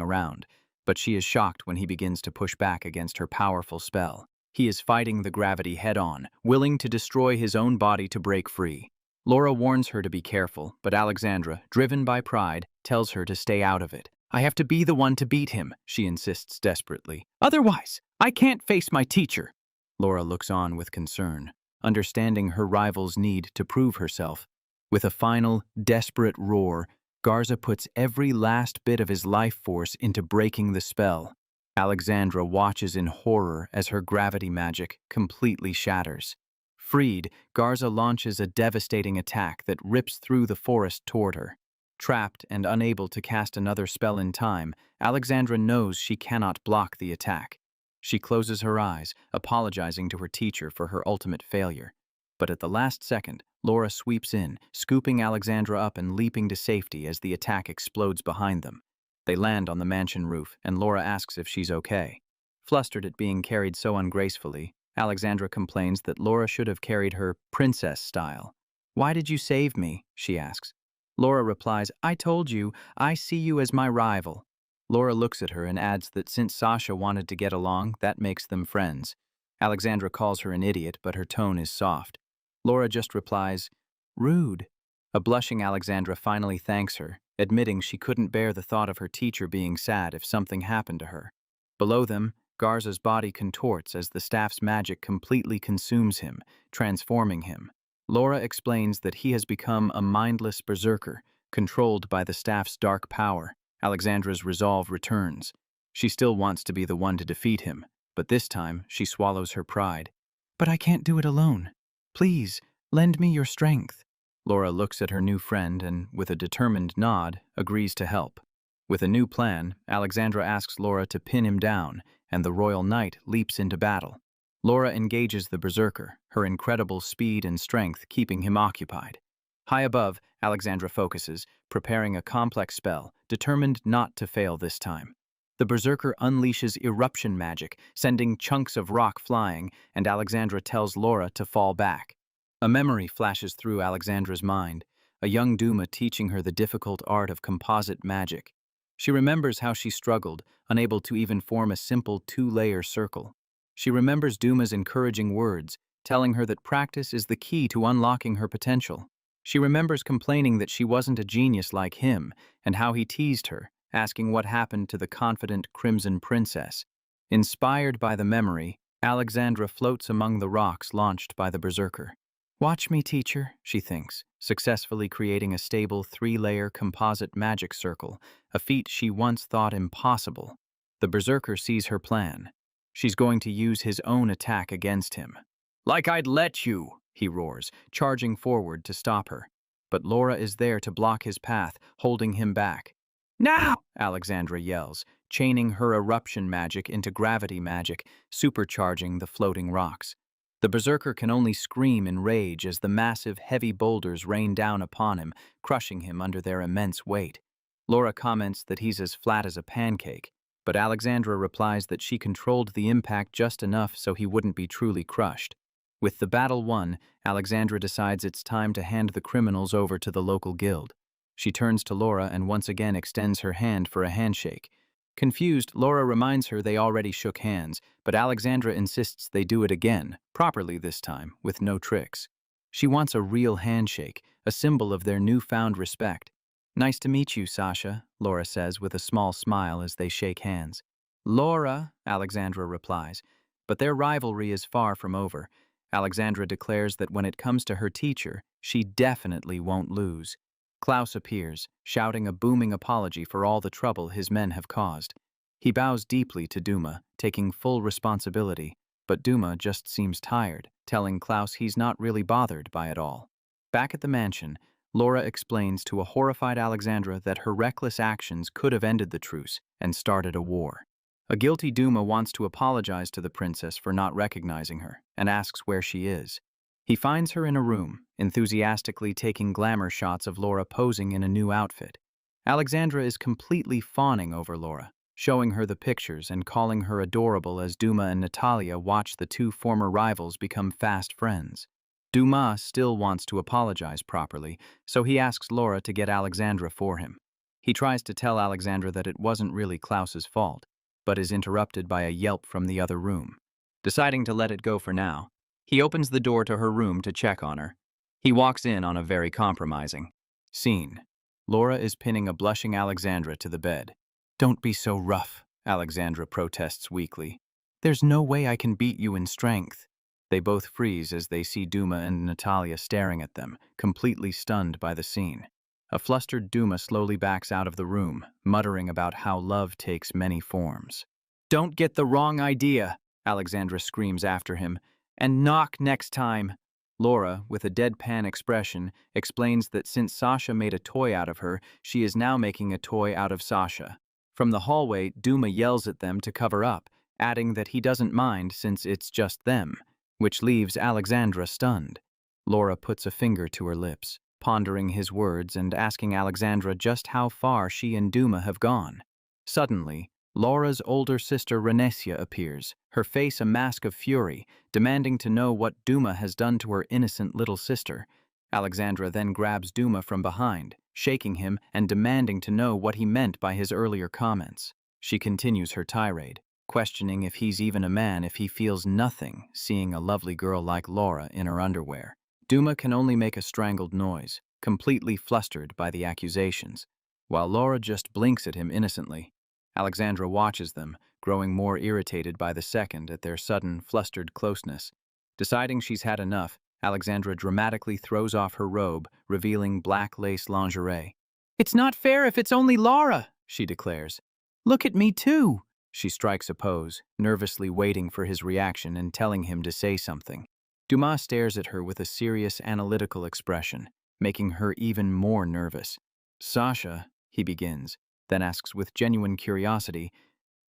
[SPEAKER 1] around. But she is shocked when he begins to push back against her powerful spell. He is fighting the gravity head-on, willing to destroy his own body to break free. Laura warns her to be careful, but Alexandra, driven by pride, tells her to stay out of it. I have to be the one to beat him, she insists desperately. Otherwise, I can't face my teacher. Laura looks on with concern, understanding her rival's need to prove herself. With a final, desperate roar, Garza puts every last bit of his life force into breaking the spell. Alexandra watches in horror as her gravity magic completely shatters. Freed, Garza launches a devastating attack that rips through the forest toward her. Trapped and unable to cast another spell in time, Alexandra knows she cannot block the attack. She closes her eyes, apologizing to her teacher for her ultimate failure. But at the last second, Laura sweeps in, scooping Alexandra up and leaping to safety as the attack explodes behind them. They land on the mansion roof, and Laura asks if she's okay. Flustered at being carried so ungracefully, Alexandra complains that Laura should have carried her princess style. Why did you save me? She asks. Laura replies, I told you, I see you as my rival. Laura looks at her and adds that since Sasha wanted to get along, that makes them friends. Alexandra calls her an idiot, but her tone is soft. Laura just replies, rude. A blushing Alexandra finally thanks her, admitting she couldn't bear the thought of her teacher being sad if something happened to her. Below them, Garza's body contorts as the staff's magic completely consumes him, transforming him. Laura explains that he has become a mindless berserker, controlled by the staff's dark power. Alexandra's resolve returns. She still wants to be the one to defeat him, but this time she swallows her pride. But I can't do it alone. Please, lend me your strength. Laura looks at her new friend and, with a determined nod, agrees to help. With a new plan, Alexandra asks Laura to pin him down, and the royal knight leaps into battle. Laura engages the berserker, her incredible speed and strength keeping him occupied. High above, Alexandra focuses, preparing a complex spell, determined not to fail this time. The berserker unleashes eruption magic, sending chunks of rock flying, and Alexandra tells Laura to fall back. A memory flashes through Alexandra's mind, a young Douma teaching her the difficult art of composite magic. She remembers how she struggled, unable to even form a simple two-layer circle. She remembers Douma's encouraging words, telling her that practice is the key to unlocking her potential. She remembers complaining that she wasn't a genius like him, and how he teased her, asking what happened to the confident Crimson Princess. Inspired by the memory, Alexandra floats among the rocks launched by the berserker. Watch me, teacher, she thinks, successfully creating a stable three-layer composite magic circle, a feat she once thought impossible. The berserker sees her plan. She's going to use his own attack against him. Like I'd let you, he roars, charging forward to stop her. But Laura is there to block his path, holding him back. Now! Alexandra yells, chaining her eruption magic into gravity magic, supercharging the floating rocks. The berserker can only scream in rage as the massive, heavy boulders rain down upon him, crushing him under their immense weight. Laura comments that he's as flat as a pancake, but Alexandra replies that she controlled the impact just enough so he wouldn't be truly crushed. With the battle won, Alexandra decides it's time to hand the criminals over to the local guild. She turns to Laura and once again extends her hand for a handshake. Confused, Laura reminds her they already shook hands, but Alexandra insists they do it again, properly this time, with no tricks. She wants a real handshake, a symbol of their newfound respect. Nice to meet you, Sasha, Laura says with a small smile as they shake hands. Laura, Alexandra replies, but their rivalry is far from over. Alexandra declares that when it comes to her teacher, she definitely won't lose. Klaus appears, shouting a booming apology for all the trouble his men have caused. He bows deeply to Douma, taking full responsibility, but Douma just seems tired, telling Klaus he's not really bothered by it all. Back at the mansion, Laura explains to a horrified Alexandra that her reckless actions could have ended the truce and started a war. A guilty Douma wants to apologize to the princess for not recognizing her and asks where she is. He finds her in a room, enthusiastically taking glamour shots of Laura posing in a new outfit. Alexandra is completely fawning over Laura, showing her the pictures and calling her adorable as Douma and Natalia watch the two former rivals become fast friends. Douma still wants to apologize properly, so he asks Laura to get Alexandra for him. He tries to tell Alexandra that it wasn't really Klaus's fault, but is interrupted by a yelp from the other room. Deciding to let it go for now, he opens the door to her room to check on her. He walks in on a very compromising scene. Laura is pinning a blushing Alexandra to the bed. "Don't be so rough," Alexandra protests weakly. "There's no way I can beat you in strength." They both freeze as they see Douma and Natalia staring at them, completely stunned by the scene. A flustered Douma slowly backs out of the room, muttering about how love takes many forms. "Don't get the wrong idea," Alexandra screams after him, "and knock next time." Laura, with a deadpan expression, explains that since Sasha made a toy out of her, she is now making a toy out of Sasha. From the hallway, Douma yells at them to cover up, adding that he doesn't mind since it's just them, which leaves Alexandra stunned. Laura puts a finger to her lips, pondering his words and asking Alexandra just how far she and Douma have gone. Suddenly, Laura's older sister Renesia appears, her face a mask of fury, demanding to know what Douma has done to her innocent little sister. Alexandra then grabs Douma from behind, shaking him and demanding to know what he meant by his earlier comments. She continues her tirade, questioning if he's even a man if he feels nothing seeing a lovely girl like Laura in her underwear. Douma can only make a strangled noise, completely flustered by the accusations, while Laura just blinks at him innocently. Alexandra watches them, growing more irritated by the second at their sudden, flustered closeness. Deciding she's had enough, Alexandra dramatically throws off her robe, revealing black lace lingerie. "It's not fair if it's only Laura," she declares. "Look at me too." She strikes a pose, nervously waiting for his reaction and telling him to say something. Douma stares at her with a serious, analytical expression, making her even more nervous. "Sasha," he begins, then asks with genuine curiosity,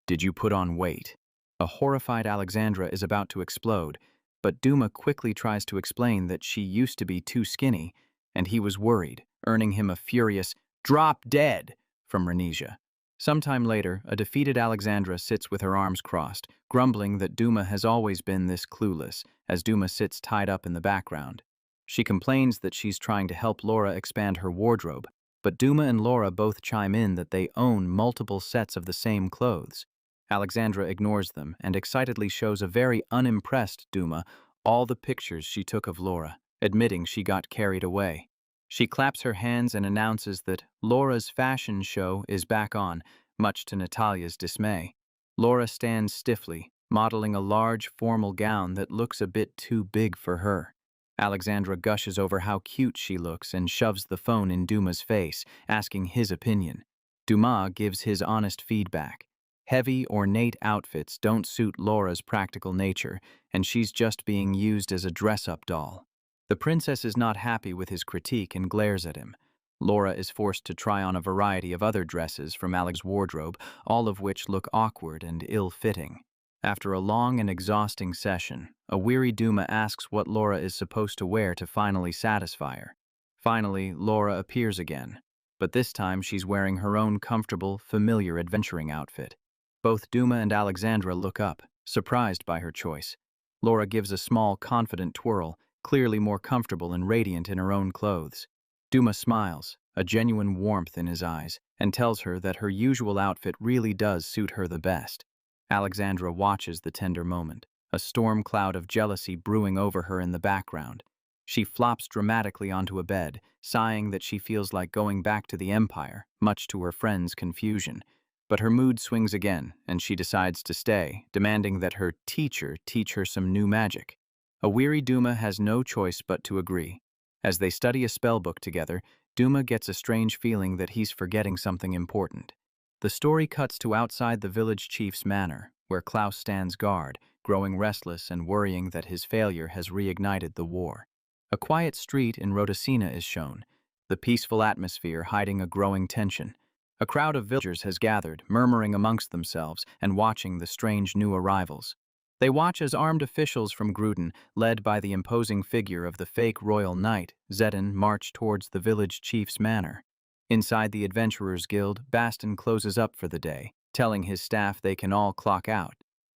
[SPEAKER 1] "Did you put on weight?" A horrified Alexandra is about to explode, but Douma quickly tries to explain that she used to be too skinny, and he was worried, earning him a furious, "Drop dead," from Renesia. Sometime later, a defeated Alexandra sits with her arms crossed, grumbling that Douma has always been this clueless, as Douma sits tied up in the background. She complains that she's trying to help Laura expand her wardrobe, but Douma and Laura both chime in that they own multiple sets of the same clothes. Alexandra ignores them and excitedly shows a very unimpressed Douma all the pictures she took of Laura, admitting she got carried away. She claps her hands and announces that Laura's fashion show is back on, much to Natalia's dismay. Laura stands stiffly, modeling a large formal gown that looks a bit too big for her. Alexandra gushes over how cute she looks and shoves the phone in Douma's face, asking his opinion. Douma gives his honest feedback. Heavy, ornate outfits don't suit Laura's practical nature, and she's just being used as a dress-up doll. The princess is not happy with his critique and glares at him. Laura is forced to try on a variety of other dresses from Alex's wardrobe, all of which look awkward and ill-fitting. After a long and exhausting session, a weary Douma asks what Laura is supposed to wear to finally satisfy her. Finally, Laura appears again, but this time she's wearing her own comfortable, familiar adventuring outfit. Both Douma and Alexandra look up, surprised by her choice. Laura gives a small, confident twirl, clearly more comfortable and radiant in her own clothes. Douma smiles, a genuine warmth in his eyes, and tells her that her usual outfit really does suit her the best. Alexandra watches the tender moment, a storm cloud of jealousy brewing over her in the background. She flops dramatically onto a bed, sighing that she feels like going back to the Empire, much to her friend's confusion. But her mood swings again, and she decides to stay, demanding that her teacher teach her some new magic. A weary Douma has no choice but to agree. As they study a spellbook together, Douma gets a strange feeling that he's forgetting something important. The story cuts to outside the village chief's manor, where Klaus stands guard, growing restless and worrying that his failure has reignited the war. A quiet street in Rhodocina is shown, the peaceful atmosphere hiding a growing tension. A crowd of villagers has gathered, murmuring amongst themselves and watching the strange new arrivals. They watch as armed officials from Gruden, led by the imposing figure of the fake royal knight, Zedin, march towards the village chief's manor. Inside the Adventurers Guild, Baston closes up for the day, telling his staff they can all clock out.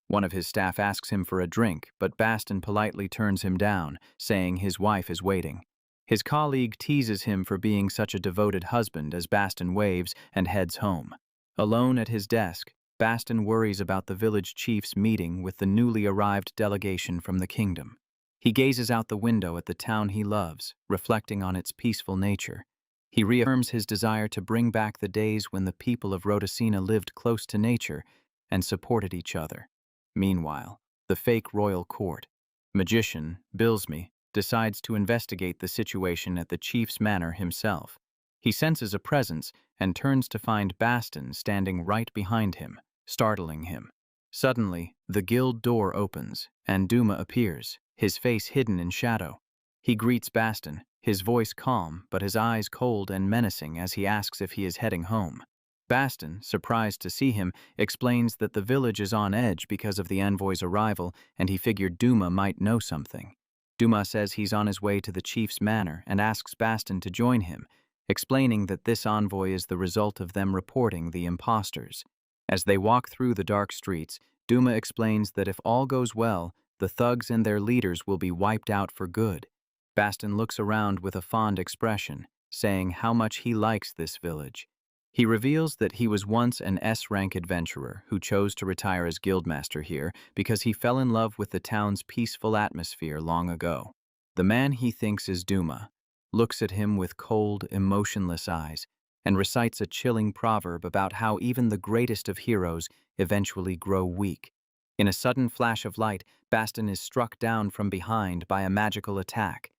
[SPEAKER 1] One of his staff asks him for a drink, but Baston politely turns him down, saying his wife is waiting. His colleague teases him for being such a devoted husband as Baston waves and heads home. Alone at his desk, Baston worries about the village chief's meeting with the newly arrived delegation from the kingdom. He gazes out the window at the town he loves, reflecting on its peaceful nature. He reaffirms his desire to bring back the days when the people of Rhodocina lived close to nature and supported each other. Meanwhile, the fake royal court magician, Bilsmy, decides to investigate the situation at the chief's manor himself. He senses a presence and turns to find Baston standing right behind him, startling him. Suddenly, the guild door opens, and Douma appears, his face hidden in shadow. He greets Baston, his voice calm but his eyes cold and menacing as he asks if he is heading home. Baston, surprised to see him, explains that the village is on edge because of the envoy's arrival and he figured Douma might know something. Douma says he's on his way to the chief's manor and asks Baston to join him, explaining that this envoy is the result of them reporting the imposters. As they walk through the dark streets, Douma explains that if all goes well, the thugs and their leaders will be wiped out for good. Baston looks around with a fond expression, saying how much he likes this village. He reveals that he was once an S-rank adventurer who chose to retire as guildmaster here because he fell in love with the town's peaceful atmosphere long ago. The man he thinks is Douma looks at him with cold, emotionless eyes and recites a chilling proverb about how even the greatest of heroes eventually grow weak. In a sudden flash of light, Baston is struck down from behind by a magical attack.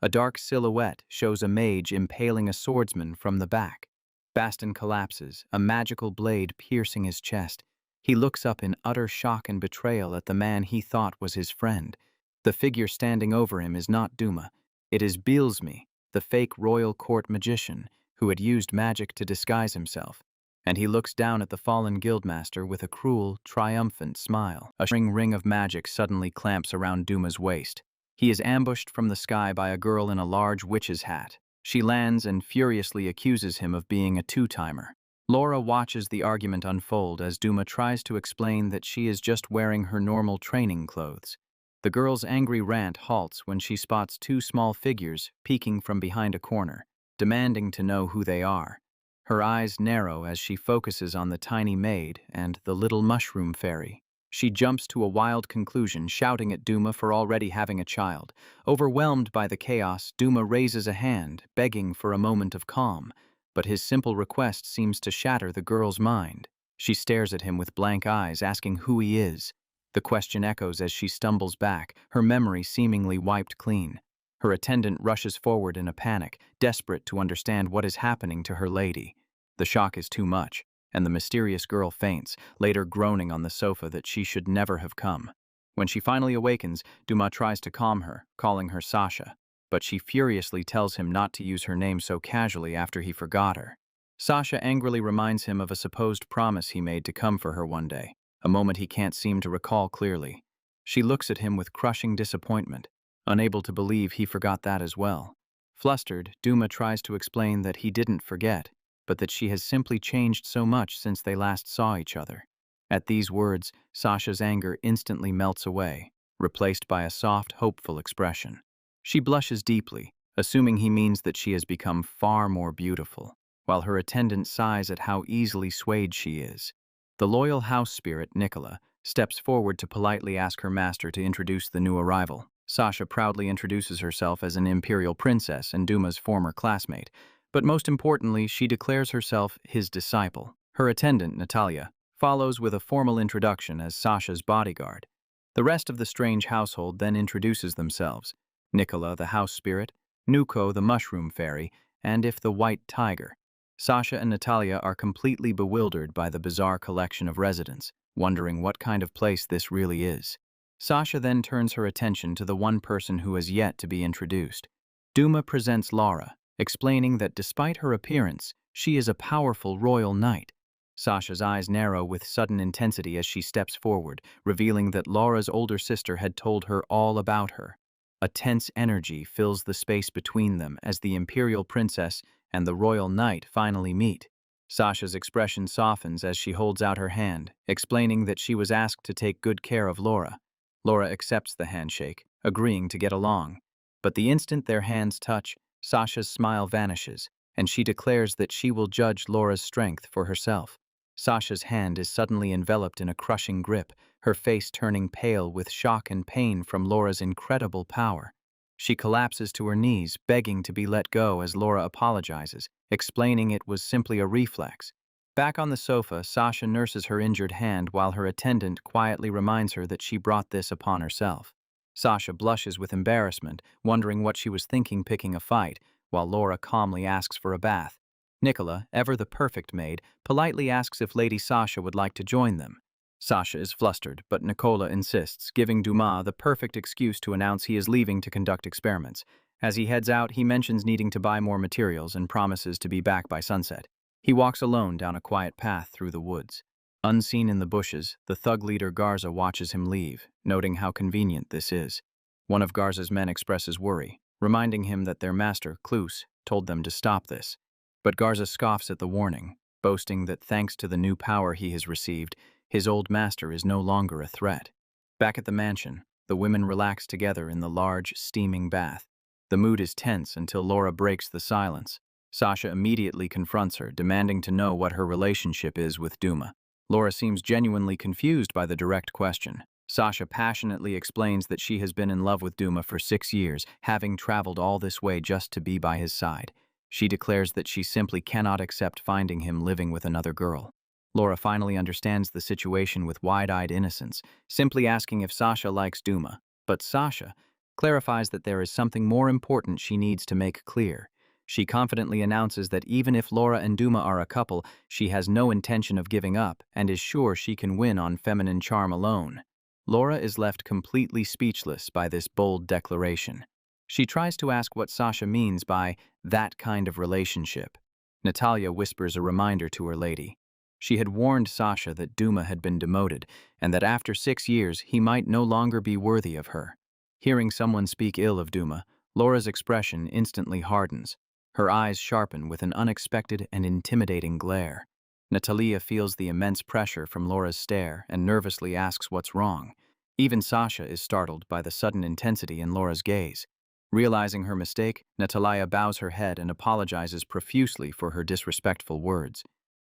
[SPEAKER 1] A dark silhouette shows a mage impaling a swordsman from the back. Baston collapses, a magical blade piercing his chest. He looks up in utter shock and betrayal at the man he thought was his friend. The figure standing over him is not Douma. It is Bilsmy, the fake royal court magician, who had used magic to disguise himself. And he looks down at the fallen guildmaster with a cruel, triumphant smile. A shimmering ring of magic suddenly clamps around Douma's waist. He is ambushed from the sky by a girl in a large witch's hat. She lands and furiously accuses him of being a two-timer. Laura watches the argument unfold as Douma tries to explain that she is just wearing her normal training clothes. The girl's angry rant halts when she spots two small figures peeking from behind a corner, demanding to know who they are. Her eyes narrow as she focuses on the tiny maid and the little mushroom fairy. She jumps to a wild conclusion, shouting at Douma for already having a child. Overwhelmed by the chaos, Douma raises a hand, begging for a moment of calm, but his simple request seems to shatter the girl's mind. She stares at him with blank eyes, asking who he is. The question echoes as she stumbles back, her memory seemingly wiped clean. Her attendant rushes forward in a panic, desperate to understand what is happening to her lady. The shock is too much, and the mysterious girl faints, later groaning on the sofa that she should never have come. When she finally awakens, Douma tries to calm her, calling her Sasha, but she furiously tells him not to use her name so casually after he forgot her. Sasha angrily reminds him of a supposed promise he made to come for her one day, a moment he can't seem to recall clearly. She looks at him with crushing disappointment, unable to believe he forgot that as well. Flustered, Douma tries to explain that he didn't forget, but that she has simply changed so much since they last saw each other. At these words, Sasha's anger instantly melts away, replaced by a soft, hopeful expression. She blushes deeply, assuming he means that she has become far more beautiful, while her attendant sighs at how easily swayed she is. The loyal house spirit, Nicola, steps forward to politely ask her master to introduce the new arrival. Sasha proudly introduces herself as an imperial princess and Douma's former classmate, but most importantly, she declares herself his disciple. Her attendant, Natalia, follows with a formal introduction as Sasha's bodyguard. The rest of the strange household then introduces themselves: Nicola, the house spirit, Nuko, the mushroom fairy, and If the white tiger. Sasha and Natalia are completely bewildered by the bizarre collection of residents, wondering what kind of place this really is. Sasha then turns her attention to the one person who has yet to be introduced. Douma presents Laura, explaining that despite her appearance, she is a powerful royal knight. Sasha's eyes narrow with sudden intensity as she steps forward, revealing that Laura's older sister had told her all about her. A tense energy fills the space between them as the imperial princess and the royal knight finally meet. Sasha's expression softens as she holds out her hand, explaining that she was asked to take good care of Laura. Laura accepts the handshake, agreeing to get along. But the instant their hands touch, Sasha's smile vanishes, and she declares that she will judge Laura's strength for herself. Sasha's hand is suddenly enveloped in a crushing grip, her face turning pale with shock and pain from Laura's incredible power. She collapses to her knees, begging to be let go as Laura apologizes, explaining it was simply a reflex. Back on the sofa, Sasha nurses her injured hand while her attendant quietly reminds her that she brought this upon herself. Sasha blushes with embarrassment, wondering what she was thinking picking a fight, while Laura calmly asks for a bath. Nicola, ever the perfect maid, politely asks if Lady Sasha would like to join them. Sasha is flustered, but Nicola insists, giving Douma the perfect excuse to announce he is leaving to conduct experiments. As he heads out, he mentions needing to buy more materials and promises to be back by sunset. He walks alone down a quiet path through the woods. Unseen in the bushes, the thug leader Garza watches him leave, noting how convenient this is. One of Garza's men expresses worry, reminding him that their master, Klus, told them to stop this. But Garza scoffs at the warning, boasting that thanks to the new power he has received, his old master is no longer a threat. Back at the mansion, the women relax together in the large, steaming bath. The mood is tense until Laura breaks the silence. Sasha immediately confronts her, demanding to know what her relationship is with Douma. Laura seems genuinely confused by the direct question. Sasha passionately explains that she has been in love with Douma for 6 years, having traveled all this way just to be by his side. She declares that she simply cannot accept finding him living with another girl. Laura finally understands the situation with wide-eyed innocence, simply asking if Sasha likes Douma. But Sasha clarifies that there is something more important she needs to make clear. She confidently announces that even if Laura and Douma are a couple, she has no intention of giving up and is sure she can win on feminine charm alone. Laura is left completely speechless by this bold declaration. She tries to ask what Sasha means by that kind of relationship. Natalia whispers a reminder to her lady. She had warned Sasha that Douma had been demoted and that after 6 years he might no longer be worthy of her. Hearing someone speak ill of Douma, Laura's expression instantly hardens. Her eyes sharpen with an unexpected and intimidating glare. Natalia feels the immense pressure from Laura's stare and nervously asks what's wrong. Even Sasha is startled by the sudden intensity in Laura's gaze. Realizing her mistake, Natalia bows her head and apologizes profusely for her disrespectful words.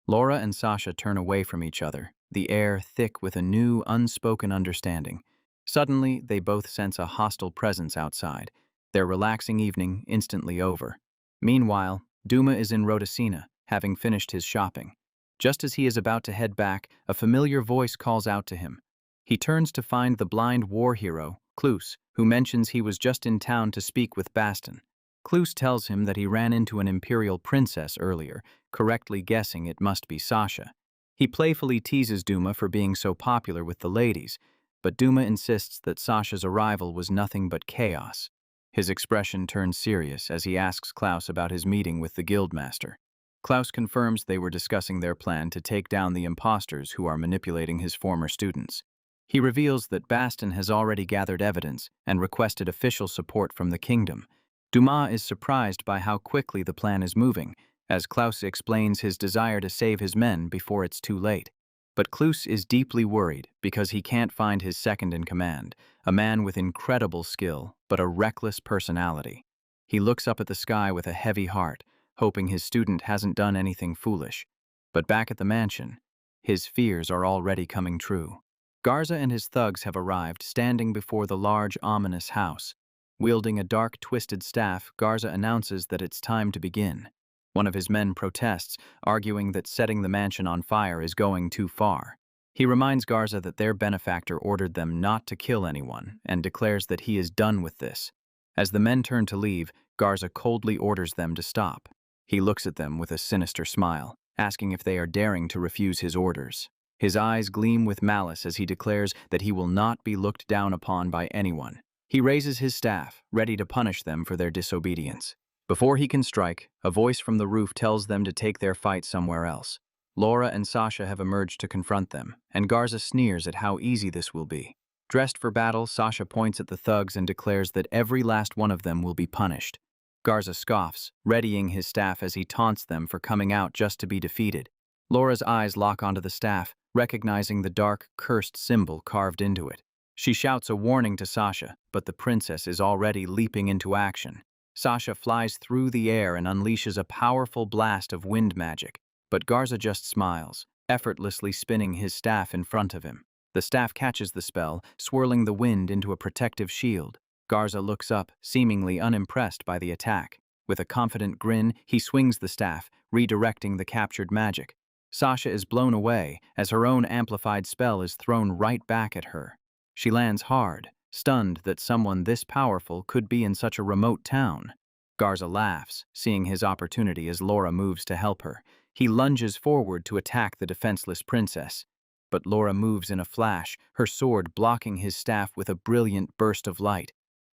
[SPEAKER 1] Laura and Sasha turn away from each other, the air thick with a new, unspoken understanding. Suddenly, they both sense a hostile presence outside, their relaxing evening instantly over. Meanwhile, Douma is in Rhodocina, having finished his shopping. Just as he is about to head back, a familiar voice calls out to him. He turns to find the blind war hero, Klus, who mentions he was just in town to speak with Baston. Klus tells him that he ran into an imperial princess earlier, correctly guessing it must be Sasha. He playfully teases Douma for being so popular with the ladies, but Douma insists that Sasha's arrival was nothing but chaos. His expression turns serious as he asks Klaus about his meeting with the guildmaster. Klaus confirms they were discussing their plan to take down the imposters who are manipulating his former students. He reveals that Baston has already gathered evidence and requested official support from the kingdom. Douma is surprised by how quickly the plan is moving, as Klaus explains his desire to save his men before it's too late. But Klus is deeply worried because he can't find his second-in-command, a man with incredible skill but a reckless personality. He looks up at the sky with a heavy heart, hoping his student hasn't done anything foolish. But back at the mansion, his fears are already coming true. Garza and his thugs have arrived, standing before the large, ominous house. Wielding a dark, twisted staff, Garza announces that it's time to begin. One of his men protests, arguing that setting the mansion on fire is going too far. He reminds Garza that their benefactor ordered them not to kill anyone and declares that he is done with this. As the men turn to leave, Garza coldly orders them to stop. He looks at them with a sinister smile, asking if they are daring to refuse his orders. His eyes gleam with malice as he declares that he will not be looked down upon by anyone. He raises his staff, ready to punish them for their disobedience. Before he can strike, a voice from the roof tells them to take their fight somewhere else. Laura and Sasha have emerged to confront them, and Garza sneers at how easy this will be. Dressed for battle, Sasha points at the thugs and declares that every last one of them will be punished. Garza scoffs, readying his staff as he taunts them for coming out just to be defeated. Laura's eyes lock onto the staff, recognizing the dark, cursed symbol carved into it. She shouts a warning to Sasha, but the princess is already leaping into action. Sasha flies through the air and unleashes a powerful blast of wind magic, but Garza just smiles, effortlessly spinning his staff in front of him. The staff catches the spell, swirling the wind into a protective shield. Garza looks up, seemingly unimpressed by the attack. With a confident grin, he swings the staff, redirecting the captured magic. Sasha is blown away as her own amplified spell is thrown right back at her. She lands hard, stunned that someone this powerful could be in such a remote town. Garza laughs, seeing his opportunity as Laura moves to help her. He lunges forward to attack the defenseless princess. But Laura moves in a flash, her sword blocking his staff with a brilliant burst of light.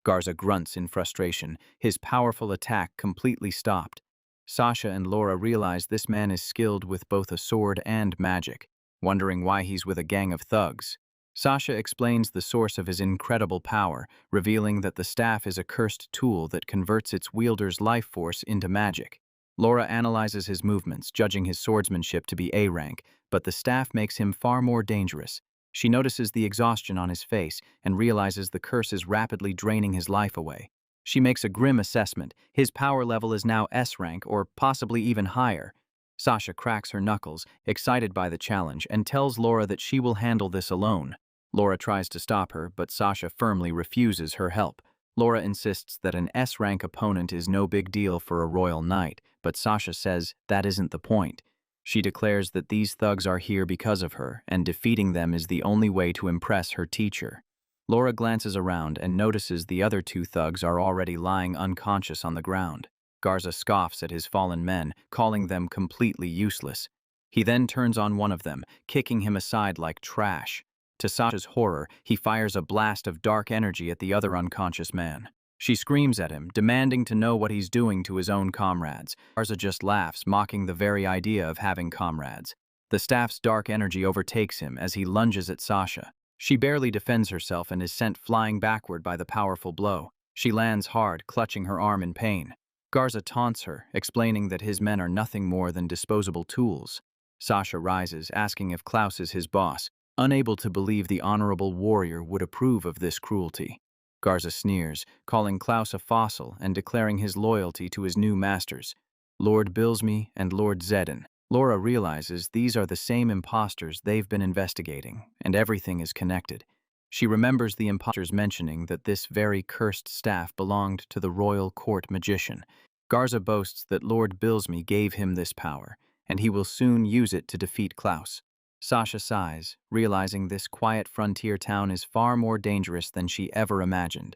[SPEAKER 1] Garza grunts in frustration, his powerful attack completely stopped. Sasha and Laura realize this man is skilled with both a sword and magic, wondering why he's with a gang of thugs. Sasha explains the source of his incredible power, revealing that the staff is a cursed tool that converts its wielder's life force into magic. Laura analyzes his movements, judging his swordsmanship to be A rank, but the staff makes him far more dangerous. She notices the exhaustion on his face and realizes the curse is rapidly draining his life away. She makes a grim assessment. His power level is now S rank, or possibly even higher. Sasha cracks her knuckles, excited by the challenge, and tells Laura that she will handle this alone. Laura tries to stop her, but Sasha firmly refuses her help. Laura insists that an S-rank opponent is no big deal for a royal knight, but Sasha says that isn't the point. She declares that these thugs are here because of her, and defeating them is the only way to impress her teacher. Laura glances around and notices the other two thugs are already lying unconscious on the ground. Garza scoffs at his fallen men, calling them completely useless. He then turns on one of them, kicking him aside like trash. To Sasha's horror, he fires a blast of dark energy at the other unconscious man. She screams at him, demanding to know what he's doing to his own comrades. Garza just laughs, mocking the very idea of having comrades. The staff's dark energy overtakes him as he lunges at Sasha. She barely defends herself and is sent flying backward by the powerful blow. She lands hard, clutching her arm in pain. Garza taunts her, explaining that his men are nothing more than disposable tools. Sasha rises, asking if Klaus is his boss, unable to believe the honorable warrior would approve of this cruelty. Garza sneers, calling Klaus a fossil and declaring his loyalty to his new masters, Lord Bilsmy and Lord Zedin. Laura realizes these are the same imposters they've been investigating, and everything is connected. She remembers the imposters mentioning that this very cursed staff belonged to the royal court magician. Garza boasts that Lord Bilsmy gave him this power, and he will soon use it to defeat Klaus. Sasha sighs, realizing this quiet frontier town is far more dangerous than she ever imagined.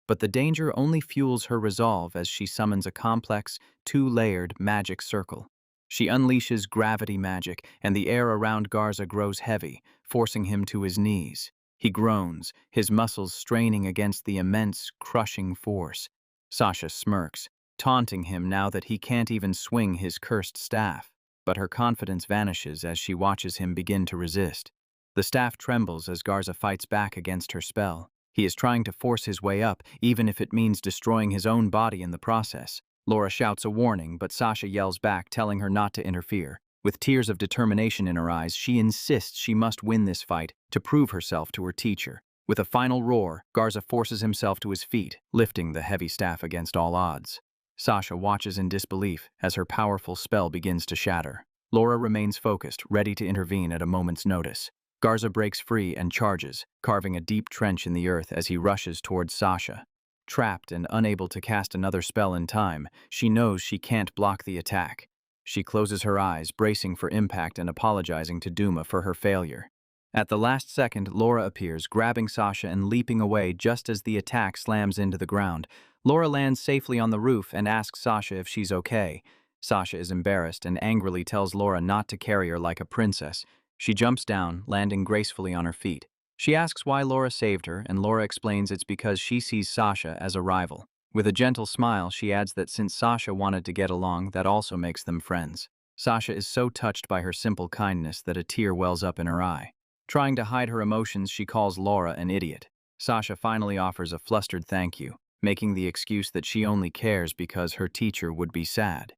[SPEAKER 1] But the danger only fuels her resolve as she summons a complex, two-layered magic circle. She unleashes gravity magic, and the air around Garza grows heavy, forcing him to his knees. He groans, his muscles straining against the immense, crushing force. Sasha smirks, taunting him now that he can't even swing his cursed staff. But her confidence vanishes as she watches him begin to resist. The staff trembles as Garza fights back against her spell. He is trying to force his way up, even if it means destroying his own body in the process. Laura shouts a warning, but Sasha yells back, telling her not to interfere. With tears of determination in her eyes, she insists she must win this fight to prove herself to her teacher. With a final roar, Garza forces himself to his feet, lifting the heavy staff against all odds. Sasha watches in disbelief as her powerful spell begins to shatter. Laura remains focused, ready to intervene at a moment's notice. Garza breaks free and charges, carving a deep trench in the earth as he rushes towards Sasha. Trapped and unable to cast another spell in time, she knows she can't block the attack. She closes her eyes, bracing for impact and apologizing to Douma for her failure. At the last second, Laura appears, grabbing Sasha and leaping away just as the attack slams into the ground. Laura lands safely on the roof and asks Sasha if she's okay. Sasha is embarrassed and angrily tells Laura not to carry her like a princess. She jumps down, landing gracefully on her feet. She asks why Laura saved her, and Laura explains it's because she sees Sasha as a rival. With a gentle smile, she adds that since Sasha wanted to get along, that also makes them friends. Sasha is so touched by her simple kindness that a tear wells up in her eye. Trying to hide her emotions, she calls Laura an idiot. Sasha finally offers a flustered thank you, making the excuse that she only cares because her teacher would be sad.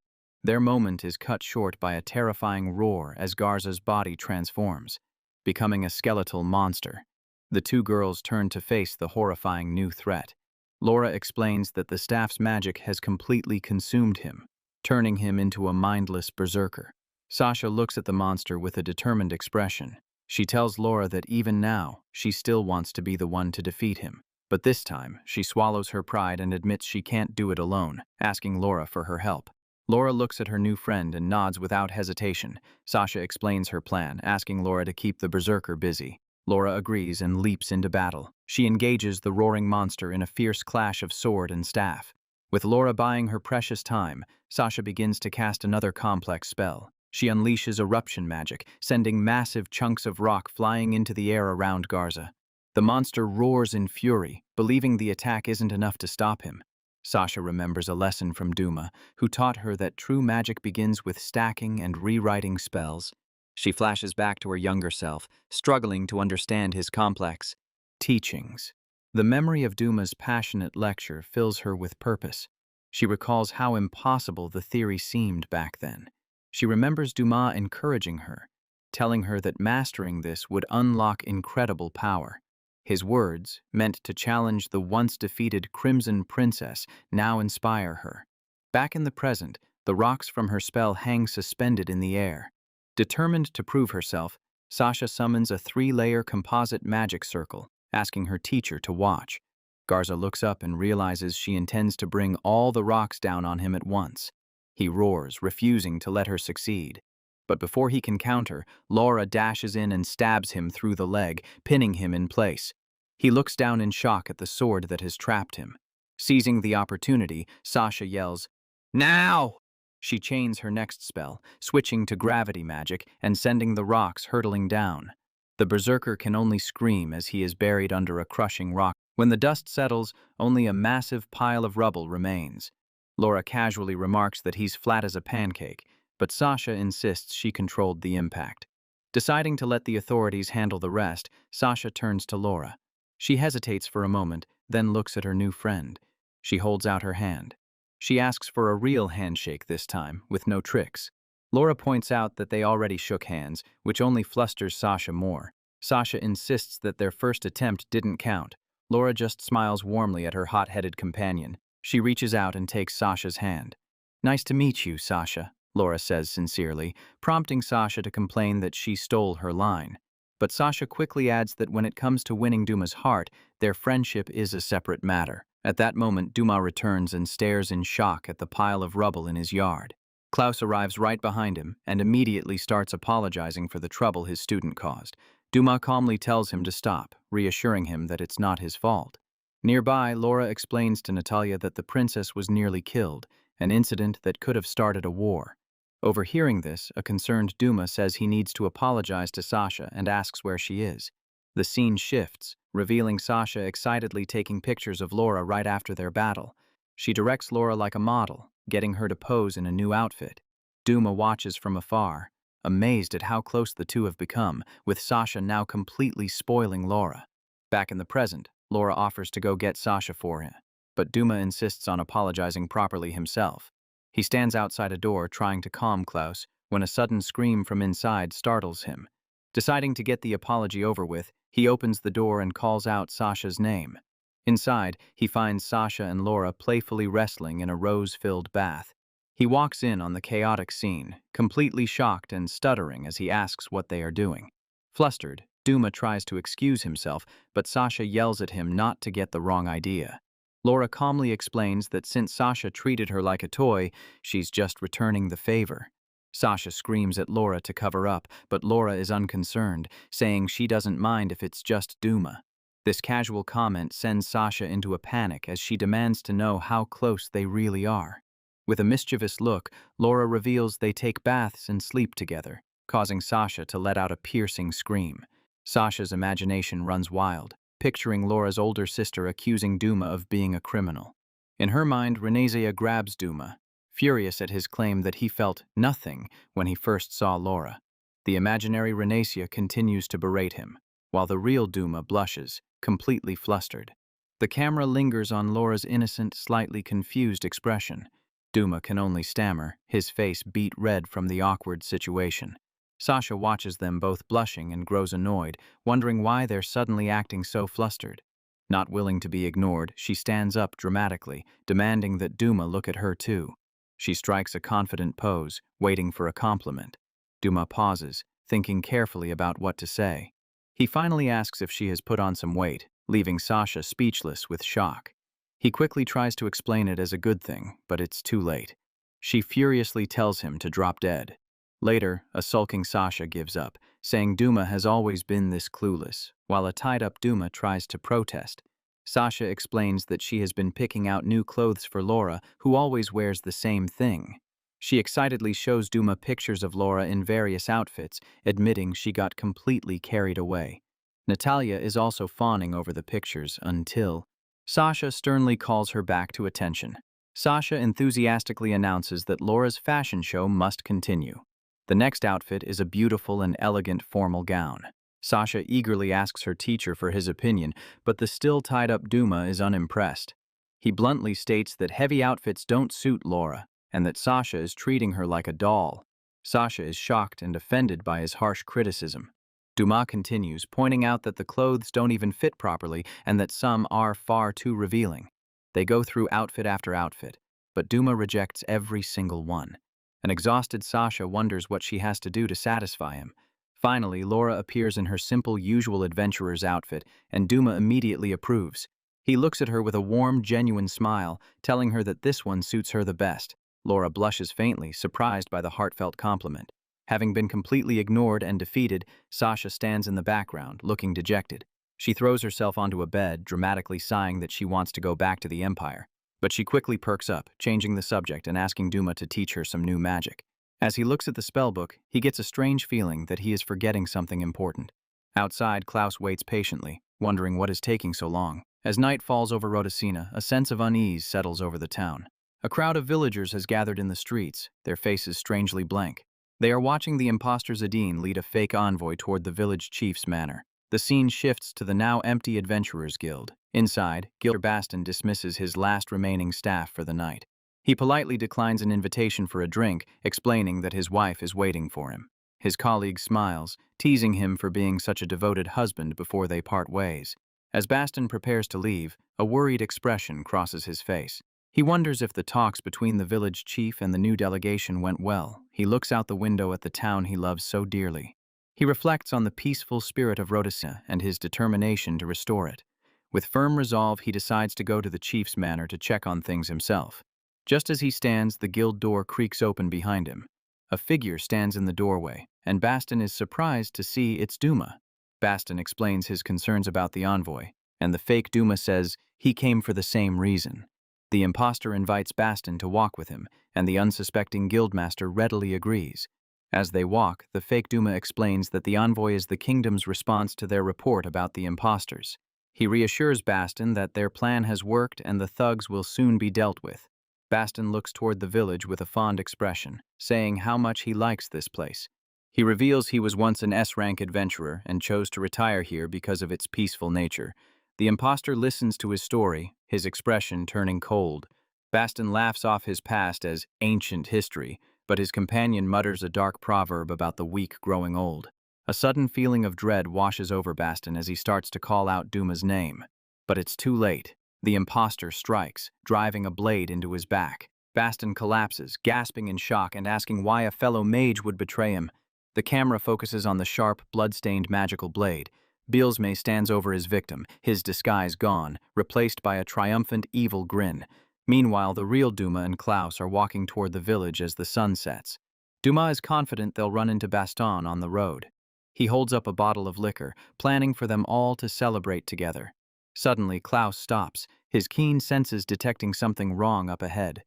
[SPEAKER 1] Their moment is cut short by a terrifying roar as Garza's body transforms, becoming a skeletal monster. The two girls turn to face the horrifying new threat. Laura explains that the staff's magic has completely consumed him, turning him into a mindless berserker. Sasha looks at the monster with a determined expression. She tells Laura that even now, she still wants to be the one to defeat him. But this time, she swallows her pride and admits she can't do it alone, asking Laura for her help. Laura looks at her new friend and nods without hesitation. Sasha explains her plan, asking Laura to keep the berserker busy. Laura agrees and leaps into battle. She engages the roaring monster in a fierce clash of sword and staff. With Laura buying her precious time, Sasha begins to cast another complex spell. She unleashes eruption magic, sending massive chunks of rock flying into the air around Garza. The monster roars in fury, believing the attack isn't enough to stop him. Sasha remembers a lesson from Douma, who taught her that true magic begins with stacking and rewriting spells. She flashes back to her younger self, struggling to understand his complex teachings. The memory of Douma's passionate lecture fills her with purpose. She recalls how impossible the theory seemed back then. She remembers Douma encouraging her, telling her that mastering this would unlock incredible power. His words, meant to challenge the once-defeated Crimson Princess, now inspire her. Back in the present, the rocks from her spell hang suspended in the air. Determined to prove herself, Sasha summons a 3-layer composite magic circle, asking her teacher to watch. Garza looks up and realizes she intends to bring all the rocks down on him at once. He roars, refusing to let her succeed. But before he can counter, Laura dashes in and stabs him through the leg, pinning him in place. He looks down in shock at the sword that has trapped him. Seizing the opportunity, Sasha yells, "Now!" She chains her next spell, switching to gravity magic and sending the rocks hurtling down. The berserker can only scream as he is buried under a crushing rock. When the dust settles, only a massive pile of rubble remains. Laura casually remarks that he's flat as a pancake, but Sasha insists she controlled the impact. Deciding to let the authorities handle the rest, Sasha turns to Laura. She hesitates for a moment, then looks at her new friend. She holds out her hand. She asks for a real handshake this time, with no tricks. Laura points out that they already shook hands, which only flusters Sasha more. Sasha insists that their first attempt didn't count. Laura just smiles warmly at her hot-headed companion. She reaches out and takes Sasha's hand. "Nice to meet you, Sasha," Laura says sincerely, prompting Sasha to complain that she stole her line. But Sasha quickly adds that when it comes to winning Douma's heart, their friendship is a separate matter. At that moment, Douma returns and stares in shock at the pile of rubble in his yard. Klaus arrives right behind him and immediately starts apologizing for the trouble his student caused. Douma calmly tells him to stop, reassuring him that it's not his fault. Nearby, Laura explains to Natalia that the princess was nearly killed, an incident that could have started a war. Overhearing this, a concerned Douma says he needs to apologize to Sasha and asks where she is. The scene shifts, revealing Sasha excitedly taking pictures of Laura right after their battle. She directs Laura like a model, getting her to pose in a new outfit. Douma watches from afar, amazed at how close the two have become, with Sasha now completely spoiling Laura. Back in the present, Laura offers to go get Sasha for him, but Douma insists on apologizing properly himself. He stands outside a door trying to calm Klaus when a sudden scream from inside startles him. Deciding to get the apology over with, he opens the door and calls out Sasha's name. Inside, he finds Sasha and Laura playfully wrestling in a rose-filled bath. He walks in on the chaotic scene, completely shocked and stuttering as he asks what they are doing. Flustered, Douma tries to excuse himself, but Sasha yells at him not to get the wrong idea. Laura calmly explains that since Sasha treated her like a toy, she's just returning the favor. Sasha screams at Laura to cover up, but Laura is unconcerned, saying she doesn't mind if it's just Douma. This casual comment sends Sasha into a panic as she demands to know how close they really are. With a mischievous look, Laura reveals they take baths and sleep together, causing Sasha to let out a piercing scream. Sasha's imagination runs wild, picturing Laura's older sister accusing Douma of being a criminal. In her mind, Renazia grabs Douma, furious at his claim that he felt nothing when he first saw Laura. The imaginary Renazia continues to berate him, while the real Douma blushes, completely flustered. The camera lingers on Laura's innocent, slightly confused expression. Douma can only stammer, his face beet red from the awkward situation. Sasha watches them both blushing and grows annoyed, wondering why they're suddenly acting so flustered. Not willing to be ignored, she stands up dramatically, demanding that Douma look at her too. She strikes a confident pose, waiting for a compliment. Douma pauses, thinking carefully about what to say. He finally asks if she has put on some weight, leaving Sasha speechless with shock. He quickly tries to explain it as a good thing, but it's too late. She furiously tells him to drop dead. Later, a sulking Sasha gives up, saying Douma has always been this clueless, while a tied-up Douma tries to protest. Sasha explains that she has been picking out new clothes for Laura, who always wears the same thing. She excitedly shows Douma pictures of Laura in various outfits, admitting she got completely carried away. Natalia is also fawning over the pictures until Sasha sternly calls her back to attention. Sasha enthusiastically announces that Laura's fashion show must continue. The next outfit is a beautiful and elegant formal gown. Sasha eagerly asks her teacher for his opinion, but the still tied-up Douma is unimpressed. He bluntly states that heavy outfits don't suit Laura, and that Sasha is treating her like a doll. Sasha is shocked and offended by his harsh criticism. Douma continues, pointing out that the clothes don't even fit properly and that some are far too revealing. They go through outfit after outfit, but Douma rejects every single one. An exhausted Sasha wonders what she has to do to satisfy him. Finally, Laura appears in her simple, usual adventurer's outfit, and Douma immediately approves. He looks at her with a warm, genuine smile, telling her that this one suits her the best. Laura blushes faintly, surprised by the heartfelt compliment. Having been completely ignored and defeated, Sasha stands in the background, looking dejected. She throws herself onto a bed, dramatically sighing that she wants to go back to the Empire. But she quickly perks up, changing the subject and asking Douma to teach her some new magic. As he looks at the spellbook, he gets a strange feeling that he is forgetting something important. Outside, Klaus waits patiently, wondering what is taking so long. As night falls over Rhodocina, a sense of unease settles over the town. A crowd of villagers has gathered in the streets, their faces strangely blank. They are watching the imposter Zadine lead a fake envoy toward the village chief's manor. The scene shifts to the now empty Adventurers Guild. Inside, Gilder Baston dismisses his last remaining staff for the night. He politely declines an invitation for a drink, explaining that his wife is waiting for him. His colleague smiles, teasing him for being such a devoted husband before they part ways. As Baston prepares to leave, a worried expression crosses his face. He wonders if the talks between the village chief and the new delegation went well. He looks out the window at the town he loves so dearly. He reflects on the peaceful spirit of Rhodocina and his determination to restore it. With firm resolve, he decides to go to the chief's manor to check on things himself. Just as he stands, the guild door creaks open behind him. A figure stands in the doorway, and Baston is surprised to see it's Douma. Baston explains his concerns about the envoy, and the fake Douma says he came for the same reason. The imposter invites Baston to walk with him, and the unsuspecting guildmaster readily agrees. As they walk, the fake Douma explains that the envoy is the kingdom's response to their report about the imposters. He reassures Baston that their plan has worked and the thugs will soon be dealt with. Baston looks toward the village with a fond expression, saying how much he likes this place. He reveals he was once an S-rank adventurer and chose to retire here because of its peaceful nature. The imposter listens to his story, his expression turning cold. Baston laughs off his past as ancient history, but his companion mutters a dark proverb about the weak growing old. A sudden feeling of dread washes over Baston as he starts to call out Douma's name. But it's too late. The imposter strikes, driving a blade into his back. Baston collapses, gasping in shock and asking why a fellow mage would betray him. The camera focuses on the sharp, blood-stained magical blade. Beelsme stands over his victim, his disguise gone, replaced by a triumphant, evil grin. Meanwhile, the real Douma and Klaus are walking toward the village as the sun sets. Douma is confident they'll run into Baston on the road. He holds up a bottle of liquor, planning for them all to celebrate together. Suddenly, Klaus stops, his keen senses detecting something wrong up ahead.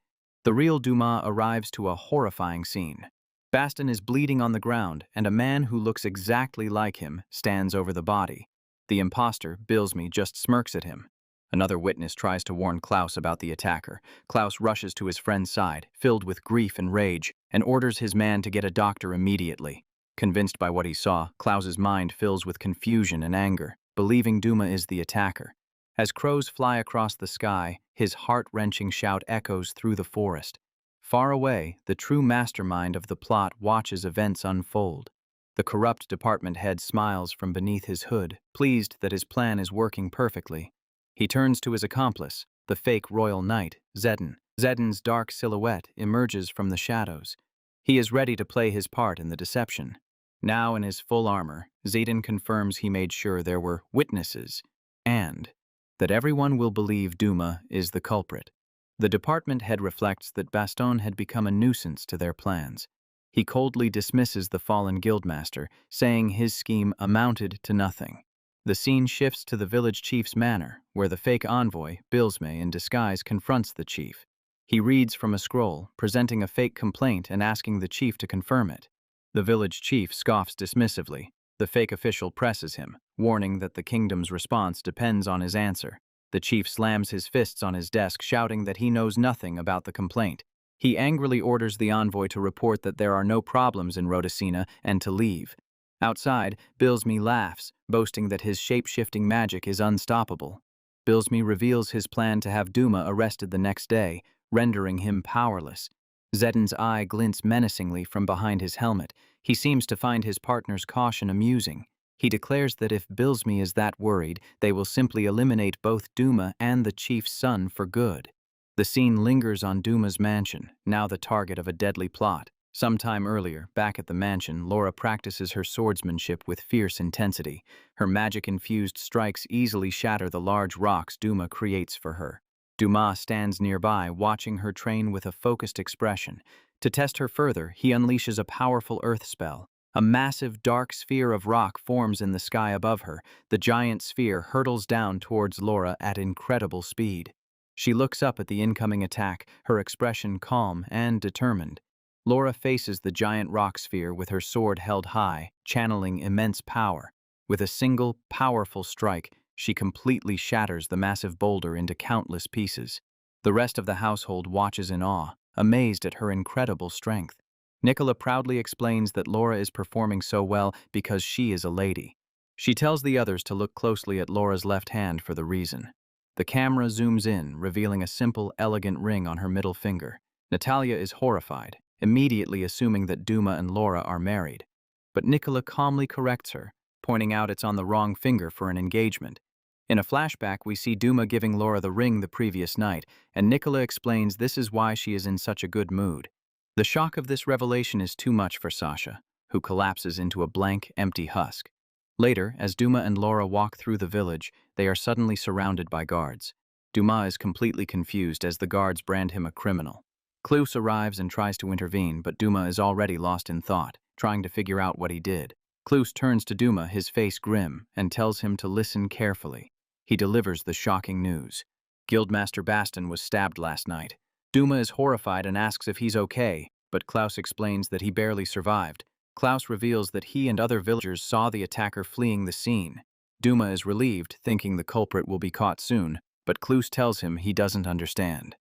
[SPEAKER 1] The real Douma arrives to a horrifying scene. Baston is bleeding on the ground, and a man who looks exactly like him stands over the body. The imposter, Bilsmy, just smirks at him. Another witness tries to warn Klaus about the attacker. Klaus rushes to his friend's side, filled with grief and rage, and orders his man to get a doctor immediately. Convinced by what he saw, Klaus's mind fills with confusion and anger, believing Douma is the attacker. As crows fly across the sky, his heart-wrenching shout echoes through the forest. Far away, the true mastermind of the plot watches events unfold. The corrupt department head smiles from beneath his hood, pleased that his plan is working perfectly. He turns to his accomplice, the fake royal knight, Zedin. Zedin's dark silhouette emerges from the shadows. He is ready to play his part in the deception. Now in his full armor, Zedin confirms he made sure there were witnesses, and that everyone will believe Douma is the culprit. The department head reflects that Baston had become a nuisance to their plans. He coldly dismisses the fallen guildmaster, saying his scheme amounted to nothing. The scene shifts to the village chief's manor, where the fake envoy, Bilsmy, in disguise, confronts the chief. He reads from a scroll, presenting a fake complaint and asking the chief to confirm it. The village chief scoffs dismissively. The fake official presses him, warning that the kingdom's response depends on his answer. The chief slams his fists on his desk, shouting that he knows nothing about the complaint. He angrily orders the envoy to report that there are no problems in Rhodocina and to leave. Outside, Bilsmy laughs, boasting that his shape-shifting magic is unstoppable. Bilsmy reveals his plan to have Douma arrested the next day, rendering him powerless. Zedin's eye glints menacingly from behind his helmet. He seems to find his partner's caution amusing. He declares that if Bilsmy is that worried, they will simply eliminate both Douma and the chief's son for good. The scene lingers on Douma's mansion, now the target of a deadly plot. Sometime earlier, back at the mansion, Laura practices her swordsmanship with fierce intensity. Her magic-infused strikes easily shatter the large rocks Douma creates for her. Douma stands nearby, watching her train with a focused expression. To test her further, he unleashes a powerful earth spell. A massive dark sphere of rock forms in the sky above her. The giant sphere hurtles down towards Laura at incredible speed. She looks up at the incoming attack, her expression calm and determined. Laura faces the giant rock sphere with her sword held high, channeling immense power. With a single, powerful strike, she completely shatters the massive boulder into countless pieces. The rest of the household watches in awe, amazed at her incredible strength. Nicola proudly explains that Laura is performing so well because she is a lady. She tells the others to look closely at Laura's left hand for the reason. The camera zooms in, revealing a simple, elegant ring on her middle finger. Natalia is horrified, immediately assuming that Douma and Laura are married. But Nicola calmly corrects her, pointing out it's on the wrong finger for an engagement. In a flashback, we see Douma giving Laura the ring the previous night, and Nicola explains this is why she is in such a good mood. The shock of this revelation is too much for Sasha, who collapses into a blank, empty husk. Later, as Douma and Laura walk through the village, they are suddenly surrounded by guards. Douma is completely confused as the guards brand him a criminal. Klaus arrives and tries to intervene, but Douma is already lost in thought, trying to figure out what he did. Klaus turns to Douma, his face grim, and tells him to listen carefully. He delivers the shocking news. Guildmaster Baston was stabbed last night. Douma is horrified and asks if he's okay, but Klaus explains that he barely survived. Klaus reveals that he and other villagers saw the attacker fleeing the scene. Douma is relieved, thinking the culprit will be caught soon, but Klaus tells him he doesn't understand.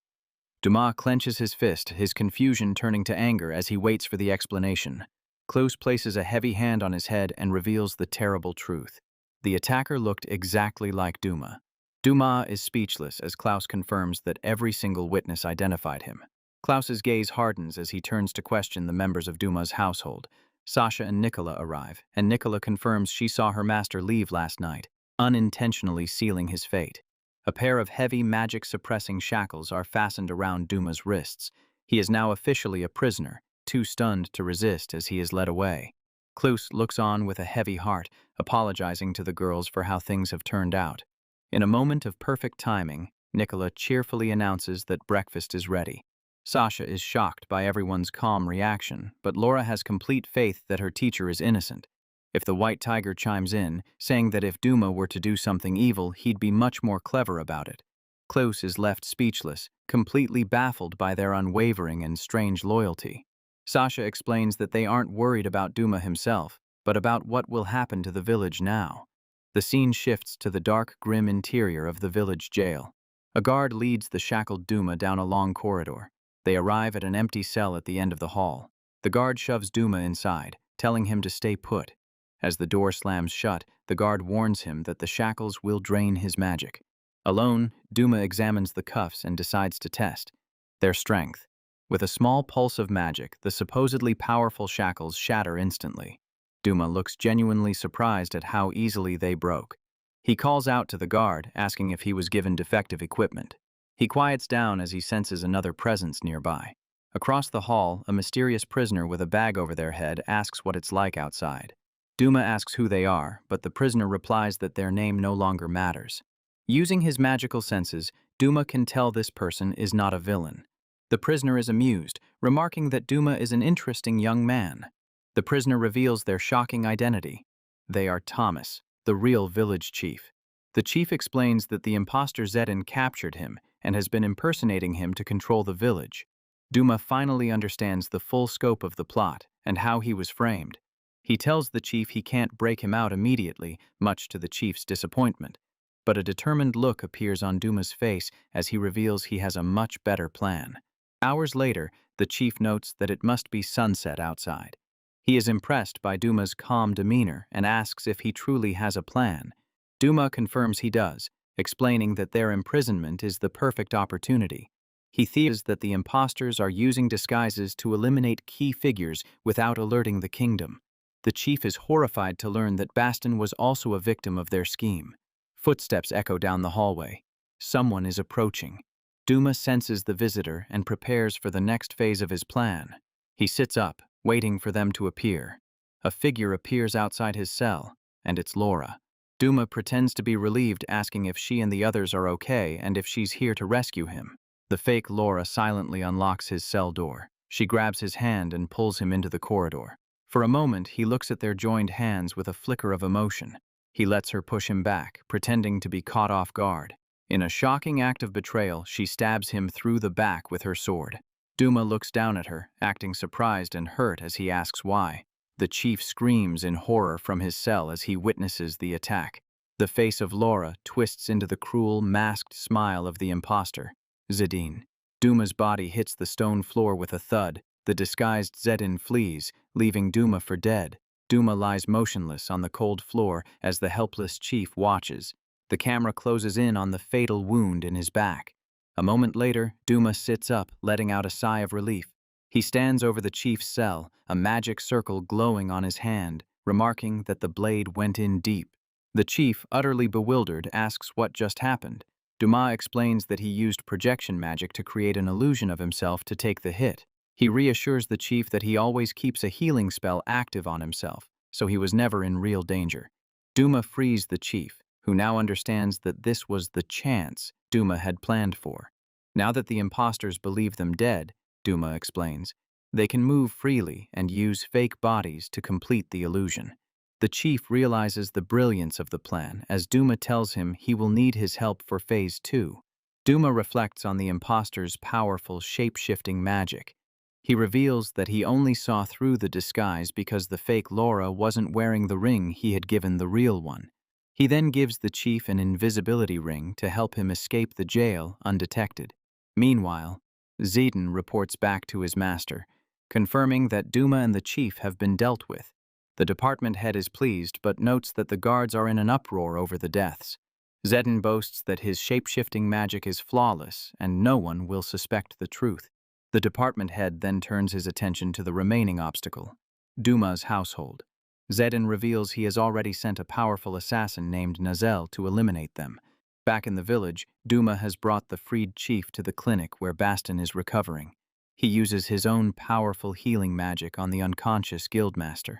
[SPEAKER 1] Douma clenches his fist, his confusion turning to anger as he waits for the explanation. Klaus places a heavy hand on his head and reveals the terrible truth. The attacker looked exactly like Douma. Douma is speechless as Klaus confirms that every single witness identified him. Klaus's gaze hardens as he turns to question the members of Douma's household. Sasha and Nicola arrive, and Nicola confirms she saw her master leave last night, unintentionally sealing his fate. A pair of heavy magic-suppressing shackles are fastened around Douma's wrists. He is now officially a prisoner, too stunned to resist as he is led away. Klaus looks on with a heavy heart, apologizing to the girls for how things have turned out. In a moment of perfect timing, Nicola cheerfully announces that breakfast is ready. Sasha is shocked by everyone's calm reaction, but Laura has complete faith that her teacher is innocent. If the White Tiger chimes in, saying that if Douma were to do something evil, he'd be much more clever about it. Klaus is left speechless, completely baffled by their unwavering and strange loyalty. Sasha explains that they aren't worried about Douma himself, but about what will happen to the village now. The scene shifts to the dark, grim interior of the village jail. A guard leads the shackled Douma down a long corridor. They arrive at an empty cell at the end of the hall. The guard shoves Douma inside, telling him to stay put. As the door slams shut, the guard warns him that the shackles will drain his magic. Alone, Douma examines the cuffs and decides to test their strength. With a small pulse of magic, the supposedly powerful shackles shatter instantly. Douma looks genuinely surprised at how easily they broke. He calls out to the guard, asking if he was given defective equipment. He quiets down as he senses another presence nearby. Across the hall, a mysterious prisoner with a bag over their head asks what it's like outside. Douma asks who they are, but the prisoner replies that their name no longer matters. Using his magical senses, Douma can tell this person is not a villain. The prisoner is amused, remarking that Douma is an interesting young man. The prisoner reveals their shocking identity. They are Thomas, the real village chief. The chief explains that the imposter Zedin captured him and has been impersonating him to control the village. Douma finally understands the full scope of the plot and how he was framed. He tells the chief he can't break him out immediately, much to the chief's disappointment. But a determined look appears on Douma's face as he reveals he has a much better plan. Hours later, the chief notes that it must be sunset outside. He is impressed by Douma's calm demeanor and asks if he truly has a plan. Douma confirms he does, explaining that their imprisonment is the perfect opportunity. He theorizes that the imposters are using disguises to eliminate key figures without alerting the kingdom. The chief is horrified to learn that Baston was also a victim of their scheme. Footsteps echo down the hallway. Someone is approaching. Douma senses the visitor and prepares for the next phase of his plan. He sits up, waiting for them to appear. A figure appears outside his cell, and it's Laura. Douma pretends to be relieved, asking if she and the others are okay and if she's here to rescue him. The fake Laura silently unlocks his cell door. She grabs his hand and pulls him into the corridor. For a moment, he looks at their joined hands with a flicker of emotion. He lets her push him back, pretending to be caught off guard. In a shocking act of betrayal, she stabs him through the back with her sword. Douma looks down at her, acting surprised and hurt as he asks why. The chief screams in horror from his cell as he witnesses the attack. The face of Laura twists into the cruel, masked smile of the imposter, Zedin. Douma's body hits the stone floor with a thud. The disguised Zedin flees, leaving Douma for dead. Douma lies motionless on the cold floor as the helpless chief watches. The camera closes in on the fatal wound in his back. A moment later, Douma sits up, letting out a sigh of relief. He stands over the chief's cell, a magic circle glowing on his hand, remarking that the blade went in deep. The chief, utterly bewildered, asks what just happened. Douma explains that he used projection magic to create an illusion of himself to take the hit. He reassures the chief that he always keeps a healing spell active on himself, so he was never in real danger. Douma frees the chief, who now understands that this was the chance Douma had planned for. Now that the imposters believe them dead, Douma explains, they can move freely and use fake bodies to complete the illusion. The chief realizes the brilliance of the plan as Douma tells him he will need his help for Phase 2. Douma reflects on the impostor's powerful shape-shifting magic. He reveals that he only saw through the disguise because the fake Laura wasn't wearing the ring he had given the real one. He then gives the chief an invisibility ring to help him escape the jail undetected. Meanwhile, Zedin reports back to his master, confirming that Douma and the chief have been dealt with. The department head is pleased but notes that the guards are in an uproar over the deaths. Zedin boasts that his shape-shifting magic is flawless and no one will suspect the truth. The department head then turns his attention to the remaining obstacle, Douma's household. Zedin reveals he has already sent a powerful assassin named Nazel to eliminate them. Back in the village, Douma has brought the freed chief to the clinic where Baston is recovering. He uses his own powerful healing magic on the unconscious guildmaster.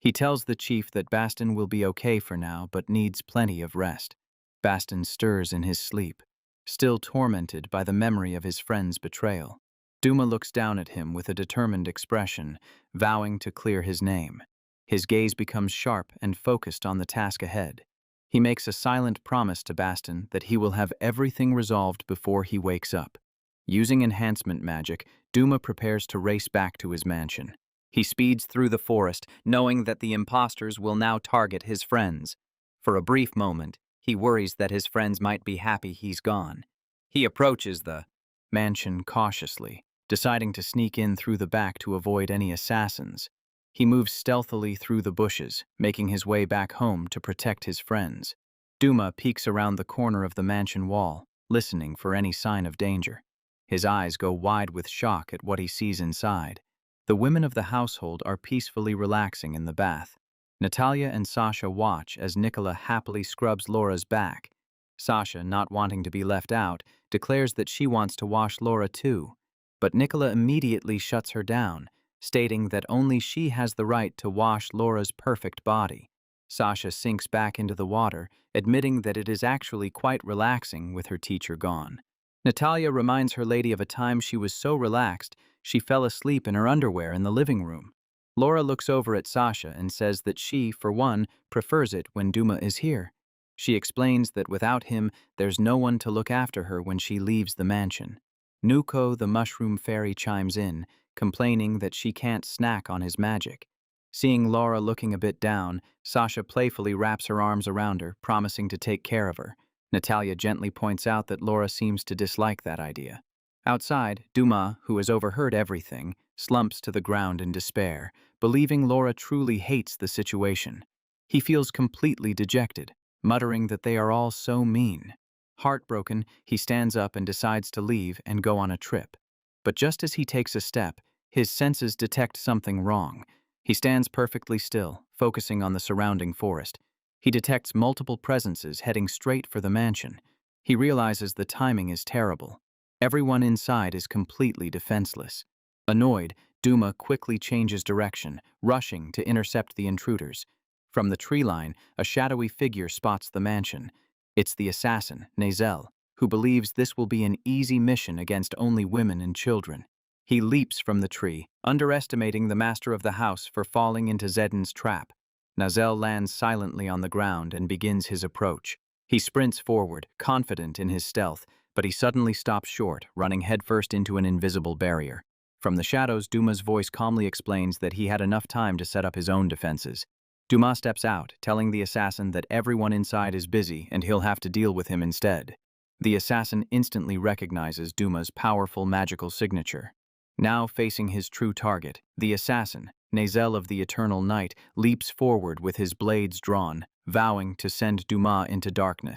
[SPEAKER 1] He tells the chief that Baston will be okay for now but needs plenty of rest. Baston stirs in his sleep, still tormented by the memory of his friend's betrayal. Douma looks down at him with a determined expression, vowing to clear his name. His gaze becomes sharp and focused on the task ahead. He makes a silent promise to Baston that he will have everything resolved before he wakes up. Using enhancement magic, Douma prepares to race back to his mansion. He speeds through the forest, knowing that the imposters will now target his friends. For a brief moment, he worries that his friends might be happy he's gone. He approaches the mansion cautiously, deciding to sneak in through the back to avoid any assassins. He moves stealthily through the bushes, making his way back home to protect his friends. Douma peeks around the corner of the mansion wall, listening for any sign of danger. His eyes go wide with shock at what he sees inside. The women of the household are peacefully relaxing in the bath. Natalia and Sasha watch as Nicola happily scrubs Laura's back. Sasha, not wanting to be left out, declares that she wants to wash Laura too. But Nicola immediately shuts her down, stating that only she has the right to wash Laura's perfect body. Sasha sinks back into the water, admitting that it is actually quite relaxing with her teacher gone. Natalia reminds her lady of a time she was so relaxed she fell asleep in her underwear in the living room. Laura looks over at Sasha and says that she, for one, prefers it when Douma is here. She explains that without him, there's no one to look after her when she leaves the mansion. Nuko, the mushroom fairy, chimes in, complaining that she can't snack on his magic. Seeing Laura looking a bit down, Sasha playfully wraps her arms around her, promising to take care of her. Natalia gently points out that Laura seems to dislike that idea. Outside, Douma, who has overheard everything, slumps to the ground in despair, believing Laura truly hates the situation. He feels completely dejected, muttering that they are all so mean. Heartbroken, he stands up and decides to leave and go on a trip. But just as he takes a step, his senses detect something wrong. He stands perfectly still, focusing on the surrounding forest. He detects multiple presences heading straight for the mansion. He realizes the timing is terrible. Everyone inside is completely defenseless. Annoyed, Douma quickly changes direction, rushing to intercept the intruders. From the tree line, a shadowy figure spots the mansion. It's the assassin, Nazel, who believes this will be an easy mission against only women and children. He leaps from the tree, underestimating the master of the house for falling into Zedin's trap. Nazel lands silently on the ground and begins his approach. He sprints forward, confident in his stealth, but he suddenly stops short, running headfirst into an invisible barrier. From the shadows, Douma's voice calmly explains that he had enough time to set up his own defenses. Douma steps out, telling the assassin that everyone inside is busy and he'll have to deal with him instead. The assassin instantly recognizes Douma's powerful magical signature. Now facing his true target, the assassin, Nazel of the Eternal Night, leaps forward with his blades drawn, vowing to send Douma into darkness.